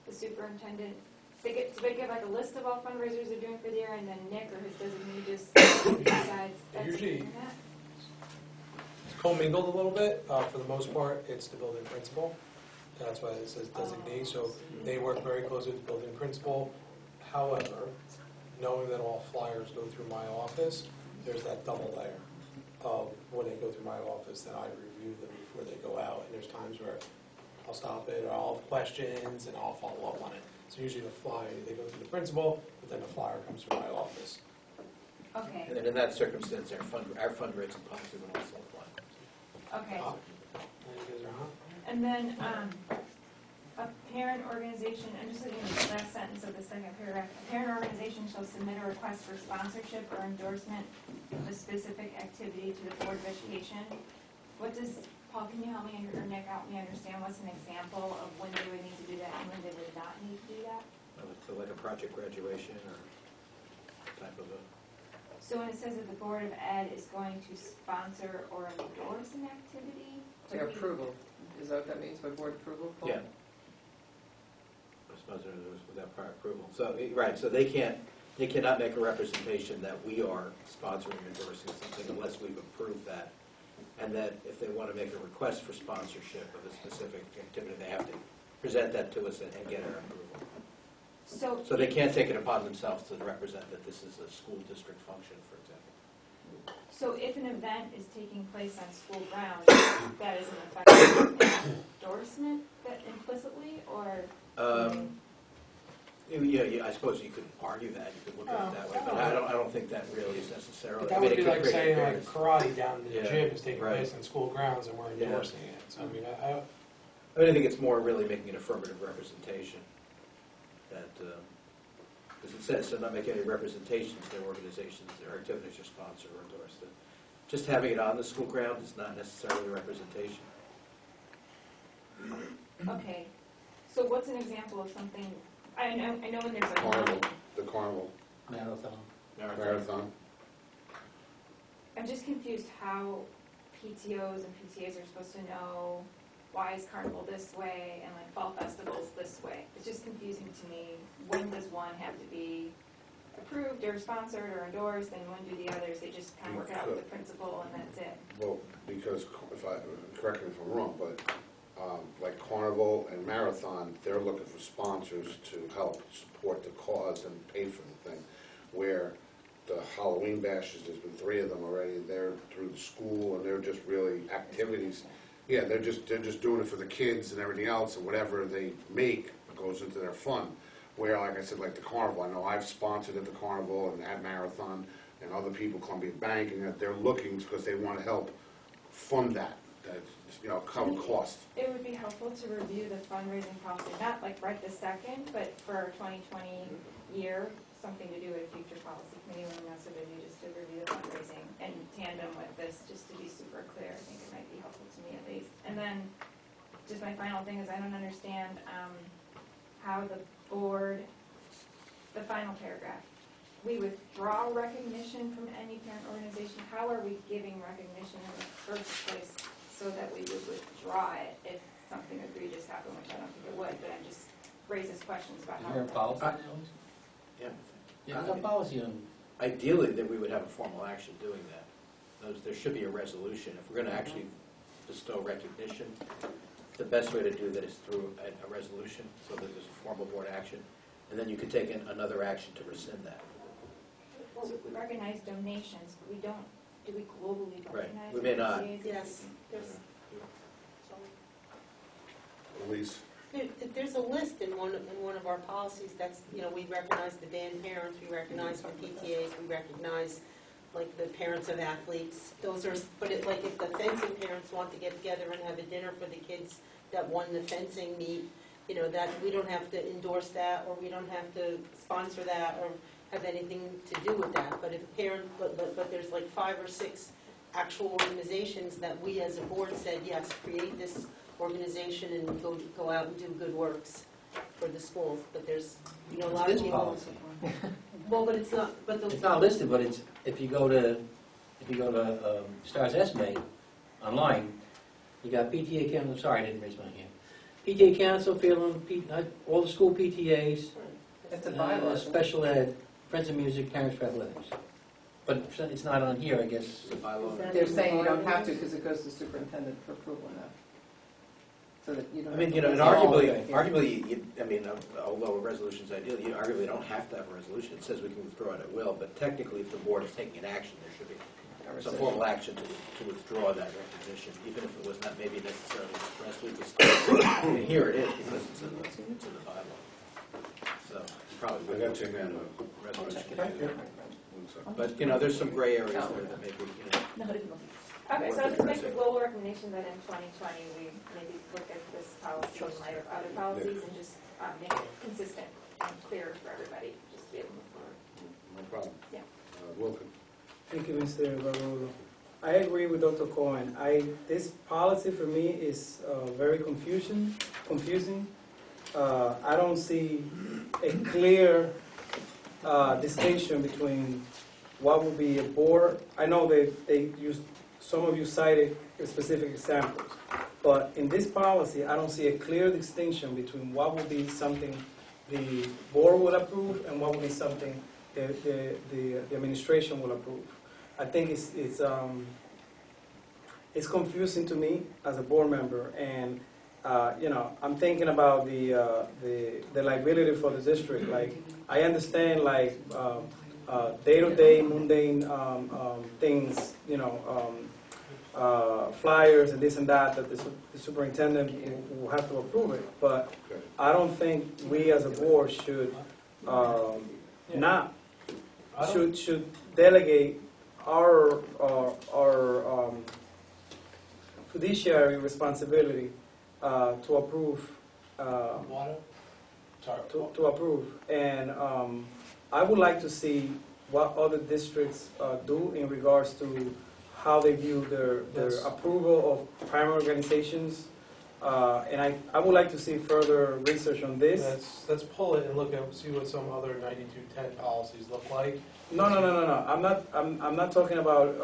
F: the superintendent, do they get like a list of all fundraisers they're doing for the year, and then Nick or his designee just decides that's
B: Usually-
F: that?
B: It's commingled a little bit. For the most part, it's the building principal. That's why it says designee. So they work very closely with the building principal. However, knowing that all flyers go through my office, there's that double layer of when they go through my office, then I review them before they go out. And there's times where I'll stop it, or I'll have questions, and I'll follow up on it. So usually the flyer, they go through the principal, but then the flyer comes from my office.
F: Okay,
K: And then in that circumstance, our fundraising policy would also apply.
F: okay.
B: And you guys are, huh?
F: And then, a parent organization, I'm just looking at the last sentence of the second paragraph. A parent organization shall submit a request for sponsorship or endorsement of a specific activity to the Board of Education. What does, Paul, can you help me, or Nick, help me understand what's an example of when they would need to do that and when they would not need to do that?
K: So like a project graduation or type of a,
F: So when it says that the Board of Ed is going to sponsor or endorse an activity?
C: Their approval, is that what that means by board approval? Paul?
K: yeah. I suppose it was without prior approval. So, right, so they cannot make a representation that we are sponsoring or endorsing something unless we've approved that. And that if they want to make a request for sponsorship of a specific activity, they have to present that to us and get our approval. So they can't take it upon themselves to represent that this is a school district function, for example.
F: So if an event is taking place on school grounds, that is an effective endorsement that implicitly, or?
K: Yeah, I suppose you could argue that, you could look at it that way, but I don't think that really is necessarily.
B: But that
K: I mean,
B: would
K: it
B: be
K: could
B: like
K: create
B: saying like
K: barriers.
B: karate down in the
K: Yeah,
B: gym is taking
K: right.
B: place on school grounds and we're
K: Yeah.
B: endorsing it. So I mean,
K: I think it's more really making an affirmative representation that, because it says, so not make any representations to organizations or activities are sponsored or endorsed. Just having it on the school ground is not necessarily a representation.
F: Okay, so what's an example of something, I know when there's a
A: Carnival, the carnival,
H: Marathon.
A: marathon.
F: I'm just confused how PTOs and PTAs are supposed to know why is Carnival this way and like Fall Festival's this way. It's just confusing to me. When does one have to be approved or sponsored or endorsed, and when do the others, they just kind of work it out with the principal and that's it?
A: Well, because, correct me if I'm wrong, but like Carnival and Marathon, they're looking for sponsors to help support the cause and pay for the thing. Where the Halloween bashes, there's been 3 of them already, they're through the school and they're just really activities. Yeah, they're just doing it for the kids and everything else, and whatever they make goes into their fund. Where, like I said, like the Carnival, I know I've sponsored at the Carnival and at Marathon, and other people, Columbia Bank, and that they're looking because they want to help fund that, cover costs.
F: It would be helpful to review the fundraising policy, not like right this second, but for our 2020 year, something to do with a future policy committee when that's what I do, just to review the fundraising in tandem with this, just to be super clear. I think it might be helpful to me at least. And then, just my final thing is I don't understand how the board, the final paragraph, we withdraw recognition from any parent organization. How are we giving recognition in the first place so that we would withdraw it if something egregious happened, which I don't think it would, but it just raises questions about
H: Is
F: how.
H: there a policy?
K: Yeah.
H: Yeah, there's a policy on.
K: Ideally, that we would have a formal action doing that. There should be a resolution. If we're going to actually bestow recognition, the best way to do that is through a resolution, so that there's a formal board action, and then you can take another action to rescind that.
F: recognize donations, but we don't, do we globally
K: Right.
F: recognize?
K: We may not.
F: PTAs?
L: Yes, there's,
A: Elise?
L: there's a list in one of our policies that's, we recognize the band parents, we recognize our PTAs, we recognize like the parents of athletes. Those are, but like if the fencing parents want to get together and have a dinner for the kids that won the fencing meet, that we don't have to endorse that, or we don't have to sponsor that, or have anything to do with that. But if a parent, but there's like 5 or 6 actual organizations that we as a board said, yes, create this organization and go out and do good works for the schools. But there's, a lot of
H: This
L: people.
H: policy.
L: Well, but it's not, but the.
H: It's not listed, but it's, if you go to Stars Esme online, you got PTA council, sorry, I didn't raise my hand. PTA council, all the school PTAs,
C: It's a bylaw.
H: special ed, Friends of Music, Parents for Athletics. But it's not on here, I guess.
K: It's a bylaw.
C: They're saying you don't have to because it goes to superintendent for approval now. So that you don't.
K: I mean,
C: have to
K: and
C: list all of
K: arguably,
C: it.
K: although a resolution's ideal, you arguably don't have to have a resolution. It says we can withdraw it at will, but technically, if the board is taking an action, there should be some formal action to withdraw that recognition, even if it was not maybe necessarily expressed. We just, and here it is, because it's in the bylaw. So, probably.
A: I got your hand up.
K: Resolution. But, there's some gray areas there that maybe,
F: Okay, so I'll just make the global recommendation that in 2020, we maybe look at this policy in light of other policies and just make it consistent and clear for everybody, just to be able to move forward.
A: No problem.
F: Yeah.
A: Wilkin?
J: Thank you, Mr. Barolo. I agree with Dr. Cohen. This policy for me is very confusing. I don't see a clear distinction between what would be a board. I know they use, some of you cited specific examples, but in this policy, I don't see a clear distinction between what would be something the board would approve and what would be something the administration will approve. I think it's confusing to me as a board member, and I'm thinking about the liability for the district. Like, I understand day-to-day mundane things, flyers and this and that the superintendent will have to approve it. But I don't think we as a board should should delegate our fiduciary responsibility to approve. To approve, and I would like to see what other districts do in regards to how they view their approval of primary organizations, and I would like to see further research on this.
B: Let's pull it and look at, see what some other 9210 policies look like.
J: No. I'm not talking about.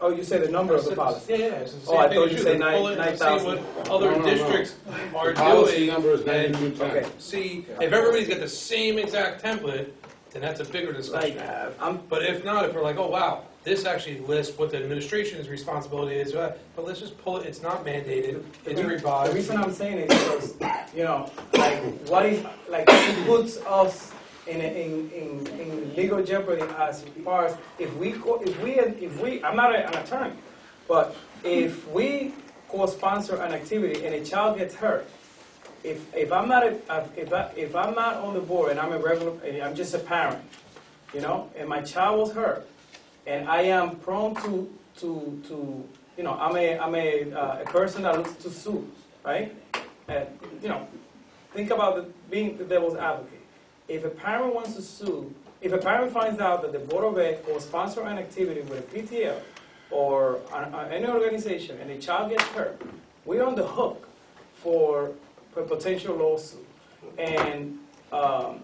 J: Oh, you said the number of the policy.
B: Yeah.
J: Oh, I thought you said
B: Pull it and see
J: 9,000.
B: what other districts are
A: The policy
B: doing.
A: number is
B: And
A: 9210.
J: Okay.
B: see, if everybody's got the same exact template, then that's a bigger discussion. But if not, if we're like, oh wow, this actually lists what the administration's responsibility is, but let's just pull it, it's not mandated, it's
J: The
B: revised.
J: reason I'm saying it is because, what if, it puts us in legal jeopardy as far as if we, I'm not an attorney, but if we co-sponsor an activity and a child gets hurt, if I'm not on the board and I'm just a parent, and my child was hurt, and I am prone to I'm a person that looks to sue, right? And, think about being the devil's advocate. If a parent wants to sue, if a parent finds out that the Board of Ed will sponsor an activity with a PTL or any organization and a child gets hurt, we're on the hook for a potential lawsuit. And, I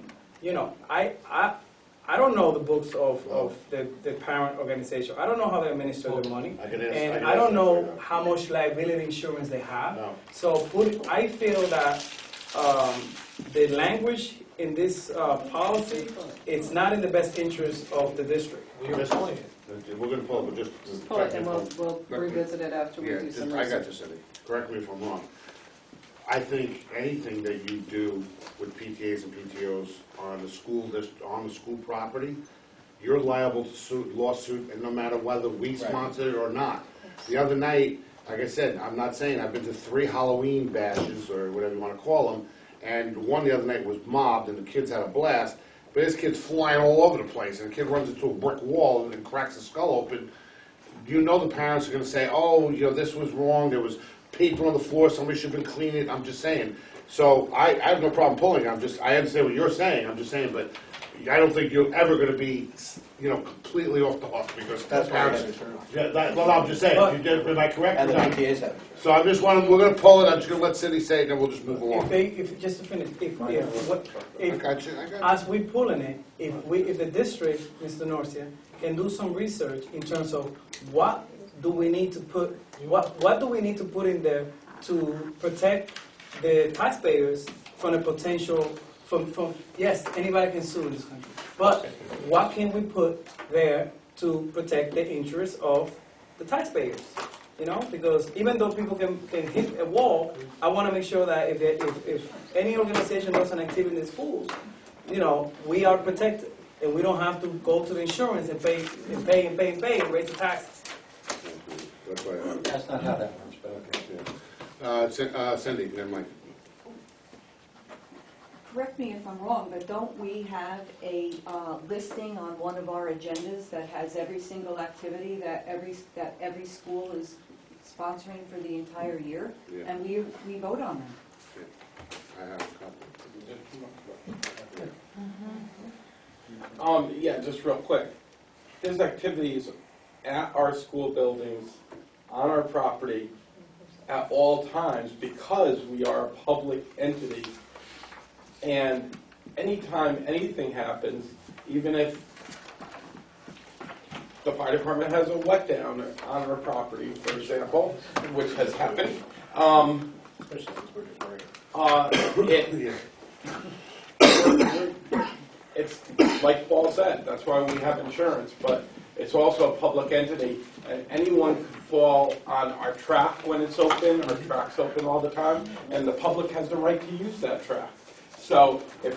J: don't know the books of the parent organization. I don't know how they administer their money. And I don't know how much liability insurance they have.
A: No.
J: So I feel that the language in this policy, it's not in the best interest of the district.
B: We are pulling it.
A: We're going to pull it, but just.
C: Pull it and we'll revisit it after we do some
A: I got
C: research.
A: this, Eddie. Correct me if I'm wrong. I think anything that you do with PTAs and PTOs on the school property, you're liable to lawsuit, and no matter whether we sponsor it or not. The other night, like I said, I'm not saying, I've been to 3 Halloween bashes, or whatever you want to call them, and one the other night was mobbed, and the kids had a blast, but this kid's flying all over the place, and the kid runs into a brick wall and cracks his skull open. You know the parents are going to say, oh, this was wrong, there was paper on the floor, somebody should have been cleaning it. I'm just saying. So I have no problem pulling. I understand what you're saying. I'm just saying, but I don't think you're ever going to be, completely off the hook because
K: That's why we have
A: parents.
K: insurance.
A: Yeah, well, I'm just saying. Am I correct?
K: And the
A: or not?
K: PTAs have insurance.
A: So I'm just we're going to pull it. I'm just going to let Cindy say it, and then we'll just move along.
J: Just to finish,
A: I got you.
J: as we pulling it, if the district, Mr. Norcia, can do some research in terms of what do we need to put in there to protect the taxpayers from a potential, yes, anybody can sue in this country, but what can we put there to protect the interests of the taxpayers? Because even though people can hit a wall, I want to make sure that if any organization does an activity in the schools, we are protected, and we don't have to go to the insurance and pay and raise the taxes.
A: That's why I
H: That's not how that works, but okay.
A: Cindy, then Mike.
M: Correct me if I'm wrong, but don't we have a listing on one of our agendas that has every single activity that every school is sponsoring for the entire year?
A: Yeah.
M: And we vote on them.
A: I have a couple.
I: Yeah, just real quick. There's activities at our school buildings, on our property, at all times because we are a public entity. And anytime anything happens, even if the fire department has a wet down on our property, for example, which has happened, it's like Paul said, that's why we have insurance, but it's also a public entity, and anyone could fall on our track when it's open. Our track's open all the time, and the public has the right to use that track. So if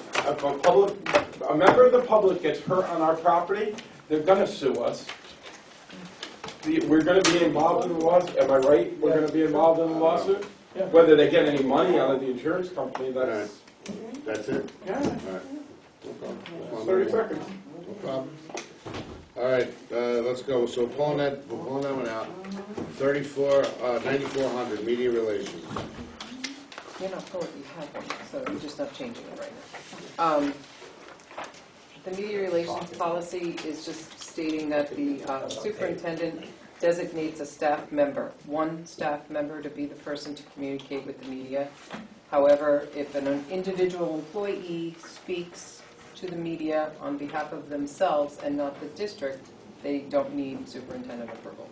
I: a member of the public gets hurt on our property, they're going to sue us. We're going to be involved in the lawsuit. Am I right? We're going to be involved in the lawsuit? Whether they get any money out of the insurance company, that's...
A: That's it?
I: Yeah.
A: All right. No problem.
I: 30 seconds.
A: No problem. All right, let's go. So we're pulling that one out. 9400, media relations.
C: You're not pulling, you have one, so you're just not changing it right now. The media relations policy is just stating that the superintendent designates a staff member, one staff member to be the person to communicate with the media. However, if an individual employee speaks to the media on behalf of themselves and not the district, they don't need superintendent approval.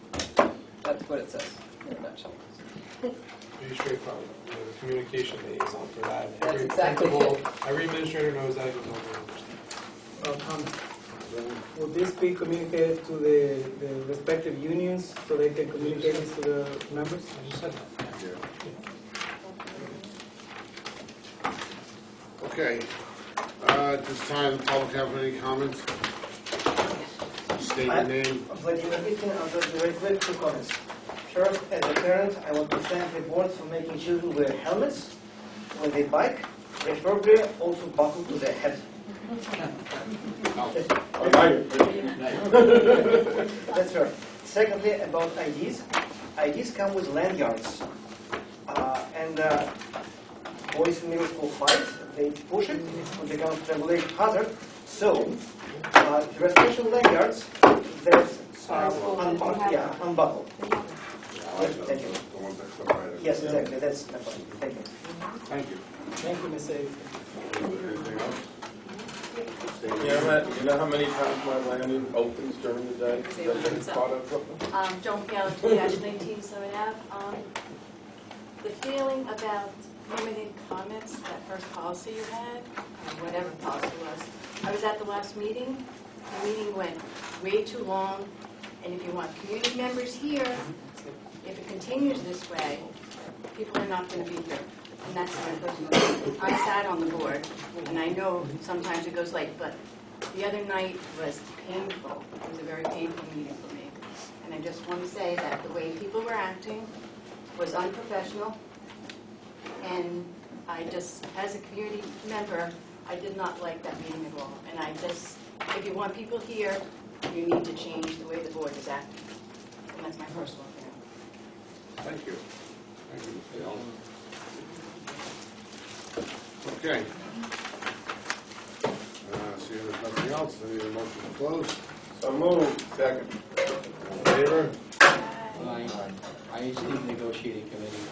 C: That's what it says in a nutshell.
B: Pretty straightforward. The communication liaison for that.
C: That's
B: Every
C: exactly
B: principal,
C: it.
B: every administrator knows that, even though they understand.
J: Will this be communicated to the respective unions so they can communicate this to the members?
B: I just said that.
A: Okay. At this time, the public have any comments? State your name.
N: Vladimir Bitkin, I'm just very quick comments. First, as a parent, I want to thank the board for making children wear helmets when they bike, preferably also buckle to their head. That's right. Secondly, about IDs. IDs come with lanyards. And boys in middle school fight, they push it, it becomes strangulation hazard. So, there are special lanyards that unbuckle. Yes, thank you. Yes, exactly. That's my point. Thank you.
A: Thank you.
J: Thank you, Ms. A.
A: Anything else?
I: You know how many times my landing opens during the day?
O: John Gallup, -19 Ave. The feeling about limited comments, that first policy you had, or whatever policy it was. I was at the last meeting. The meeting went way too long, and if you want community members here, if it continues this way, people are not going to be here. and that's my personal opinion. I sat on the board, and I know sometimes it goes late, but the other night was painful. It was a very painful meeting for me. And I just want to say that the way people were acting was unprofessional, and I just, as a community member, I did not like that meeting at all. And I just, if you want people here, you need to change the way the board is acting. And that's my personal opinion.
A: Thank you. Thank you, Mr. Allen. Okay. Seeing there's nothing else, I need a motion to close.
I: So moved. Second.
A: All in favor?
H: I still negotiating committee.